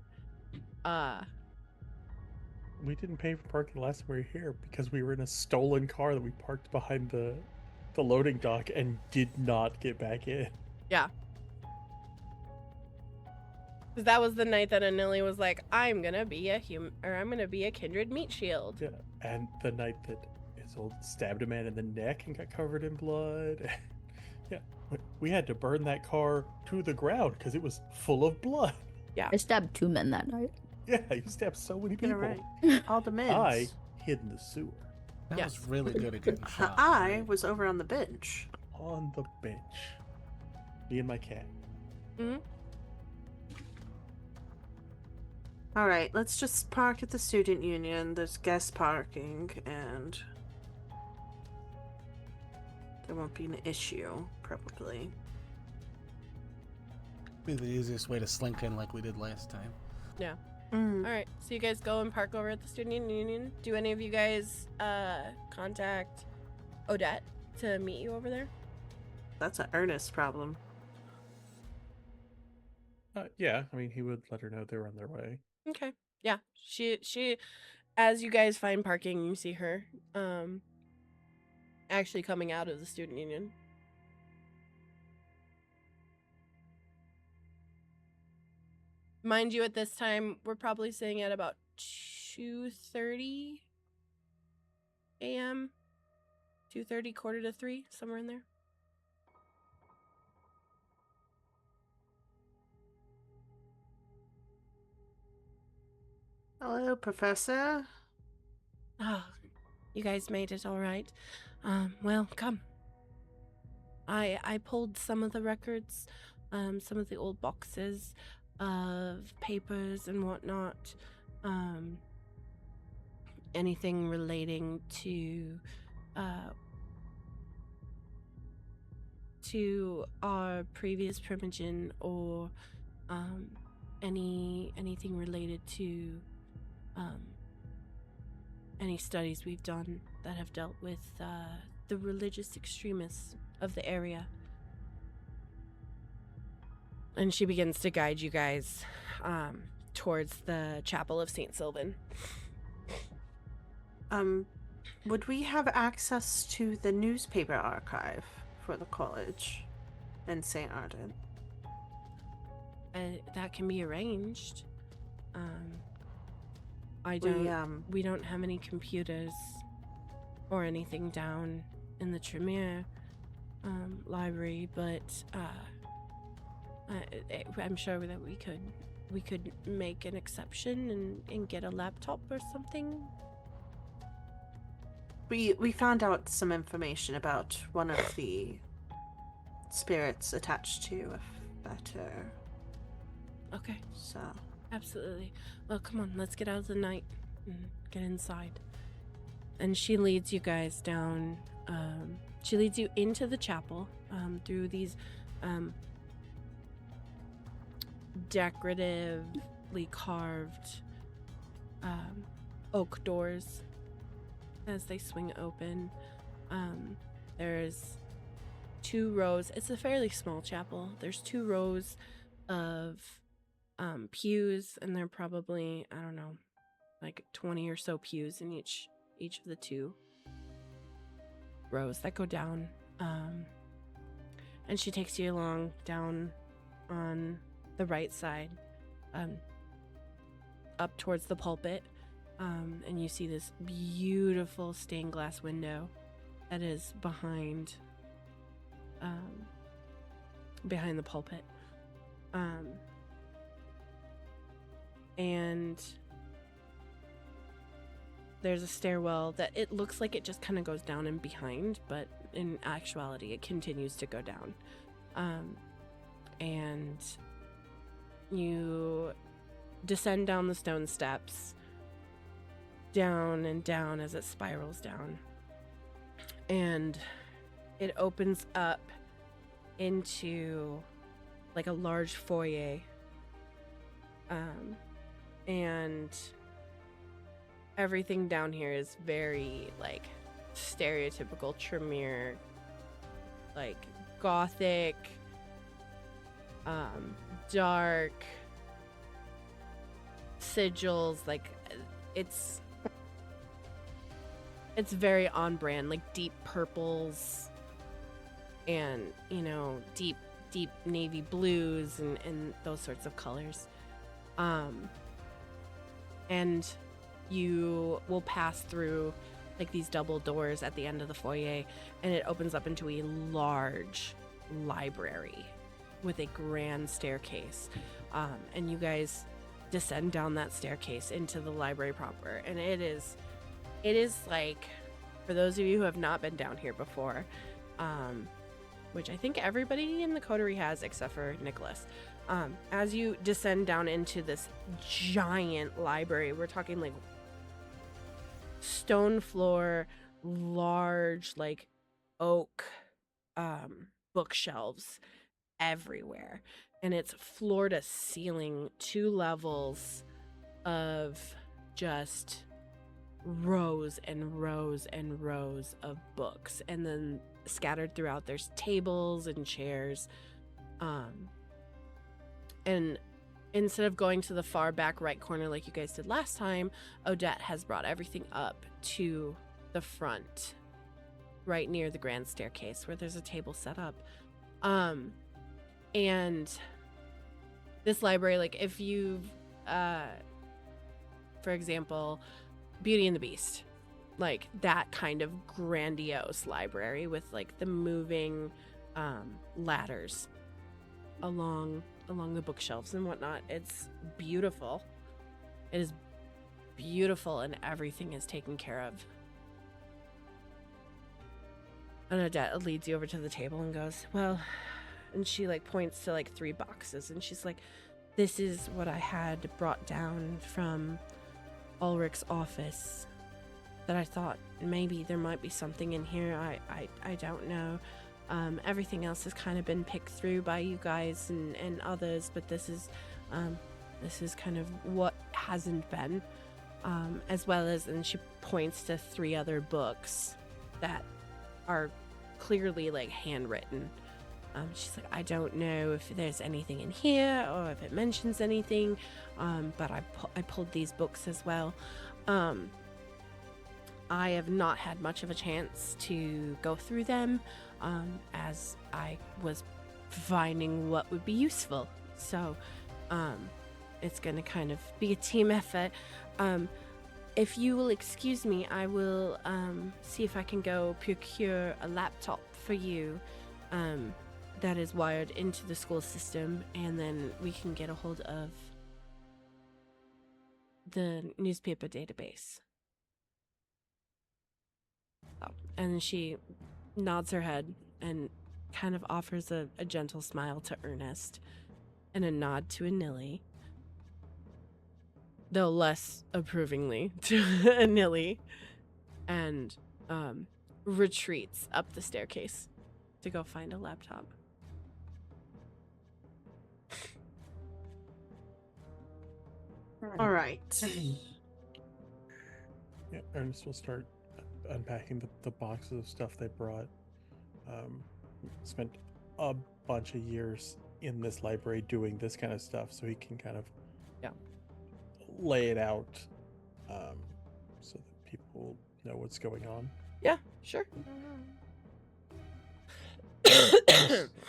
we didn't pay for parking last time we were here because we were in a stolen car that we parked behind the loading dock and did not get back in. Yeah. Because that was the night that Anili was like, I'm gonna be a kindred meat shield. Yeah, and the night that Isolde stabbed a man in the neck and got covered in blood. Yeah, we had to burn that car to the ground because it was full of blood. Yeah. I stabbed 2 men that night. Yeah, you stabbed so many people. Right. All the men. I hid in the sewer. That was really good at getting shot. I was over on the bench. On the bench. Me and my cat. Mm-hmm. All right, let's just park at the Student Union. There's guest parking, and there won't be an issue, probably. Be the easiest way to slink in like we did last time. Yeah. All right, so you guys go and park over at the Student Union. Do any of you guys contact Odette to meet you over there? That's an Ernest problem. Yeah, I mean, he would let her know they were on their way. Okay. Yeah. She as you guys find parking, you see her actually coming out of the student union. Mind you, at this time, we're probably sitting at about 2:30 a.m. 2:30, 2:45, somewhere in there. Hello, Professor. Oh, you guys made it all right. Well, come. I pulled some of the records, some of the old boxes of papers and whatnot. Anything relating to our previous primogen, or anything related to any studies we've done that have dealt with the religious extremists of the area. And she begins to guide you guys towards the Chapel of St. Sylvan. Would we have access to the newspaper archive for the college in St. Ardent? That can be arranged. We don't have any computers or anything down in the Tremere library, but I'm sure that we could make an exception and get a laptop or something. We found out some information about one of the spirits attached to a fetter. Okay. So Absolutely. Well, come on, let's get out of the night and get inside. And she leads you guys down. She leads you into the chapel through these decoratively carved oak doors. As they swing open, there's 2 rows. It's a fairly small chapel. There's 2 rows of pews, and they're probably, I don't know, like 20 or so pews in each of the 2 rows that go down. And she takes you along down on the right side, up towards the pulpit. And you see this beautiful stained glass window that is behind the pulpit. And there's a stairwell that it looks like it just kind of goes down and behind, but in actuality it continues to go down. And you descend down the stone steps, down and down as it spirals down, and it opens up into like a large foyer, and everything down here is very like stereotypical Tremere, like gothic, dark sigils. Like it's very on brand, like deep purples and, you know, deep navy blues and those sorts of colors. And you will pass through like these double doors at the end of the foyer, and it opens up into a large library with a grand staircase. And you guys descend down that staircase into the library proper, and it is like, for those of you who have not been down here before, which I think everybody in the coterie has except for Nicholas, as you descend down into this giant library, we're talking like stone floor, large like oak bookshelves everywhere, and it's floor to ceiling, 2 levels of just rows and rows and rows of books, and then scattered throughout there's tables and chairs, and instead of going to the far back right corner like you guys did last time, Odette has brought everything up to the front, right near the grand staircase where there's a table set up. And this library, like if you've, for example, Beauty and the Beast, like that kind of grandiose library with like the moving ladders along the bookshelves and whatnot. It's beautiful. It is beautiful, and everything is taken care of. And Odette leads you over to the table and goes, well, and she like points to like 3 boxes, and she's like, this is what I had brought down from Ulrich's office that I thought maybe there might be something in here. I don't know. Everything else has kind of been picked through by you guys and others, but this is kind of what hasn't been, as well as, and she points to 3 other books that are clearly like handwritten. She's like, I don't know if there's anything in here or if it mentions anything, but I pulled these books as well. I have not had much of a chance to go through them, as I was finding what would be useful. So it's going to kind of be a team effort. If you will excuse me, I will see if I can go procure a laptop for you that is wired into the school system, and then we can get a hold of the newspaper database. Oh, and she nods her head and kind of offers a gentle smile to Ernest and a nod to Anili, though less approvingly to Anili, and retreats up the staircase to go find a laptop. All right. Yeah, Ernest will start unpacking the boxes of stuff they brought. Spent a bunch of years in this library doing this kind of stuff, so he can kind of lay it out, so that people know what's going on. Yeah, sure.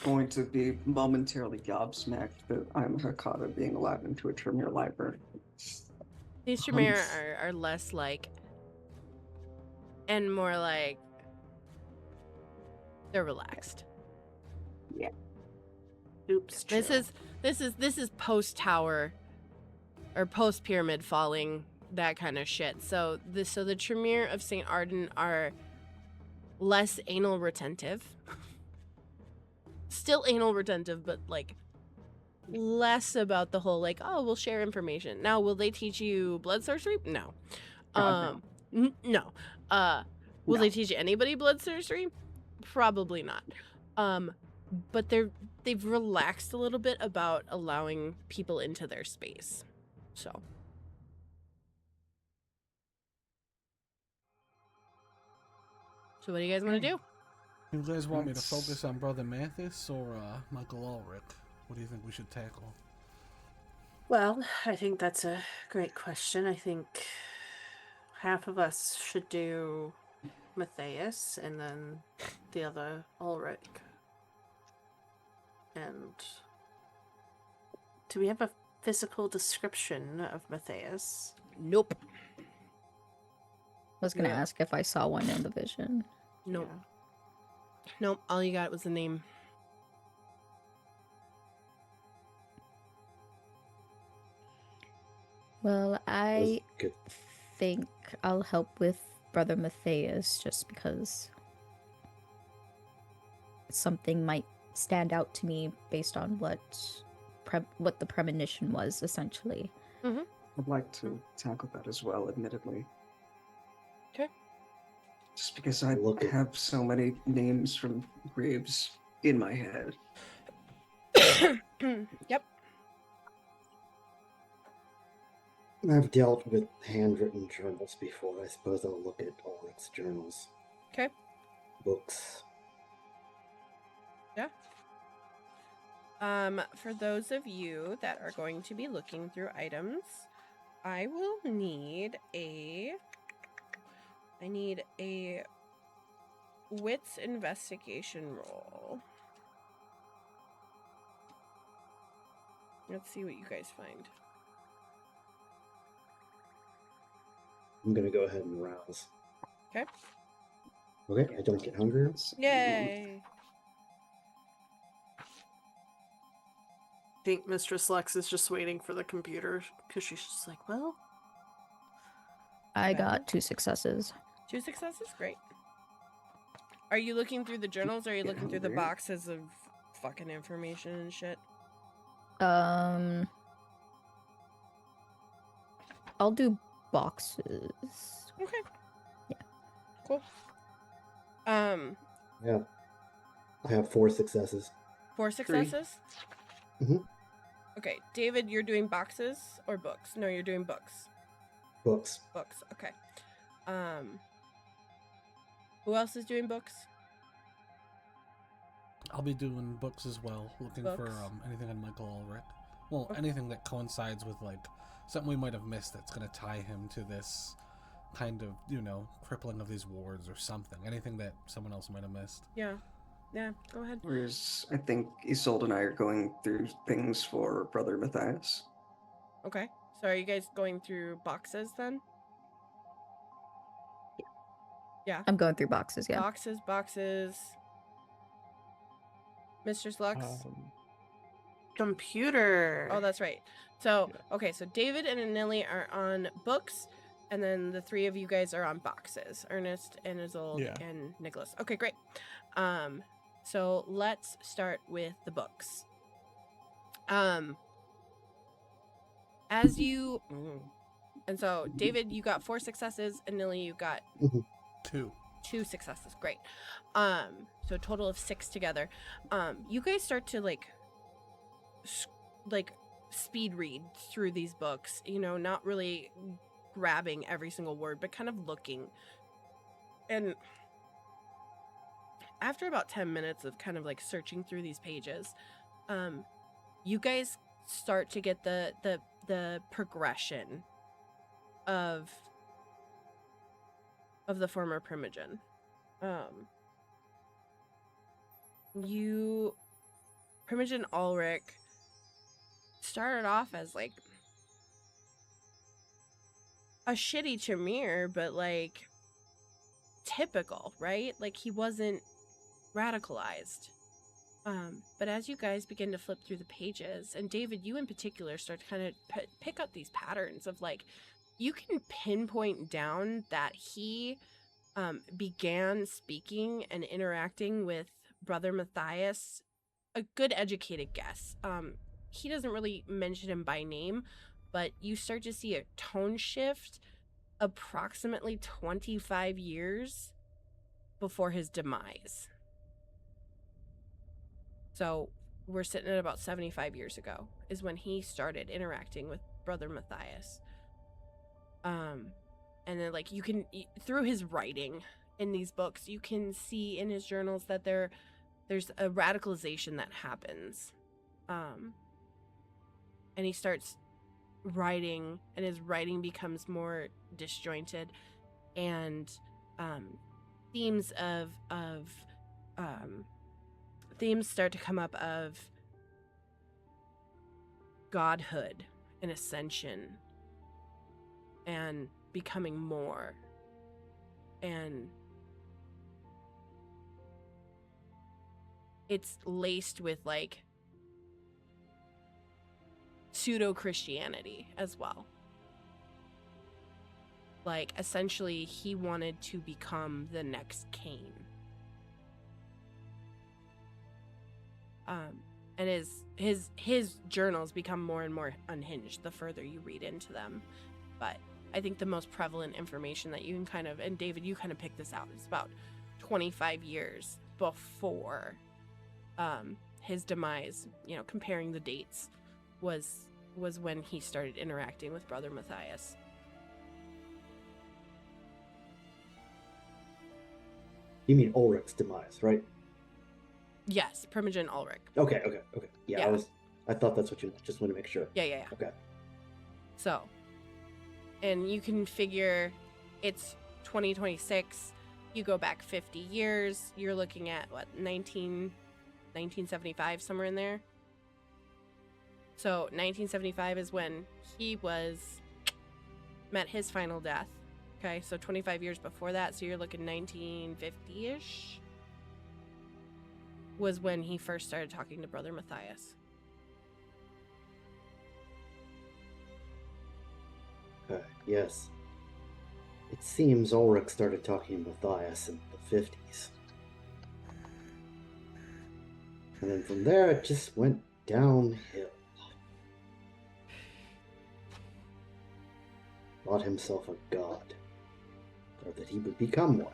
Going to be momentarily gobsmacked that I'm Hakata being allowed into a Tremere library. These Tremere are less like, and more like, they're relaxed. Yeah. Oops. This is post tower or post pyramid falling, that kind of shit. So the Tremere of St. Ardent are less anal retentive. Still anal retentive, but like less about the whole like, oh, we'll share information. Now, will they teach you blood sorcery? No. God, No. Will No. they teach anybody blood sorcery? Probably not. But they've relaxed a little bit about allowing people into their space. So what do you guys want to do? You guys want me to focus on Brother Matthias or Michael Ulrich? What do you think we should tackle? Well, I think that's a great question. I think half of us should do Matthias and then the other Ulrich. And do we have a physical description of Matthias? Nope. I was gonna Yeah. ask if I saw one in the vision. Nope. Yeah. Nope. All you got was the name. Well, I Good. think I'll help with Brother Matthias just because something might stand out to me based on what the premonition was, essentially. I'd like to tackle that as well, admittedly. Okay. Just because I Look at- have so many names from graves in my head. Yep. I've dealt with handwritten journals before. I suppose I'll look at Ulrich's journals. Okay. Books. Yeah. For those of you that are going to be looking through items, I will need a wits investigation roll. Let's see what you guys find. I'm gonna go ahead and rouse. Okay. Okay, I don't get hungry. Yay! I think Mistress Lex is just waiting for the computer because she's just like, well, I Better. got 2 successes. 2 successes? Great. Are you looking through the journals or are you Get looking through the hungry. boxes of fucking information and shit? I'll do boxes. Okay. Yeah. Cool. Yeah. I have 4 successes. 4 successes? Mhm. Okay, David, you're doing boxes or books? No, you're doing books. Books. Books, okay. Who else is doing books? I'll be doing books as well, looking for Books. anything on Michael Ulrich. Well, Okay. anything that coincides with like something we might have missed that's going to tie him to this kind of, crippling of these wards or something. Anything that someone else might have missed. Yeah. Yeah, go ahead. Whereas I think Isolde and I are going through things for Brother Matthias. Okay. So are you guys going through boxes then? Yeah. I'm going through boxes, yeah. Boxes. Mistress Lux? computer. Oh, that's right. So, Yeah. okay, so David and Anili are on books, and then the 3 of you guys are on boxes. Ernest and Isolde Yeah. and Nicholas. Okay, great. So let's start with the books. As you... And so, David, you got 4 successes, and Nili, you got 2. 2 successes. Great. So a total of 6 together. You guys start to speed read through these books, not really grabbing every single word, but kind of looking. And after about 10 minutes of kind of searching through these pages, you guys start to get the progression of the former Primogen. Primogen Ulrich started off as a shitty Tremere, but typical, right? He wasn't radicalized. But as you guys begin to flip through the pages, and David, you in particular, start to kind of pick up these patterns of you can pinpoint down that he began speaking and interacting with Brother Matthias, a good educated guess. He doesn't really mention him by name, but you start to see a tone shift approximately 25 years before his demise. So we're sitting at about 75 years ago is when he started interacting with Brother Matthias. And then you can, through his writing in these books, you can see in his journals that there's a radicalization that happens. And he starts writing, and his writing becomes more disjointed, and themes start to come up of godhood and ascension and becoming more, and it's laced with pseudo-Christianity as well. Essentially, he wanted to become the next Cain. And his journals become more and more unhinged the further you read into them. But I think the most prevalent information that you can and David, you kind of picked this out, it's about 25 years before his demise, comparing the dates, was when he started interacting with Brother Matthias. You mean Ulrich's demise, right? Yes, Primogen Ulrich. Okay. Yeah, Yeah. I thought that's what you meant. Just want to make sure. Yeah. Okay. So, and you can figure it's 2026. You go back 50 years. You're looking at what, 1975, somewhere in there. So 1975 is when he met his final death. Okay, so 25 years before that, so you're looking 1950-ish was when he first started talking to Brother Matthias. Okay. Yes. It seems Ulrich started talking to Matthias in the 50s. And then from there, it just went downhill. Thought himself a god. Or that he would become one.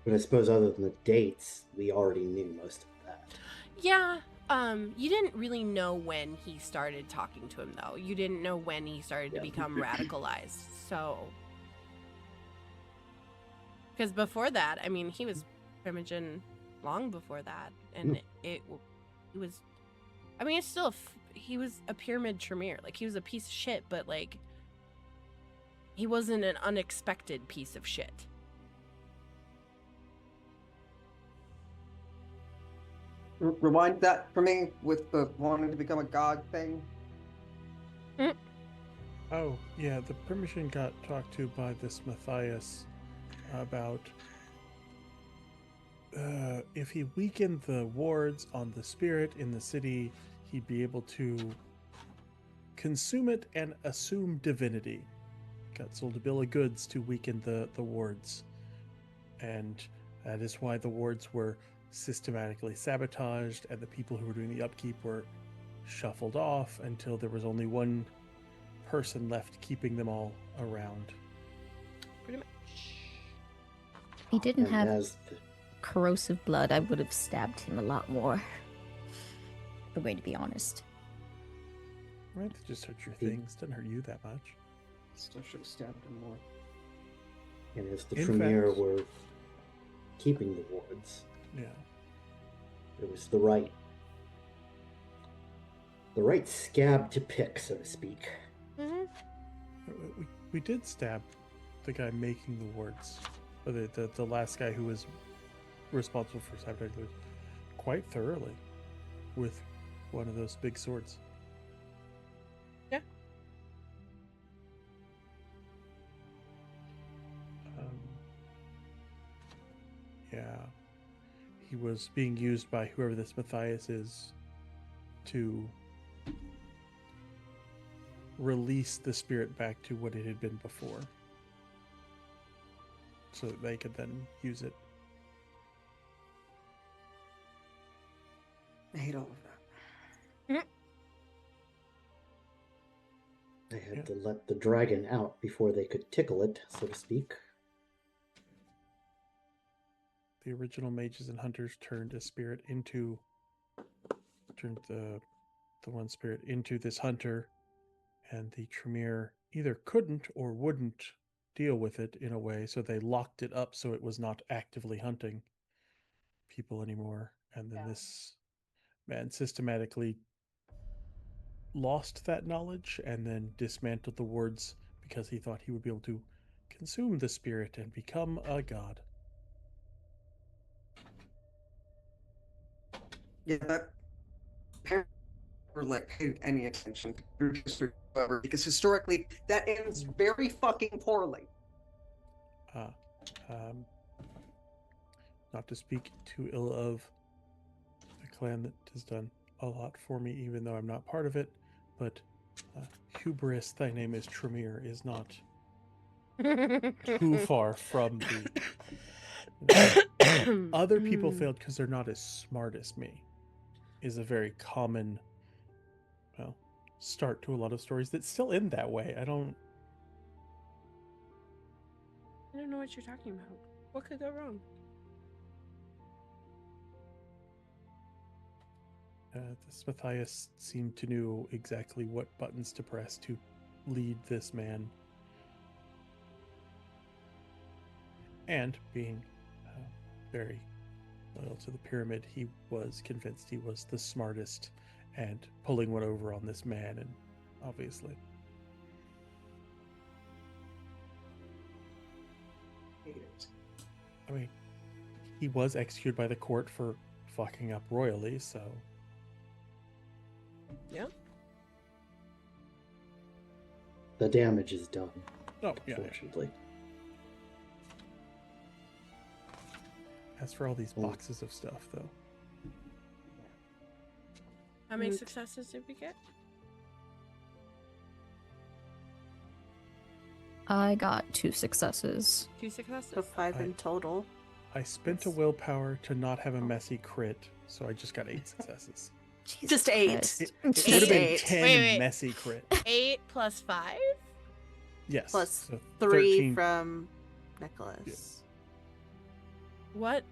But I suppose other than the dates, we already knew most of that. Yeah, you didn't really know when he started talking to him, though. You didn't know when he started to become radicalized, so... Because before that, I mean, he was Primogen long before that, and he was... I mean, it's still... he was a pyramid Tremere. Like, he was a piece of shit, but, like... He wasn't an unexpected piece of shit. Rewind that for me with the wanting to become a god thing. Oh, yeah, the Primogen got talked to by this Matthias about if he weakened the wards on the spirit in the city, he'd be able to consume it and assume divinity. Got sold a bill of goods to weaken the wards. And that is why the wards were systematically sabotaged, and the people who were doing the upkeep were shuffled off until there was only one person left keeping them all around. Pretty much. If he didn't And have as corrosive blood, I would have stabbed him a lot more. The way to be honest. Right, that just hurt your things. Doesn't hurt you that much. Still should have stabbed him more. And as the In Tremere fact- were keeping the wards, Yeah. it was the right scab to pick, so to speak. We did stab the guy making the wards, or the last guy who was responsible for sabotaging quite thoroughly with one of those big swords. Yeah. Yeah. He was being used by whoever this Matthias is to release the spirit back to what it had been before, so that they could then use it. I hate all of that. They had to let the dragon out before they could tickle it, so to speak. The original mages and hunters turned the one spirit into this hunter, and the Tremere either couldn't or wouldn't deal with it in a way, so they locked it up so it was not actively hunting people anymore. And then this man systematically lost that knowledge and then dismantled the wards because he thought he would be able to consume the spirit and become a god. Yeah, that parents never like paid any attention to history whatsoever, because historically that ends very fucking poorly. Not to speak too ill of the clan that has done a lot for me, even though I'm not part of it, but hubris, thy name is Tremere, is not too far from the other people failed because they're not as smart as me, is a very common start to a lot of stories that still end that way. I don't know what you're talking about. What could go wrong? This Matthias seemed to know exactly what buttons to press to lead this man. And being very loyal to the pyramid. He was convinced he was the smartest and pulling one over on this man, and obviously. I mean, he was executed by the court for fucking up royally, so. Yeah. The damage is done, Oh, yeah. fortunately. As for all these boxes of stuff, though. How many successes did we get? I got 2 successes. 2 successes? So 5 in total. I spent a willpower to not have a messy crit, so I just got 8 successes. Jesus Just 8. Christ. It would have Just been 8. 10 Wait. messy crit. 8 plus 5? Yes. Plus so 3 13. from Nicholas. What?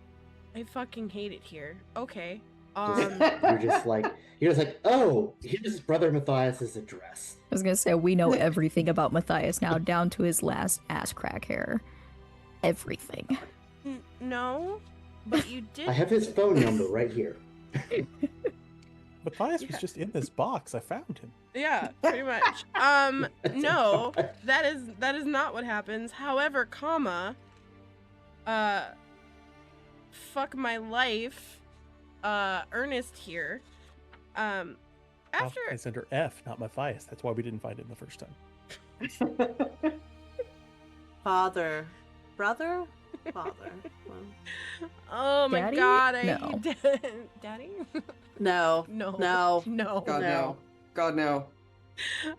I fucking hate it here. Okay. You're just like, oh, here's brother Matthias's address. I was gonna say, we know everything about Matthias now, down to his last ass crack hair. Everything. No, but you did. I have his phone number right here. Matthias was just in this box. I found him. Yeah, pretty much. No, that is not what happens. However, fuck my life. Ernest here. After Well, it's under F, not Matthias. That's why we didn't find it in the first time. Father. Brother? Father. Oh my Daddy? god, I No. Daddy? No. No. No. No. God No. no. God no.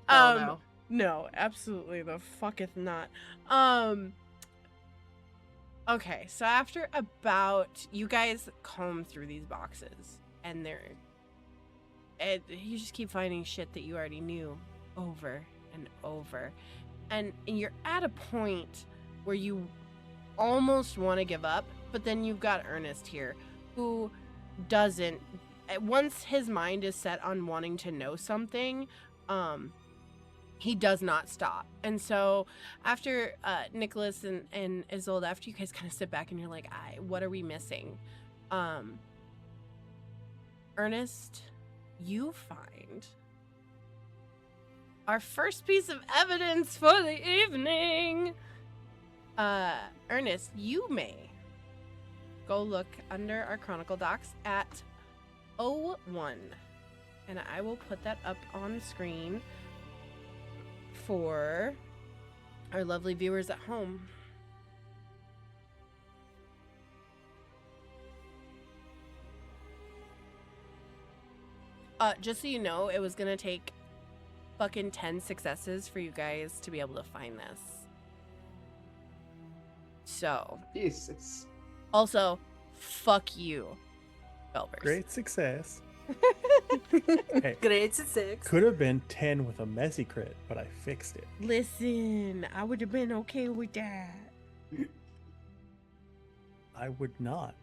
Oh, no. No, absolutely the fucketh not. Okay, so after you guys comb through these boxes, and you just keep finding shit that you already knew over and over, and you're at a point where you almost want to give up, but then you've got Ernest here, who doesn't. Once his mind is set on wanting to know something, he does not stop. And so after Nicholas and Isolde, after you guys kind of sit back and you're like, what are we missing? Ernest, you find our first piece of evidence for the evening. Ernest, you may go look under our Chronicle docs at 01. And I will put that up on screen for our lovely viewers at home. Just so you know, it was gonna take fucking 10 successes for you guys to be able to find this. So, Jesus. also, fuck you, Belvers. Great success. Hey, Grade 6. could have been 10 with a messy crit, but I fixed it. Listen, I would have been okay with that. I would not.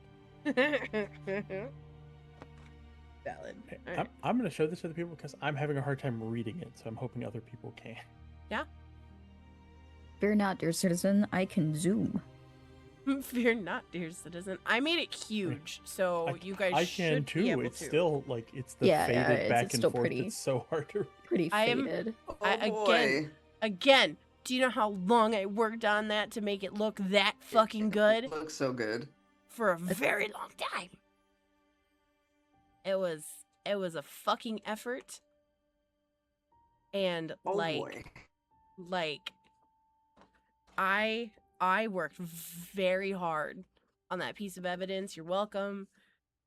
Valid. Hey, All right. I'm going to show this to the people because I'm having a hard time reading it, so I'm hoping other people can. Fear not, dear citizen, I can zoom. Fear not, dear citizen. I made it huge, so you guys I should can be too. able It's to. still like it's the Yeah, faded it's back and still forth. pretty. It's so hard to read. Pretty I am- faded. Oh again, boy. Again, do you know how long I worked on that to make it look that fucking good? It looks so good. For a very long time. It was a fucking effort. And Oh boy. like I worked very hard on that piece of evidence. You're welcome.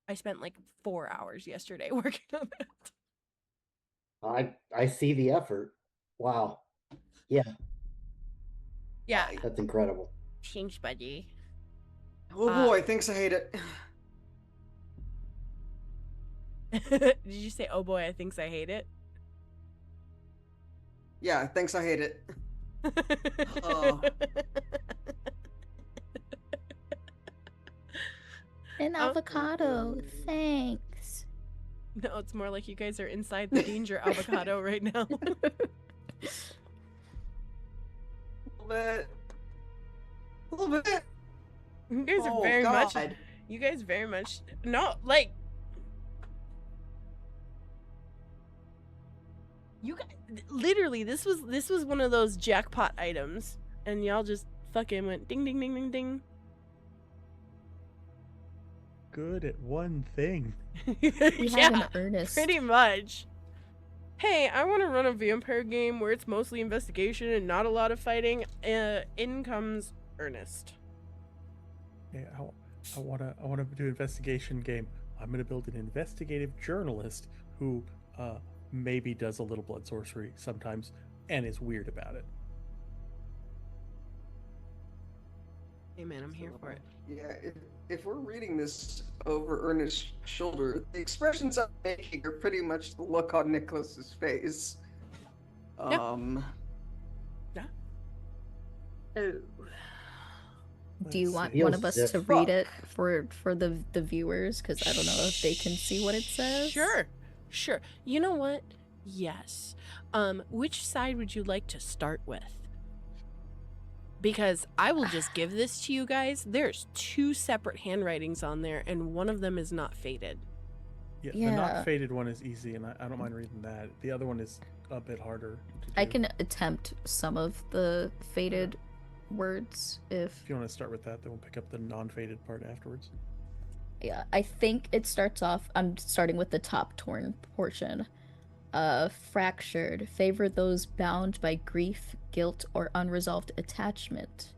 I spent like 4 hours yesterday working on that. I see the effort. Wow. Yeah. That's incredible. Thanks, buddy. Oh boy, thinks I hate it. Did you say, oh boy, I thinks I hate it? Yeah, thinks I hate it. Oh. An Oh. avocado, thanks. No, it's more like you guys are inside the danger avocado right now. A little bit. You guys are Oh, very God. much. You guys very much no, like you guys literally this was one of those jackpot items, and y'all just fucking went ding ding ding ding ding. Good at one thing. We have an earnest. pretty much. Hey, I want to run a vampire game where it's mostly investigation and not a lot of fighting. In comes Ernest. Yeah, I wanna do an investigation game. I'm gonna build an investigative journalist who maybe does a little blood sorcery sometimes and is weird about it. Hey man, I'm here for it. Yeah, if we're reading this over Ernest's shoulder, the expressions I'm making are pretty much the look on Nicholas's face. Yeah. Oh. Do you Let's want see. one of us Feels to different. read it for the viewers? Because I don't know if they can see what it says. Sure. You know what? Yes. Which side would you like to start with? Because I will just give this to you guys. There's 2 separate handwritings on there, and one of them is not faded. Yeah, the Yeah. not faded one is easy, and I don't mind reading that. The other one is a bit harder to do. I can attempt some of the faded words if. If you want to start with that, then we'll pick up the non-faded part afterwards. Yeah, I think it starts off. I'm starting with the top torn portion. Fractured. Favor those bound by grief, guilt, or unresolved attachment.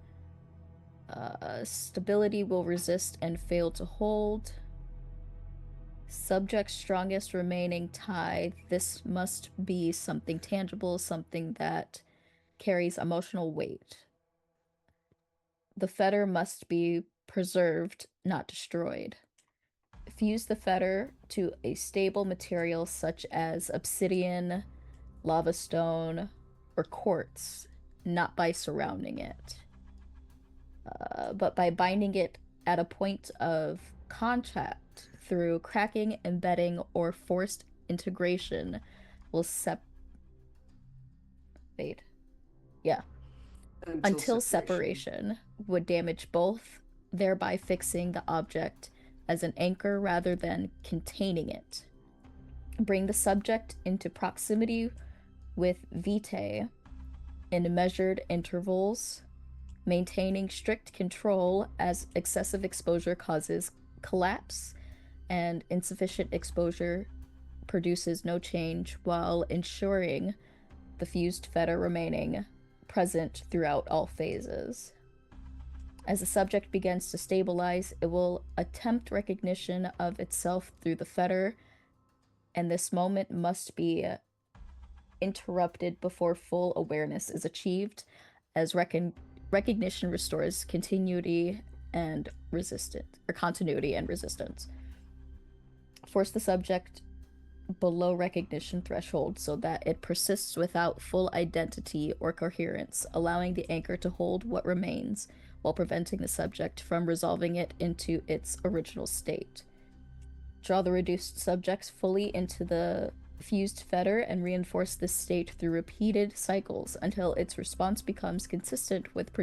Stability will resist and fail to hold. Subject's strongest remaining tie. This must be something tangible, something that carries emotional weight. The fetter must be preserved, not destroyed. Fuse the fetter to a stable material such as obsidian, lava stone, or quartz, not by surrounding it, but by binding it at a point of contact through cracking, embedding, or forced integration will fade. Yeah. Until separation would damage both, thereby fixing the object as an anchor rather than containing it. Bring the subject into proximity with vitae in measured intervals, maintaining strict control as excessive exposure causes collapse and insufficient exposure produces no change, while ensuring the fused fetter remaining present throughout all phases. As the subject begins to stabilize, it will attempt recognition of itself through the fetter, and this moment must be interrupted before full awareness is achieved, as recognition restores continuity and continuity and resistance. Force the subject below recognition threshold so that it persists without full identity or coherence, allowing the anchor to hold what remains while preventing the subject from resolving it into its original state. Draw the reduced subjects fully into the fused fetter and reinforce this state through repeated cycles until its response becomes consistent and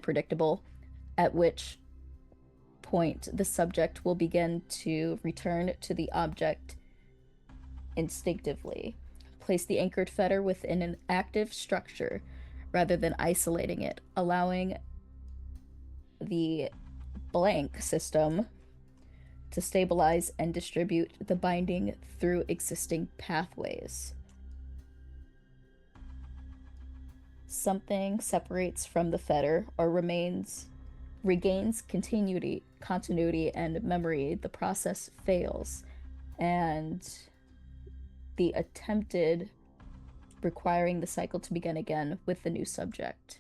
predictable, at which point the subject will begin to return to the object instinctively. Place the anchored fetter within an active structure rather than isolating it, allowing the blank system to stabilize and distribute the binding through existing pathways. Something separates from the fetter or regains continuity and memory. The process fails, and the attempted requiring the cycle to begin again with the new subject.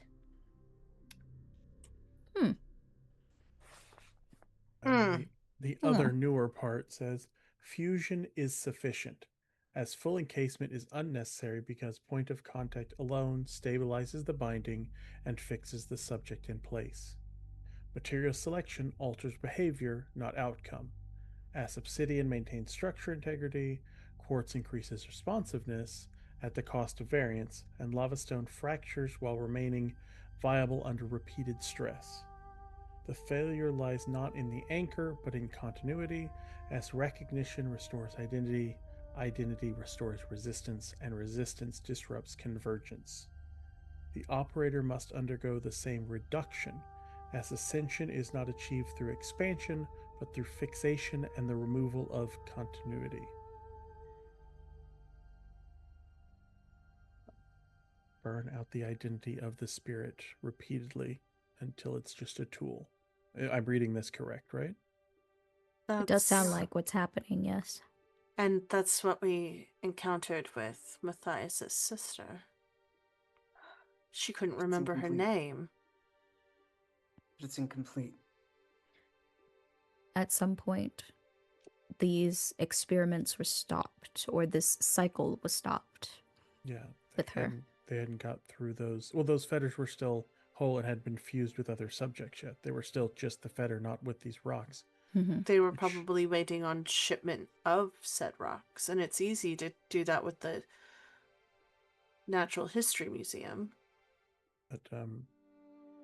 The other newer part says, fusion is sufficient, as full encasement is unnecessary because point of contact alone stabilizes the binding and fixes the subject in place. Material selection alters behavior, not outcome. As obsidian maintains structure integrity, quartz increases responsiveness at the cost of variance, and lava stone fractures while remaining viable under repeated stress. The failure lies not in the anchor, but in continuity, as recognition restores identity, identity restores resistance, and resistance disrupts convergence. The operator must undergo the same reduction, as ascension is not achieved through expansion, but through fixation and the removal of continuity. Burn out the identity of the spirit repeatedly until it's just a tool. I'm reading this correct, right? It does sound like what's happening, yes. And that's what we encountered with Matthias' sister. She couldn't remember her name. But it's incomplete. At some point, these experiments were stopped, or this cycle was stopped. Yeah. With her. They hadn't got through those. Well, those fetters were still whole and had been fused with other subjects yet. They were still just the fetter, not with these rocks. Mm-hmm. They were probably waiting on shipment of said rocks, and it's easy to do that with the Natural History Museum. But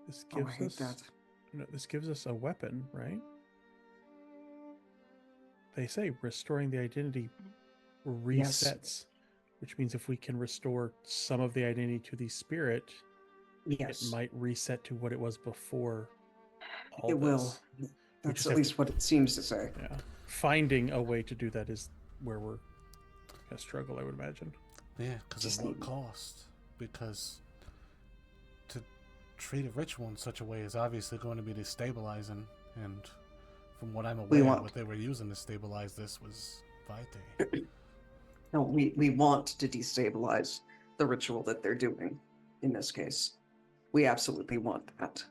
this gives us that. No, this gives us a weapon, right? They say restoring the identity resets, which means if we can restore some of the identity to the spirit, Yes, it might reset to what it was before. it will. That's at least what it seems to say. Yeah, finding a way to do that is where we're gonna struggle, I would imagine. Yeah, because of what cost? Because to treat a ritual in such a way is obviously going to be destabilizing, and from what I'm aware, what they were using to stabilize this was Vitae. No, we want to destabilize the ritual that they're doing in this case. We absolutely want that.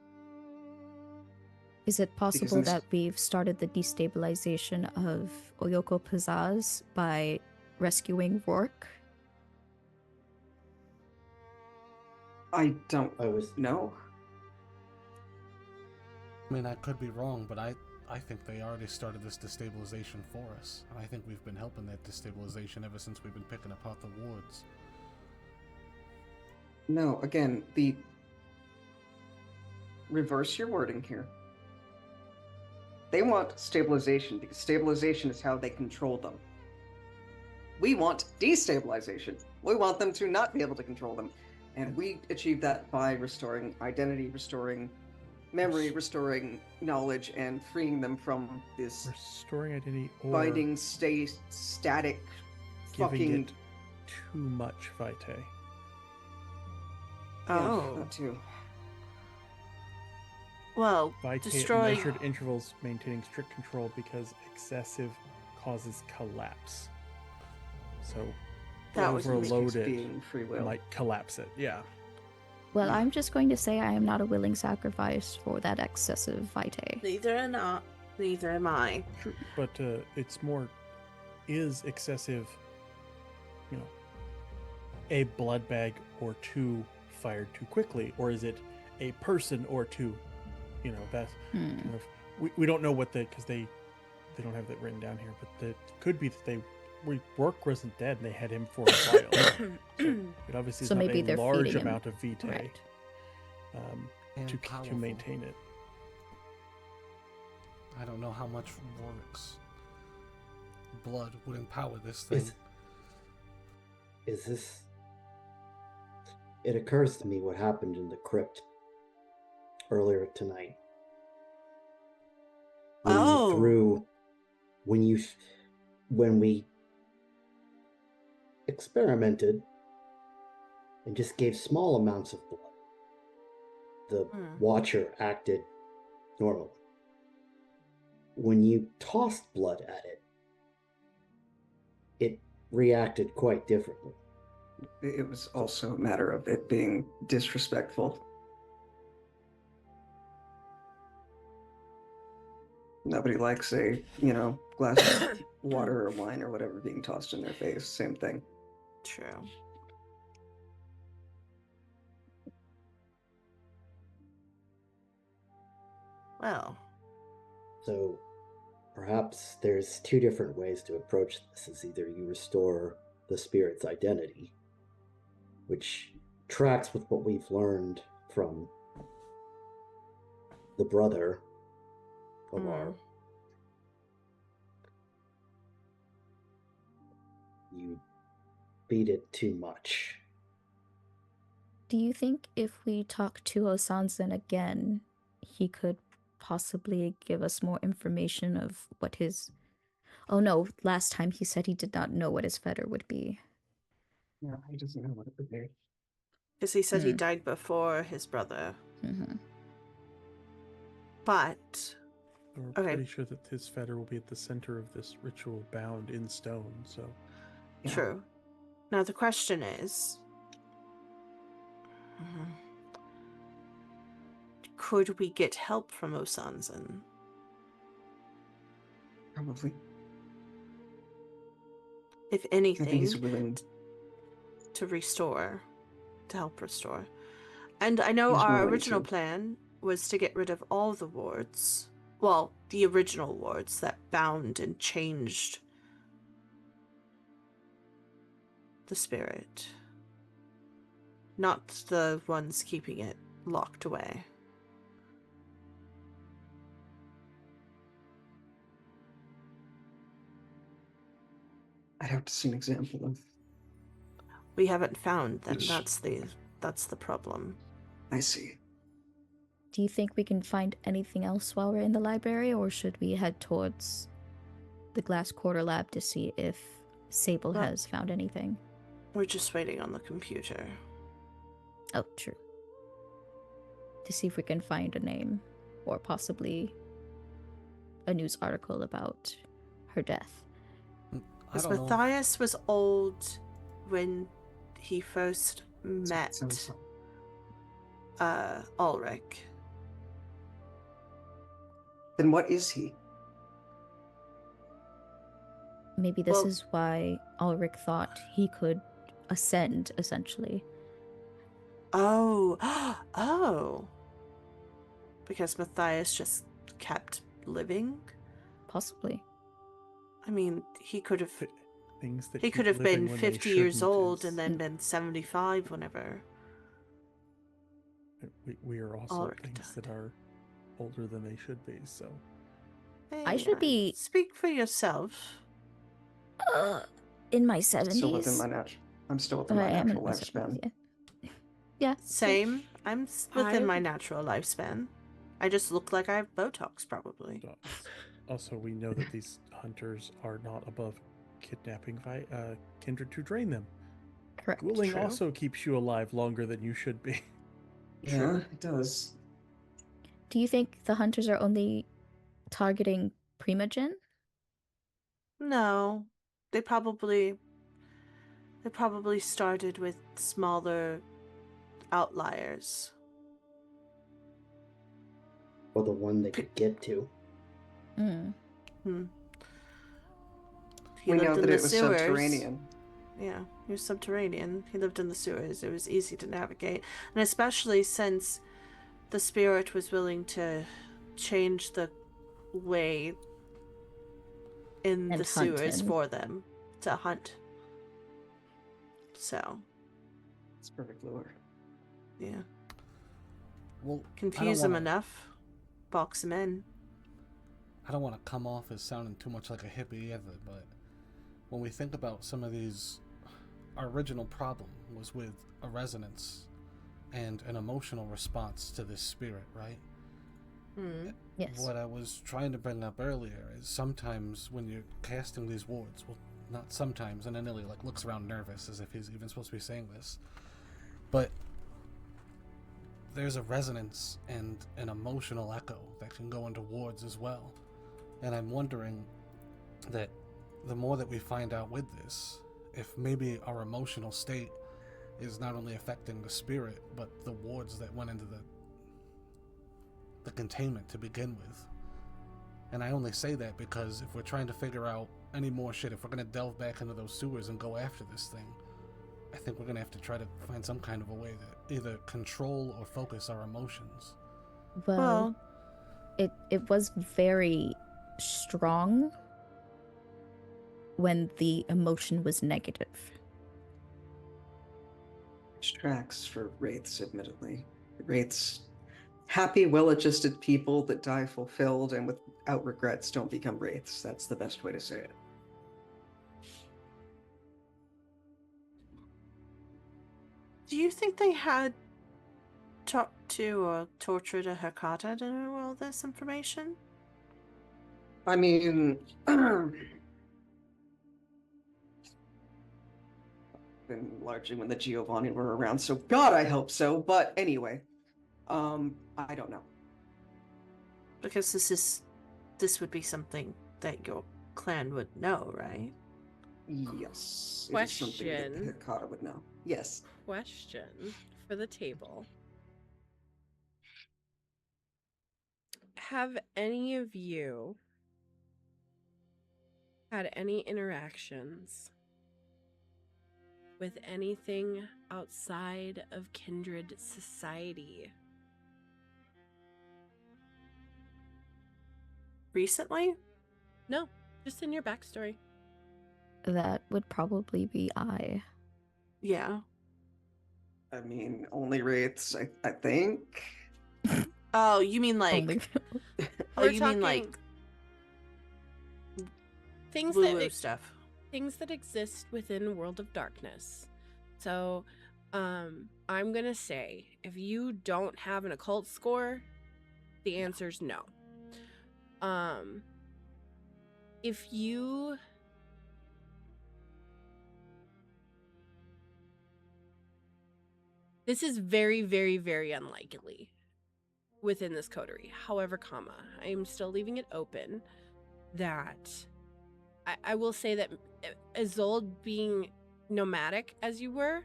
Is it possible that we've started the destabilization of Oyoko Pizzazz by rescuing Rourke? I don't know. I mean, I could be wrong, but I think they already started this destabilization for us. And I think we've been helping that destabilization ever since we've been picking apart the wards. No, again, reverse your wording here. They want stabilization because stabilization is how they control them. We want destabilization. We want them to not be able to control them. And we achieve that by restoring identity, restoring memory, restoring knowledge, and freeing them from this restoring identity or binding, static, giving it too much Vitae. Oh, that too. Well, Vitae destroy measured intervals, maintaining strict control because excessive causes collapse. So that was overload it being free will. might collapse it. Yeah. Well, I'm just going to say I am not a willing sacrifice for that excessive Vitae. Neither am I. True, but it's more, is excessive, a blood bag or two fired too quickly, or is it a person or two? That's kind of, we don't know what because they don't have that written down here, but it could be that Rourke wasn't dead and they had him for a while. So it obviously is not a large amount of Vitae to maintain it. I don't know how much Rourke's blood would empower this thing. Is this... It occurs to me what happened in the crypt earlier tonight. When we experimented and just gave small amounts of blood, the Watcher acted normally. When you tossed blood at it, it reacted quite differently. It was also a matter of it being disrespectful. Nobody likes a, glass of water or wine or whatever being tossed in their face. Same thing. True. Well. So perhaps there's two different ways to approach this. Is either you restore the spirit's identity, which tracks with what we've learned from the brother of our... You beat it too much. Do you think if we talk to Osanzan again, he could possibly give us more information of what his... Oh no, last time he said he did not know what his fetter would be. Yeah, he doesn't know what it would be. Because he said he died before his brother. Mm-hmm. But... We're pretty sure that his fetter will be at the center of this ritual bound in stone, so... Yeah. True. Now the question is... Could we get help from Osanzan? Probably. If I think anything, he's willing to restore, to help restore. And I know He's our willing original to. plan was to get rid of all the wards. Well, the original wards that bound and changed the spirit. Not the ones keeping it locked away. I'd have to see an example of... We haven't found them. Which- That's the problem. I see. Do you think we can find anything else while we're in the library, or should we head towards the Glass Quarter Lab to see if Sable Well- has found anything? We're just waiting on the computer. Oh, true. To see if we can find a name, or possibly a news article about her death. Because Matthias was old when he first met Sounds- Ulrich. Then what is he? Maybe this Well- is why Ulrich thought he could ascend, essentially. Oh. Oh. Because Matthias just kept living? Possibly. I mean, he could have Things that he keep could have living been when they 50 years shouldn't old is- and then been 75 whenever. We are also Ulrich things died. that are older than they should be, so... I should be- Speak for yourself. In my Still 70s. within my natural... I'm still within Oh, my I am in natural my lifespan. 70s, yeah. Same. I'm within my I'm- natural lifespan. I just look like I have Botox, probably. Also, we know that these hunters are not above kidnapping kindred to drain them. Correct. Ghouling True. also keeps you alive longer than you should be. Yeah, it does. Do you think the hunters are only targeting Primogen? No, they probably started with smaller outliers. Or the one they could get to. Hmm. He We lived know in that the it was sewers. subterranean. Yeah, he was subterranean. He lived in the sewers. It was easy to navigate, and especially since the spirit was willing to change the way in And the sewers hunt him. for them to hunt. So, It's perfect lure. yeah. Well, Confuse them enough, box them in. I don't want to come off as sounding too much like a hippie either, but when we think about some of these, our original problem was with a resonance and an emotional response to this spirit, right? Yes. What I was trying to bring up earlier is sometimes when you're casting these wards, well, not sometimes, and then Ellie looks around nervous as if he's even supposed to be saying this, but there's a resonance and an emotional echo that can go into wards as well. And I'm wondering that the more that we find out with this, if maybe our emotional state is not only affecting the spirit, but the wards that went into the containment to begin with. And I only say that because if we're trying to figure out any more shit, if we're going to delve back into those sewers and go after this thing, I think we're going to have to try to find some kind of a way to either control or focus our emotions. Well, it was very strong when the emotion was negative. Which tracks for wraiths, admittedly. Wraiths happy, well-adjusted people that die fulfilled and without regrets don't become wraiths. That's the best way to say it. Do you think they had talked to or tortured a Hecata to know all this information? I mean, been largely when the Giovanni were around, so God, I hope so. But anyway, I don't know. Because this would be something that your clan would know, right? Yes. It is Question. something that the Hecata would know. Yes. Question for the table. Have any of you had any interactions with anything outside of kindred society? Recently? No, just in your backstory. That would probably be I. Yeah. I mean, only wraiths, I think. Oh, you mean like... Only Oh, We're you mean like things Lulu stuff? things that exist within World of Darkness. So, I'm gonna say if you don't have an occult score, the answer's no. If you this is very, very, very unlikely within this coterie. However, comma, I am still leaving it open that I will say that Isolde being nomadic as you were,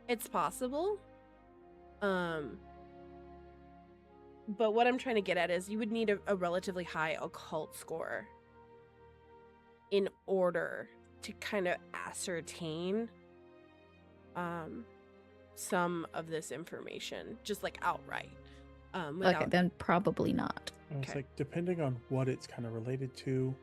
it's possible. But what I'm trying to get at is you would need a relatively high occult score in order to kind of ascertain some of this information, just like outright. Without... Okay, then probably not. And it's Okay. like, depending on what it's kind of related to,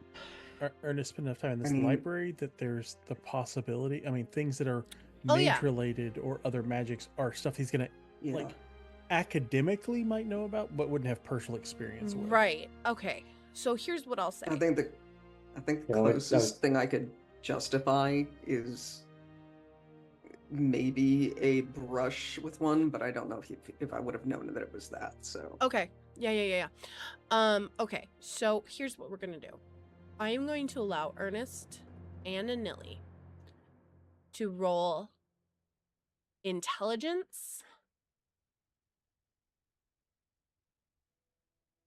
Ernest spent enough time in this I mean- library that there's the possibility. I mean, things that are Oh, mage yeah. related or other magics are stuff he's gonna Yeah. like academically might know about, but wouldn't have personal experience with. Right. Okay. So here's what I'll say. I think the Yeah, like, closest thing I could justify is maybe a brush with one, but I don't know if I would have known that it was that. So Okay. Yeah. Okay. So here's what we're gonna do. I am going to allow Ernest and Anili to roll intelligence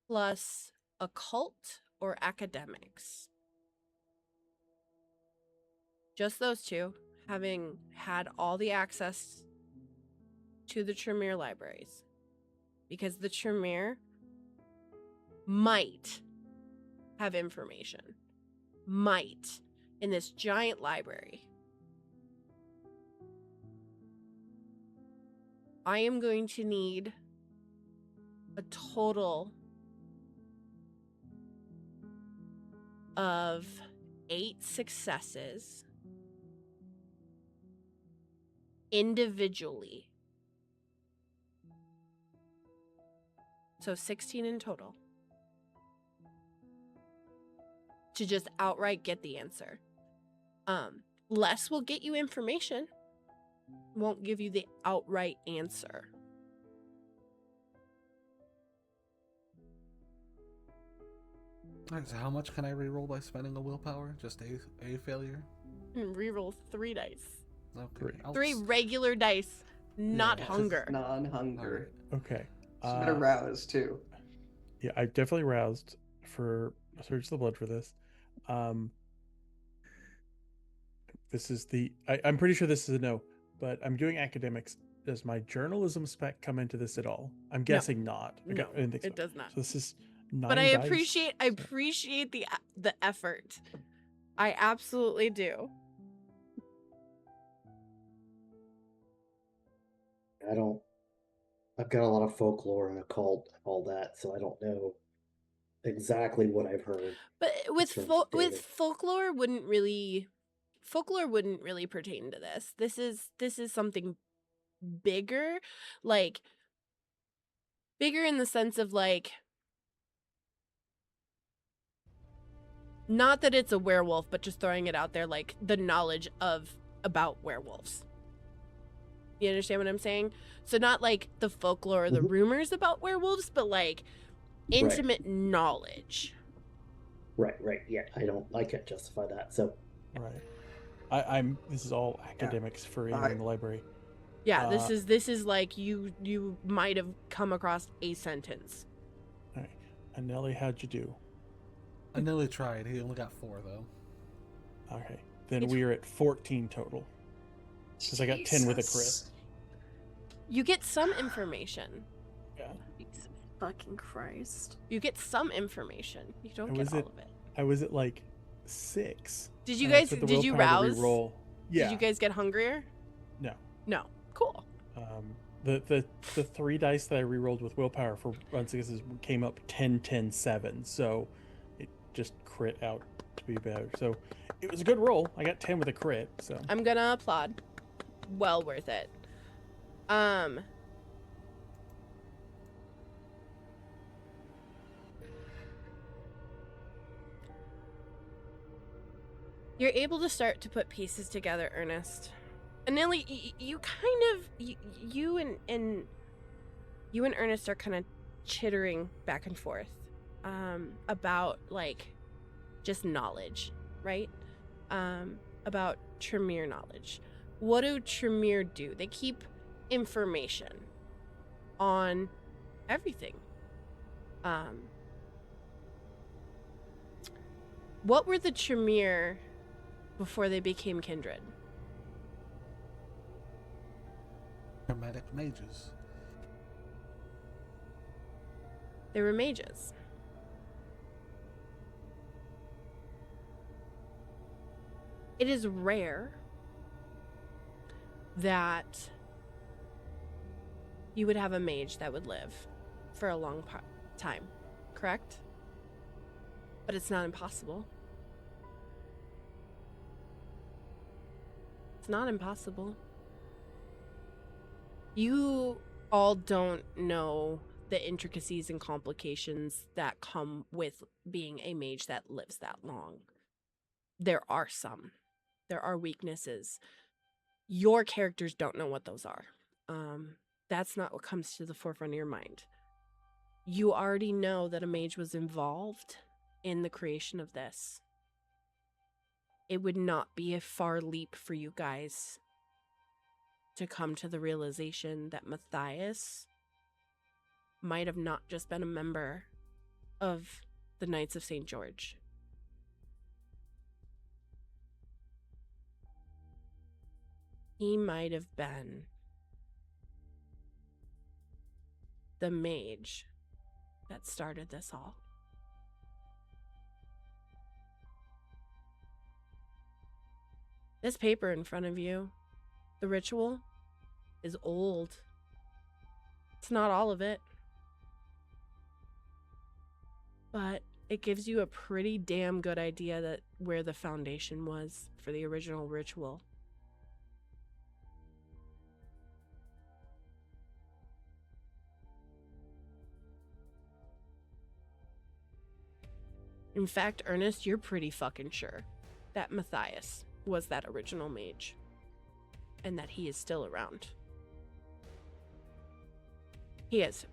plus occult or academics. Just those two, having had all the access to the Tremere libraries. Because the Tremere might have information. Might. In this giant library. I am going to need a total of 8 successes individually. So 16 in total. To just outright get the answer. Less will get you information. Won't give you the outright answer. Alright, so how much can I reroll by spending a willpower? Just a failure? Reroll 3 dice. Okay. 3 regular dice, not Yeah. hunger. non-hunger. Okay. Should have roused too. Yeah, I definitely roused for Search the Blood for this. This is I'm pretty sure this is a no, but I'm doing academics. Does my journalism spec come into this at all? I'm guessing not. Okay, No, I didn't think so. it does not. So this is 9 But I dice. appreciate the effort. I absolutely do. I've got a lot of folklore and occult and all that, so I don't know exactly what I've heard. But with terms of data. folklore wouldn't really pertain to this. This is something bigger. Like Bigger in the sense of like, not that it's a werewolf, but just throwing it out there, like the knowledge about werewolves. You understand what I'm saying? So not like the folklore or the rumors about werewolves, but like intimate knowledge. Right. Yeah, I can't justify that. So right. I'm. This is all academics for anyone in the library. Yeah, this is like you might have come across a sentence. All right. And Ellie, how'd you do? Nelly tried. He only got 4 though. Okay. Then we are at 14 total. Because I got 10 with a crit. You get some information. Yeah. Jesus fucking Christ. You get some information. You don't get all of it. I was at like 6. Did you guys? Did you rouse? Yeah. Did you guys get hungrier? No. No. Cool. The 3 dice that I rerolled with willpower for run 6s came up 10, 10, 7. So it just crit out to be better. So it was a good roll. I got 10 with a crit. So I'm gonna applaud. Well worth it. You're able to start to put pieces together, Ernest. And Ellie, you kind of you and Ernest are kind of chittering back and forth about like just knowledge, right? About Tremere knowledge. What do Tremere do? They keep information on everything. What were the Tremere before they became kindred? Hermetic mages. They were mages. It is rare that you would have a mage that would live for a long time, correct? But it's not impossible. It's not impossible. You all don't know the intricacies and complications that come with being a mage that lives that long. There are some. There are weaknesses. Your characters don't know what those are. That's not what comes to the forefront of your mind. You already know that a mage was involved in the creation of this. It would not be a far leap for you guys to come to the realization that Matthias might have not just been a member of the Knights of St. George. He might have been the mage that started this all. This paper in front of you, the ritual, is old. It's not all of it. But it gives you a pretty damn good idea that where the foundation was for the original ritual. In fact, Ernest, you're pretty fucking sure that Matthias was that original mage and that he is still around. He has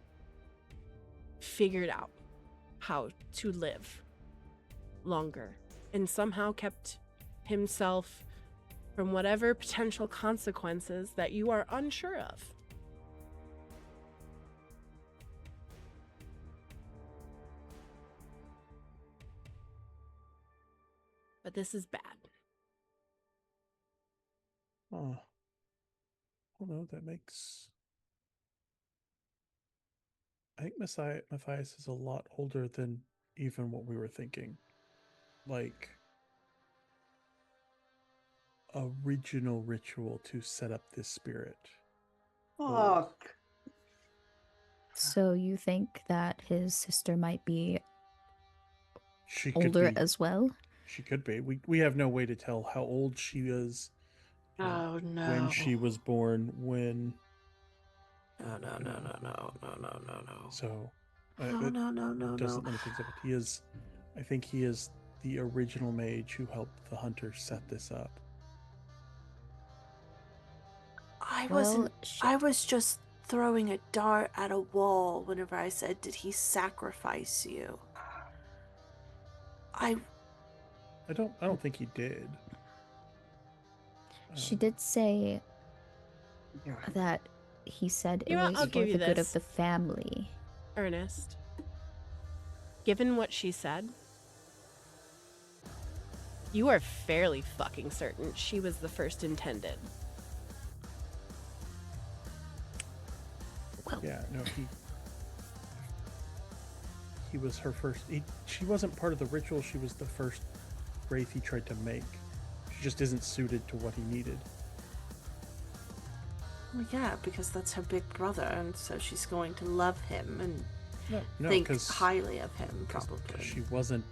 figured out how to live longer and somehow kept himself from whatever potential consequences that you are unsure of. But this is bad. Oh. Well, no, that makes... I think Matthias is a lot older than even what we were thinking. Like, original ritual to set up this spirit. Fuck. So you think that his sister might be She could older be. as well? She could be. We have no way to tell how old she is. Oh no. When she was born, when... No. So, No. doesn't limit things up. I think he is the original mage who helped the hunter set this up. I Well, was just throwing a dart at a wall whenever I said, did he sacrifice you? I don't think he did. She did say Yeah. that he said You it know, was I'll for give you the good this. of the family. Ernest, given what she said, you are fairly fucking certain she was the first intended. Well, Yeah, no, he was her first. She wasn't part of the ritual. She was the first wraith he tried to make. She just isn't suited to what he needed. Well, yeah, because that's her big brother, and so she's going to love him and No, think 'cause- highly of him, 'cause probably. she wasn't.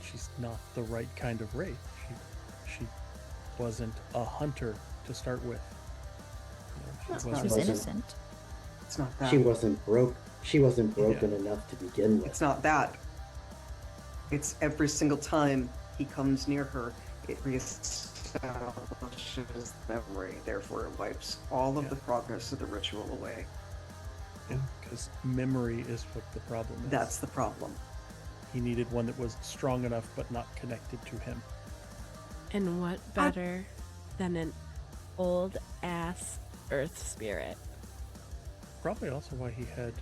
She's not the right kind of wraith. She wasn't a hunter to start with. That's she not was wasn't- innocent. It's not that. She wasn't broken enough to begin with. It's not that. It's every single time he comes near her, it reestablishes memory. Therefore, it wipes all of the progress of the ritual away. Because memory is what the problem is. That's the problem. He needed one that was strong enough but not connected to him. And what better than an old ass earth spirit? Probably also why he had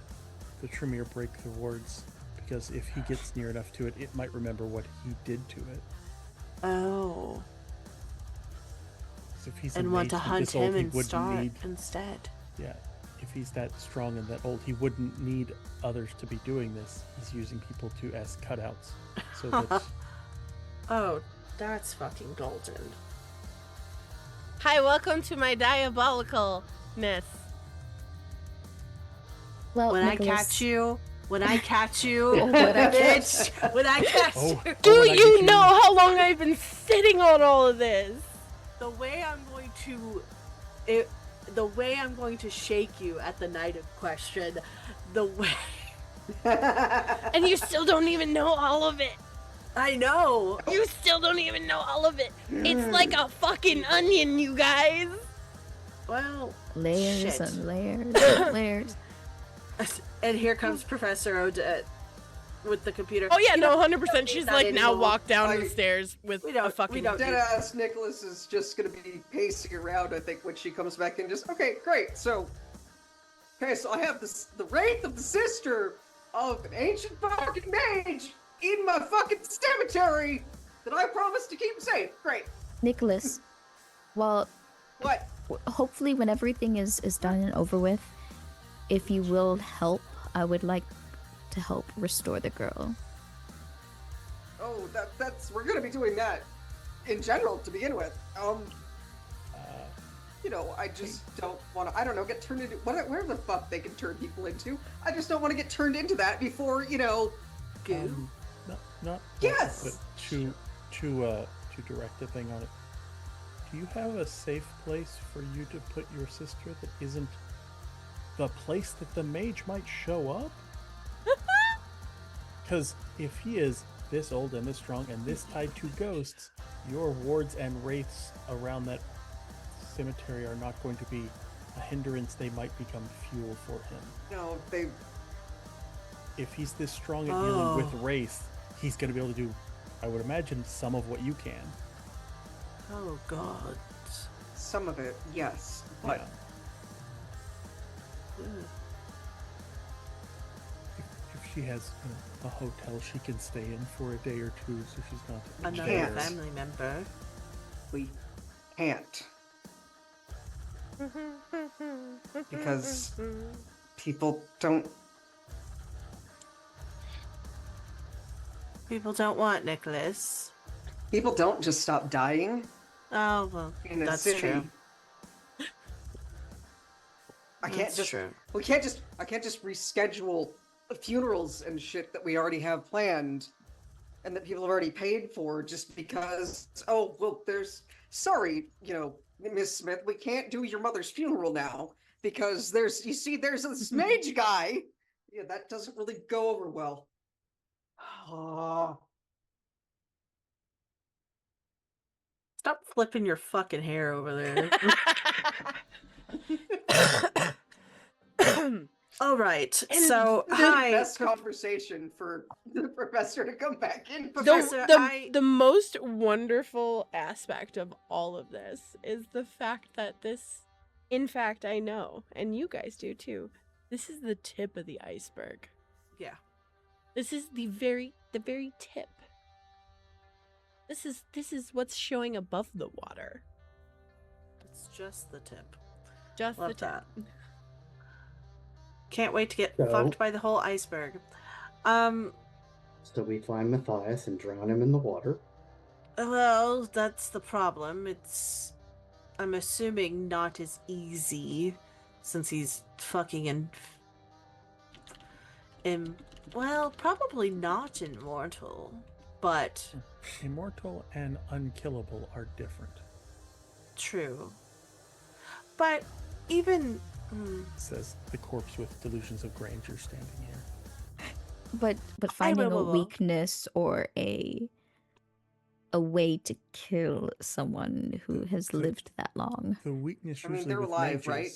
the Tremere break the wards, because if he gets near enough to it, it might remember what he did to it. Oh. 'Cause if he's And a want mage to and hunt this old, him he and wouldn't start need. instead. Yeah, if he's that strong and that old, he wouldn't need others to be doing this. He's using people as cutouts, so that Oh, that's fucking golden. Hi, welcome to my diabolicalness. Well, When Nicholas, I catch you, When I bitch, when I catch Oh. you, Do when I you get know how long I've been sitting on all of this? the way I'm going to shake you at the night of question, the way And you still don't even know all of it. I know. You still don't even know all of it. It's like a fucking onion, you guys. Well, layers shit. and layers and layers. And here comes Professor Odette with the computer. Oh yeah, You no, know, 100%. She's that like now anymore. walked down I- the stairs with we don't- a fucking. we don't- Deadass Nicholas is just gonna be pacing around, I think, when she comes back and just, okay, great, so I have the wraith of the sister of an ancient fucking mage in my fucking cemetery that I promised to keep safe. Great. Nicholas, well, What? hopefully when everything is done and over with, if you will help, I would like to help restore the girl. Oh, we're gonna be doing that in general to begin with. I just don't want to, I don't know, get turned into, where the fuck they can turn people into. I just don't want to get turned into that before, Goo. not Yes! but to direct the thing on it. Do you have a safe place for you to put your sister that isn't the place that the mage might show up? Because if he is this old and this strong and this tied to ghosts, your wards and wraiths around that cemetery are not going to be a hindrance. They might become fuel for him. No, If he's this strong at dealing with wraith, he's going to be able to do, I would imagine, some of what you can. Oh god. some of it, yes, but If she has a hotel she can stay in for a day or two, so she's not Another there. family member. we can't. Because people don't. People don't want Nicholas. People don't just stop dying Oh well, in a that's city. true. I can't That's just. true. We can't just. I can't just reschedule funerals and shit that we already have planned, and that people have already paid for, just because. Oh well, there's. Sorry, Miss Smith, we can't do your mother's funeral now because there's this mage guy. Yeah, that doesn't really go over well. Oh. Stop flipping your fucking hair over there. All right, And so hi, Best conversation for the professor to come back in. Professor. The most wonderful aspect of all of this is the fact that this, in fact, I know, and you guys do too, this is the tip of the iceberg. Yeah. This is the very tip. This is what's showing above the water. It's just the tip. Just Love the tip. that. Can't wait to get So- fucked by the whole iceberg. So we find Matthias and drown him in the water. Well, that's the problem. It's, I'm assuming, not as easy since he's fucking well, probably not immortal, but Immortal and unkillable are different. true. But even Says the corpse with delusions of grandeur standing here. But finding a will. weakness or a way to kill someone who has lived that long. The weakness I mean, usually they're with alive, mages. right?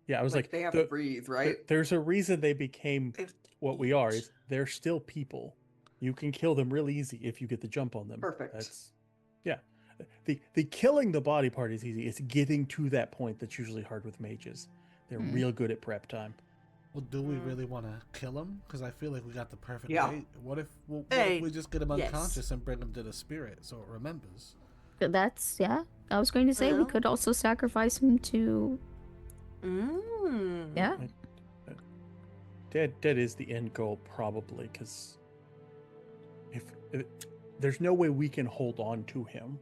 Yeah, I was like, they have to breathe, right? There's a reason they became what we are. Is they're still people. You can kill them real easy if you get the jump on them. Perfect. That's the killing the body part is easy. It's getting to that point that's usually hard with mages. They're real good at prep time. Well, do we really want to kill him? Because I feel like we got the perfect Yeah. bait. What if Hey, we just get him yes. unconscious and bring him to the spirit so it remembers? That's, yeah. I was going to say we Well. could also sacrifice him to, yeah. Dead is the end goal probably, because if there's no way we can hold on to him.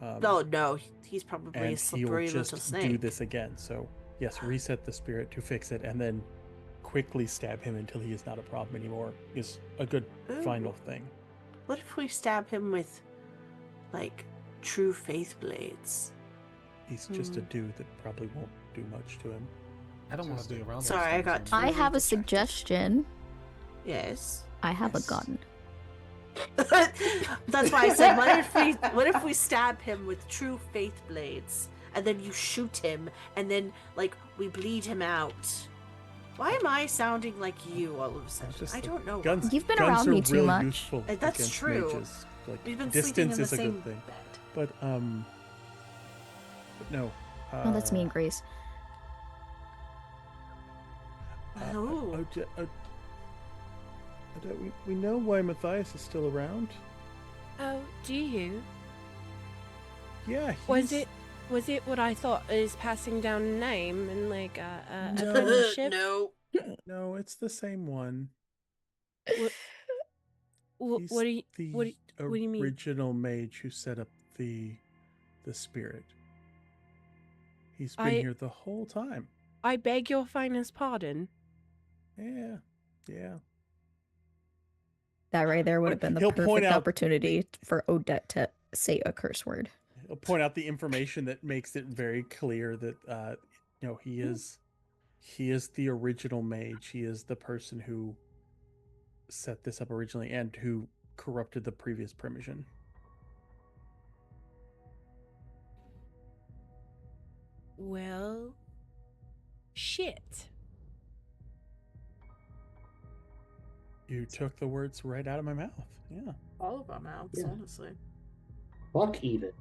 no, he's probably a And he will slippery little just snake. do this again. So yes, reset the spirit to fix it, and then quickly stab him until he is not a problem anymore is a good Ooh. final thing. What if we stab him with, like, true faith blades? He's just a dude that probably won't do much to him. I don't want to be around. Sorry, those I things got anymore. I Really have a distracted. suggestion. Yes. I have Yes. a gun. That's why I said, what if we stab him with true faith blades, and then you shoot him, and then, like, we bleed him out? Why am I sounding like you all of a sudden? It's just I like don't know. Guns, You've been guns around are me too real much. useful That's against true. mages. Like, We've been sleeping distance in the is a same good thing. bed. But no. Oh, that's me and Grace. Oh. We know why Matthias is still around. Oh, do you? Yeah. Was he's- it what I thought is passing down a name and like a No. friendship? No. No, it's the same one. What He's do you the what do you mean? original mage who set up the spirit. He's been I- here the whole time. I beg your finest pardon. Yeah. That right there would have been the He'll point perfect out- opportunity for Odette to say a curse word. I'll point out the information that makes it very clear that he is the original mage. He is the person who set this up originally and who corrupted the previous primogen. Well, shit. You took the words right out of my mouth. Yeah. All of our mouths, Yeah. honestly. Fuck even.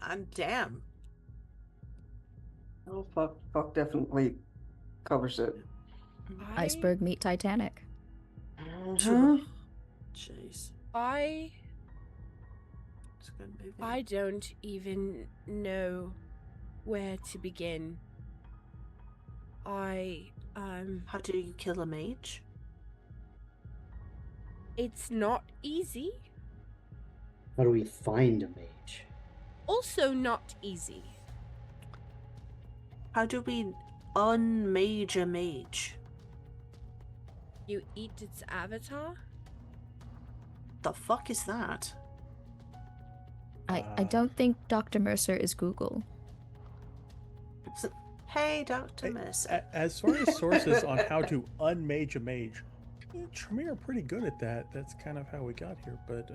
I'm damn. Oh, fuck definitely covers it. Iceberg meet Titanic. Jeez. I It's a good movie. I don't even know where to begin. How do you kill a mage? It's not easy. How do we find a mage? Also not easy. How do we unmage a mage? You eat its avatar? The fuck is that? I don't think Dr. Mercer is Google. Hey, Dr. Mercer. As far as sources on how to unmage a mage, Tremere are pretty good at that. That's kind of how we got here. But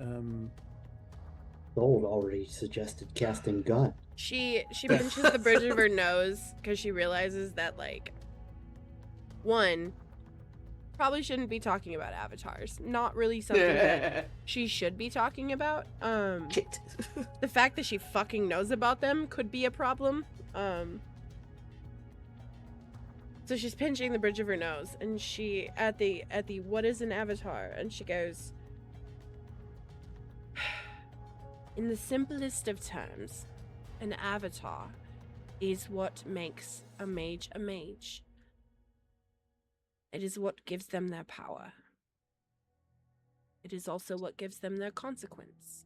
Gold already suggested casting gun. She pinches the bridge of her nose because she realizes that, like, one, probably shouldn't be talking about avatars. Not really something that she should be talking about. Shit. The fact that she fucking knows about them could be a problem. So she's pinching the bridge of her nose, and she at the what is an avatar? And she goes, in the simplest of terms, an avatar is what makes a mage a mage. It is what gives them their power. It is also what gives them their consequence.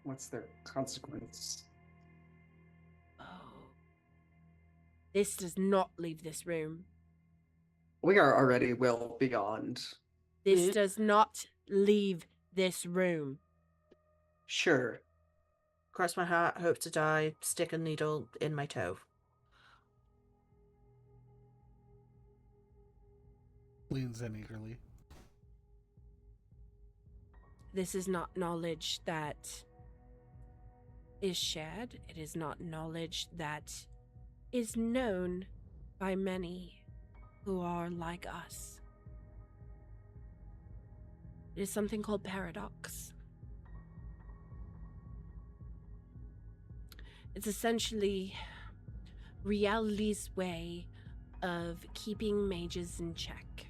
What's their consequence? Oh. This does not leave this room. We are already well beyond. This does not leave this room. Sure. Cross my heart, hope to die, stick a needle in my toe. Leans in eagerly. This is not knowledge that is shared. It is not knowledge that is known by many who are like us. It is something called paradox. It's essentially reality's way of keeping mages in check.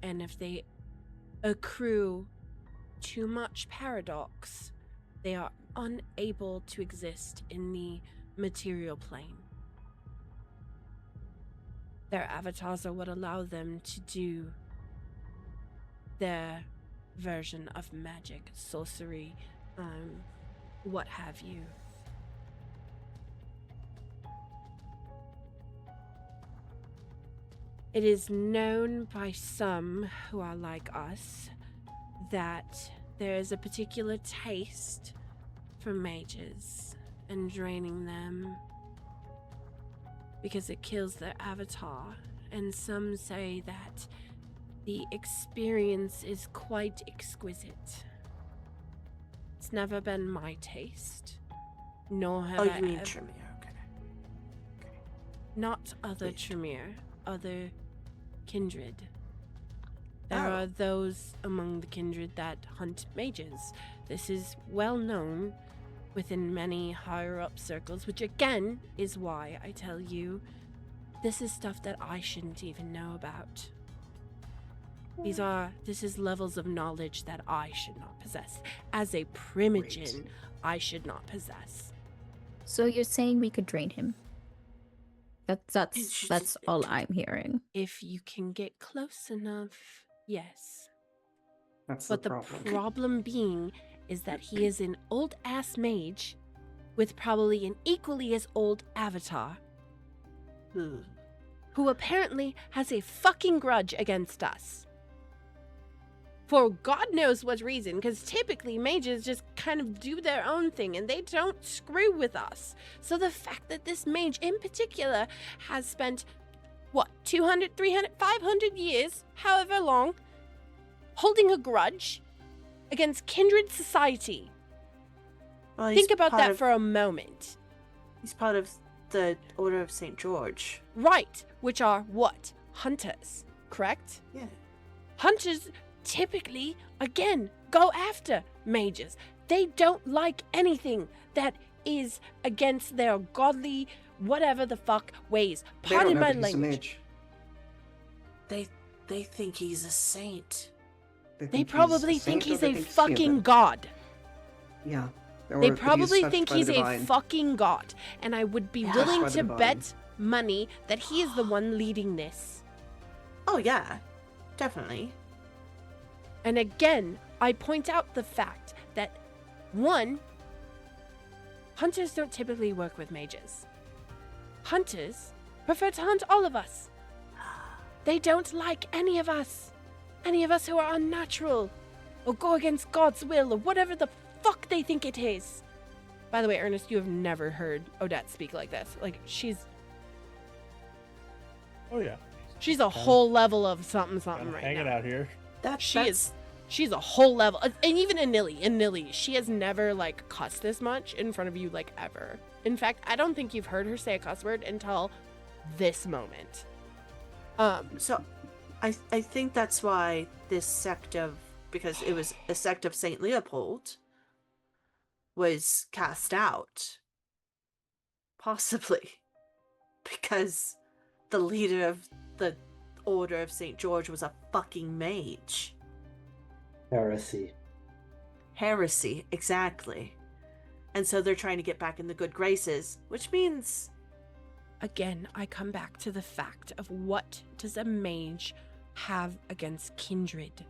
And if they accrue too much paradox, they are unable to exist in the material plane. Their avatars are what allow them to do their version of magic, sorcery, what have you. It is known by some who are like us that there is a particular taste for mages and draining them because it kills their avatar, and some say that the experience is quite exquisite. It's never been my taste, nor have I you mean ever... Tremere, okay. Not other Wait. Tremere, other kindred. There Oh. are those among the kindred that hunt mages. This is well known within many higher up circles, which again is why I tell you this is stuff that I shouldn't even know about. This is levels of knowledge that I should not possess. As a primogen, I should not possess. So you're saying we could drain him? That's all I'm hearing. If you can get close enough, yes. That's But the the problem. problem being is that he is an old-ass mage with probably an equally as old avatar who apparently has a fucking grudge against us. For God knows what reason, because typically mages just kind of do their own thing and they don't screw with us. So the fact that this mage in particular has spent, 200, 300, 500 years, however long, holding a grudge against kindred society. Well, Think about that for a moment. He's part of the Order of St. George. Right, which are what? Hunters, correct? Yeah. Hunters typically, again, go after mages. They don't like anything that is against their godly, whatever the fuck ways. They don't Pardon know my that he's a language. mage. They think he's a saint. They think probably he's a think saint, or he's they a think fucking human. god. Yeah. They Or that he's probably touched think by the he's a divine. fucking god. And I would be Yeah. willing Touched by to the divine. bet money that he is the one leading this. Oh, yeah. Definitely. And again, I point out the fact that, one, hunters don't typically work with mages. Hunters prefer to hunt all of us. They don't like any of us who are unnatural, or go against God's will, or whatever the fuck they think it is. By the way, Ernest, you have never heard Odette speak like this. Like, she's Oh yeah. a whole level of something right hanging now. out here. She's a whole level. And even Nilly, she has never, like, cussed this much in front of you, like, ever. In fact, I don't think you've heard her say a cuss word until this moment. So I think that's why this sect of, because it was a sect of Saint Leopold, was cast out. Possibly. Because the leader of the Order of St. George was a fucking mage. Heresy, exactly. And so they're trying to get back in the good graces, which means... Again, I come back to the fact of what does a mage have against kindred?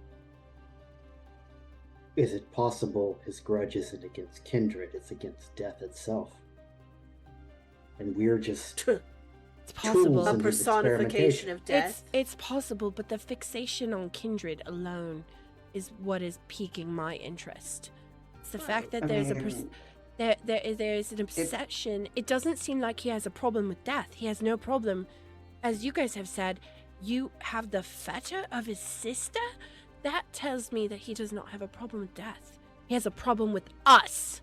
Is it possible his grudge isn't against kindred, it's against death itself? And we're just It's possible. A personification of death. It's possible, but the fixation on kindred alone is what is piquing my interest. It's the fact that there's there's an obsession. It doesn't seem like he has a problem with death. He has no problem. As you guys have said, you have the fetter of his sister? That tells me that he does not have a problem with death. He has a problem with us.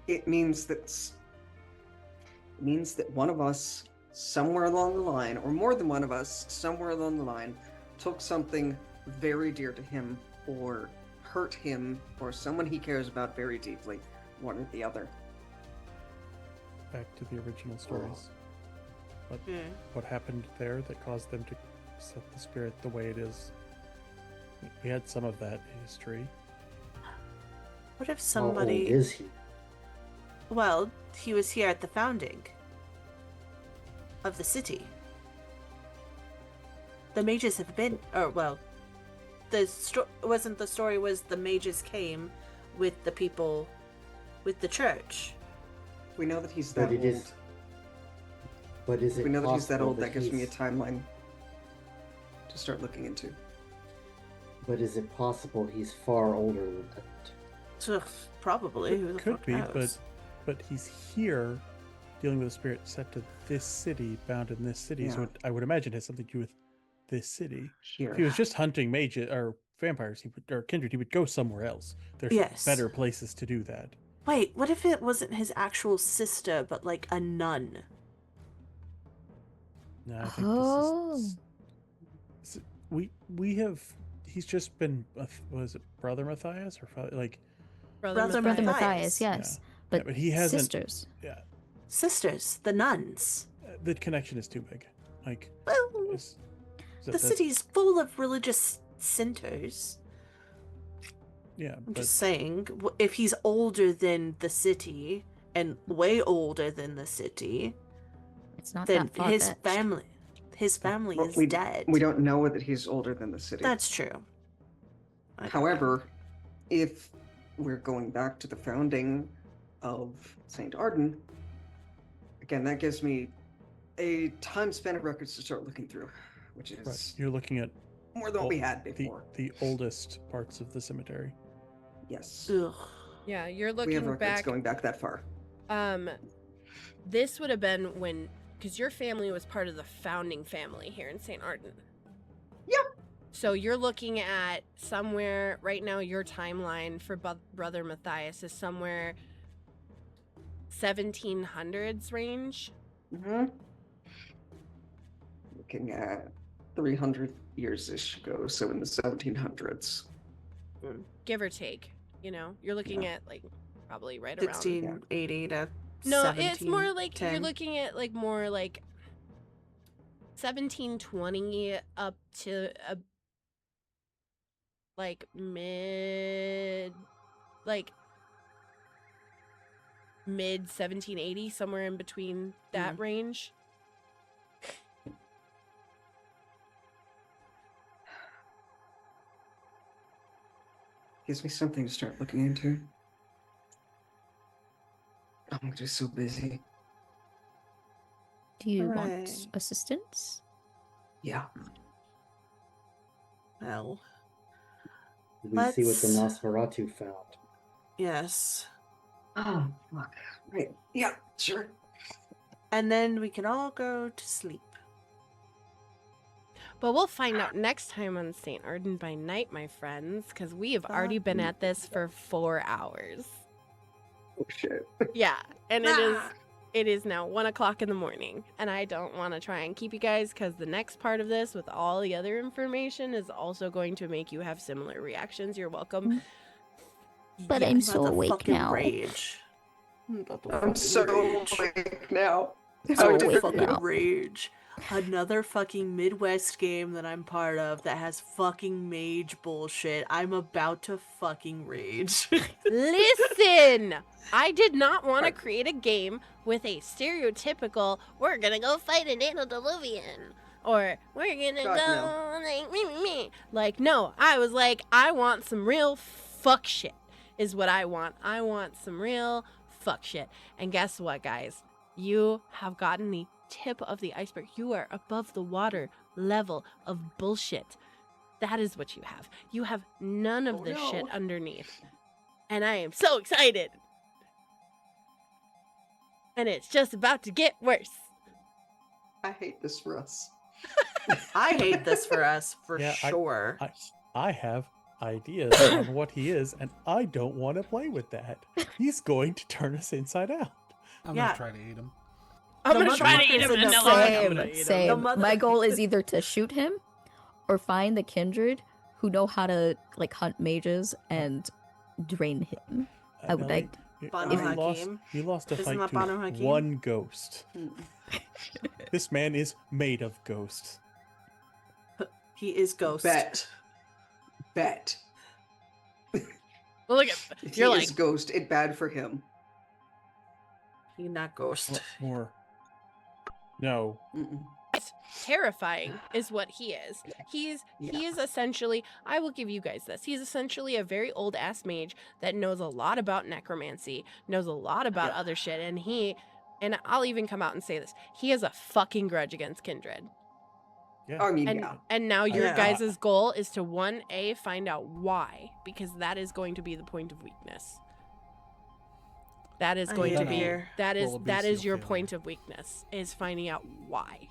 It means that one of us somewhere along the line, or more than one of us somewhere along the line, took something very dear to him, or hurt him, or someone he cares about very deeply, one or the other. Back to the original stories. What happened there that caused them to set the spirit the way it is? We had some of that history. What if somebody... How old is he? Well, he was here at the founding of the city. The mages have been... the story was the mages came with the people, with the church. We know that he's that old. But is it we know that he's that old, that that gives me a timeline to start looking into. But is it possible he's far older than that? Probably. Who the Could fuck be, knows? but he's here dealing with a spirit set to this city, bound in this city. So I would imagine it has something to do with this city. Here. If he was just hunting mages or vampires, or kindred, he would go somewhere else. There's better places to do that. Wait, what if it wasn't his actual sister, but like a nun? No, I think this is we have. He's just been. Was it Brother Matthias or father? Like Brother Matthias, yes. Yeah, but he hasn't. Sisters. Yeah. Sisters, the nuns. The connection is too big. Like, well, the city's full of religious centers. Yeah, I'm just saying, if he's older than the city and way older than the city, it's not then that far-fetched. his family is dead. We don't know that he's older than the city. That's true. However, if we're going back to the founding of St. Ardent, again, that gives me a time span of records to start looking through, which is right. You're looking at more than what we had before. The oldest parts of the cemetery. Yes. Ugh. Yeah, you're looking we have records back. Going back that far. This would have been when, because your family was part of the founding family here in St. Ardent. Yep. So you're looking at somewhere right now. Your timeline for Brother Matthias is somewhere 1700s range. Mm-hmm. Looking at 300 years-ish ago, so in the 1700s. Give or take, you know, you're looking at like probably right 1680 around. to No, it's more like 10. You're looking at like more like 1720 up to like mid 1780, somewhere in between that range. Gives me something to start looking into. I'm just so busy. Do you want assistance? Yeah. Well, Did we see what the Nosferatu found? Yes. Oh, fuck. Right. Yeah, sure. And then we can all go to sleep. But we'll find out next time on St. Ardent by Night, my friends, because we have already been at this for 4 hours. Oh, shit. Yeah, and it is now 1 o'clock in the morning, and I don't want to try and keep you guys because the next part of this with all the other information is also going to make you have similar reactions. You're welcome. But Yeah, I'm about so to awake fucking now. Rage. I'm so awake now. So About to awake fucking now. rage. Another fucking Midwest game that I'm part of that has fucking mage bullshit. I'm about to fucking rage. Listen, I did not want to create a game with a stereotypical, we're gonna go fight an antediluvian, or we're gonna God, go like me. Like, no, I was like, I want some real fuck shit is what I want. I want some real fuck shit. And guess what, guys? You have gotten the tip of the iceberg. You are above the water level of bullshit. That is what you have. You have none of this shit underneath. And I am so excited. And it's just about to get worse. I hate this for us. I hate this for us, for Yeah, sure. I have ideas on what he is, and I don't want to play with that. He's going to turn us inside out. I'm Yeah. gonna try to eat him. I'm The gonna try to eat him, motherfuckers in the Vanilla. front. I'm gonna eat him. Same. The mother- My goal is either to shoot him or find the kindred who know how to like hunt mages and drain him. I would Ellie, like. Banu you lost a Isn't fight that to Banu Hakim? one ghost. Mm. This man is made of ghosts. He is ghost. Bet. Well, look at If you're he like is ghost, it bad for him. He not ghost. Or no. Mm-mm. terrifying is what he is. He is essentially, I will give you guys this. He's essentially a very old ass mage that knows a lot about necromancy, knows a lot about other shit, and I'll even come out and say this. He has a fucking grudge against Kindred. Yeah. I mean, And yeah. and now your Yeah. guys' goal is to 1A find out why, because that is going to be the point of weakness. That is I going hate to it be here. that is Will that be is seal your failure. point of weakness, is finding out why.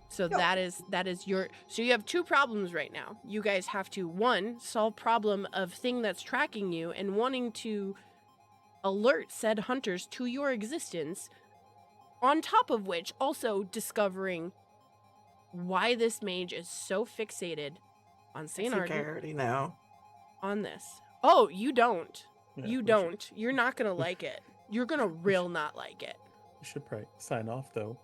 So Yep. that is your, so you have two problems right now. You guys have to, one, solve problem of thing that's tracking you and wanting to alert said hunters to your existence, on top of which also discovering why this mage is so fixated on I St. think I Ardent already know. on this. Oh, you don't. Yeah, You we don't. You're not gonna like it. You're gonna real not like it. should probably sign off though.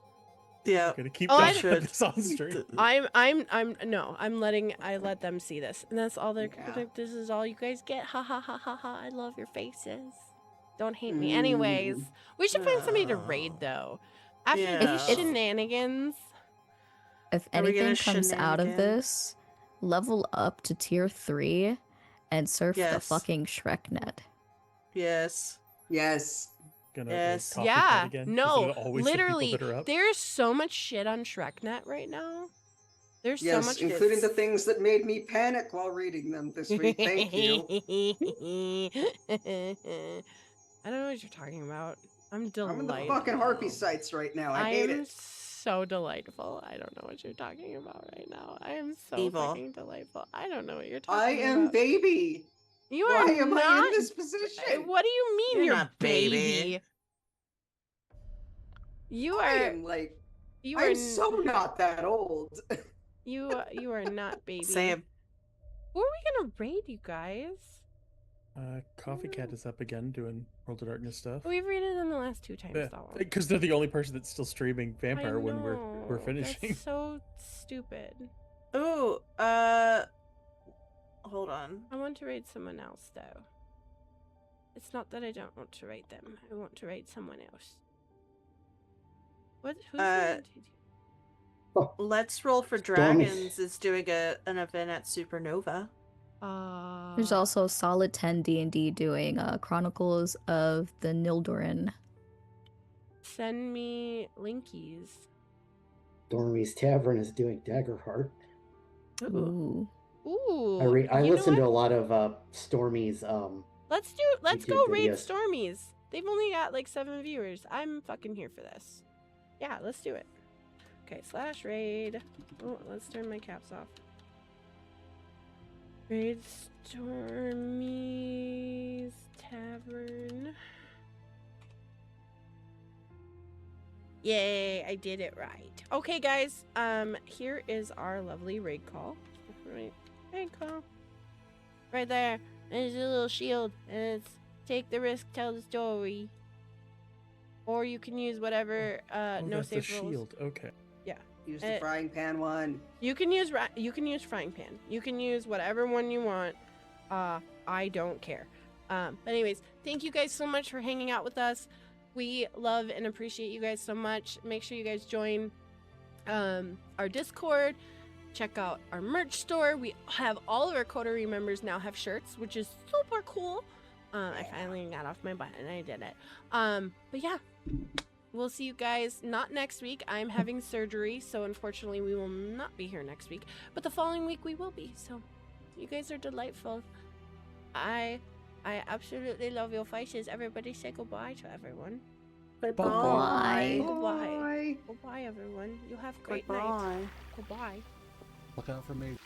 Yeah. I'm gonna keep Oh, I should. this on stream. I let them see this, and that's all they're. Yeah. This is all you guys get. Ha ha ha ha ha. I love your faces. Don't hate me, anyways. We should find somebody to raid though. After Yeah. these shenanigans. If Are we gonna anything comes out of shenanigan? this, level up to tier 3 and surf the Yes. fucking ShrekNet. Yes. Yes. Gonna Yes. copycat Yeah, again, 'cause no, it'll always the people literally, that are up. there's so much shit on ShrekNet right now. There's Yes, so much, including the things that made me panic while reading them this week. Thank you. I don't know what you're talking about. I'm delightful. I'm in the fucking harpy sites right now. I hate am it. so delightful. I don't know what you're talking about right now. I am so Evil. fucking delightful. I don't know what you're talking I about. am baby. You Why are am not. I in this position? What do you mean You're you're not baby? baby. You I are. am like, You are. I'm so not that old. You are not baby. Same. Who are we gonna raid, you guys? Coffee Cat is up again doing World of Darkness stuff. We've raided them the last 2 times, though. Because they're the only person that's still streaming I Vampire when we're know, finishing. That's so stupid. Ooh, hold on. I want to raid someone else, though. It's not that I don't want to raid them. I want to raid someone else. What? Who's raiding? Let's Roll for Stormy. Dragons is doing an event at Supernova. There's also Solid 10 D&D doing Chronicles of the Nildoran. Send me linkies. Dormy's Tavern is doing Daggerheart. Ooh. Ooh. Ooh. I you know listen to what? a lot of Stormy's Let's YouTube go raid videos. Stormies. They've only got like 7 viewers. I'm fucking here for this. Yeah, let's do it. Okay, /raid. Oh, let's turn my caps off. Raid Stormies Tavern. Yay, I did it right. Okay, guys. Here is our lovely raid call. Raid call. Right there. There's a little shield, and it's take the risk, tell the story. Or you can use whatever Oh, no that's the safe rules. shield. Okay. Use the frying pan one. You can use frying pan. You can use whatever one you want. I don't care. But anyways, thank you guys so much for hanging out with us. We love and appreciate you guys so much. Make sure you guys join our Discord. Check out our merch store. We have all of our coterie members now have shirts, which is super cool. I finally got off my butt and I did it. But yeah, we'll see you guys not next week. I'm having surgery, so unfortunately we will not be here next week. But the following week we will be. So you guys are delightful. I absolutely love your faces. Everybody say goodbye to everyone. Bye. Goodbye. Goodbye, everyone. You have a great night. Goodbye. Look out for me.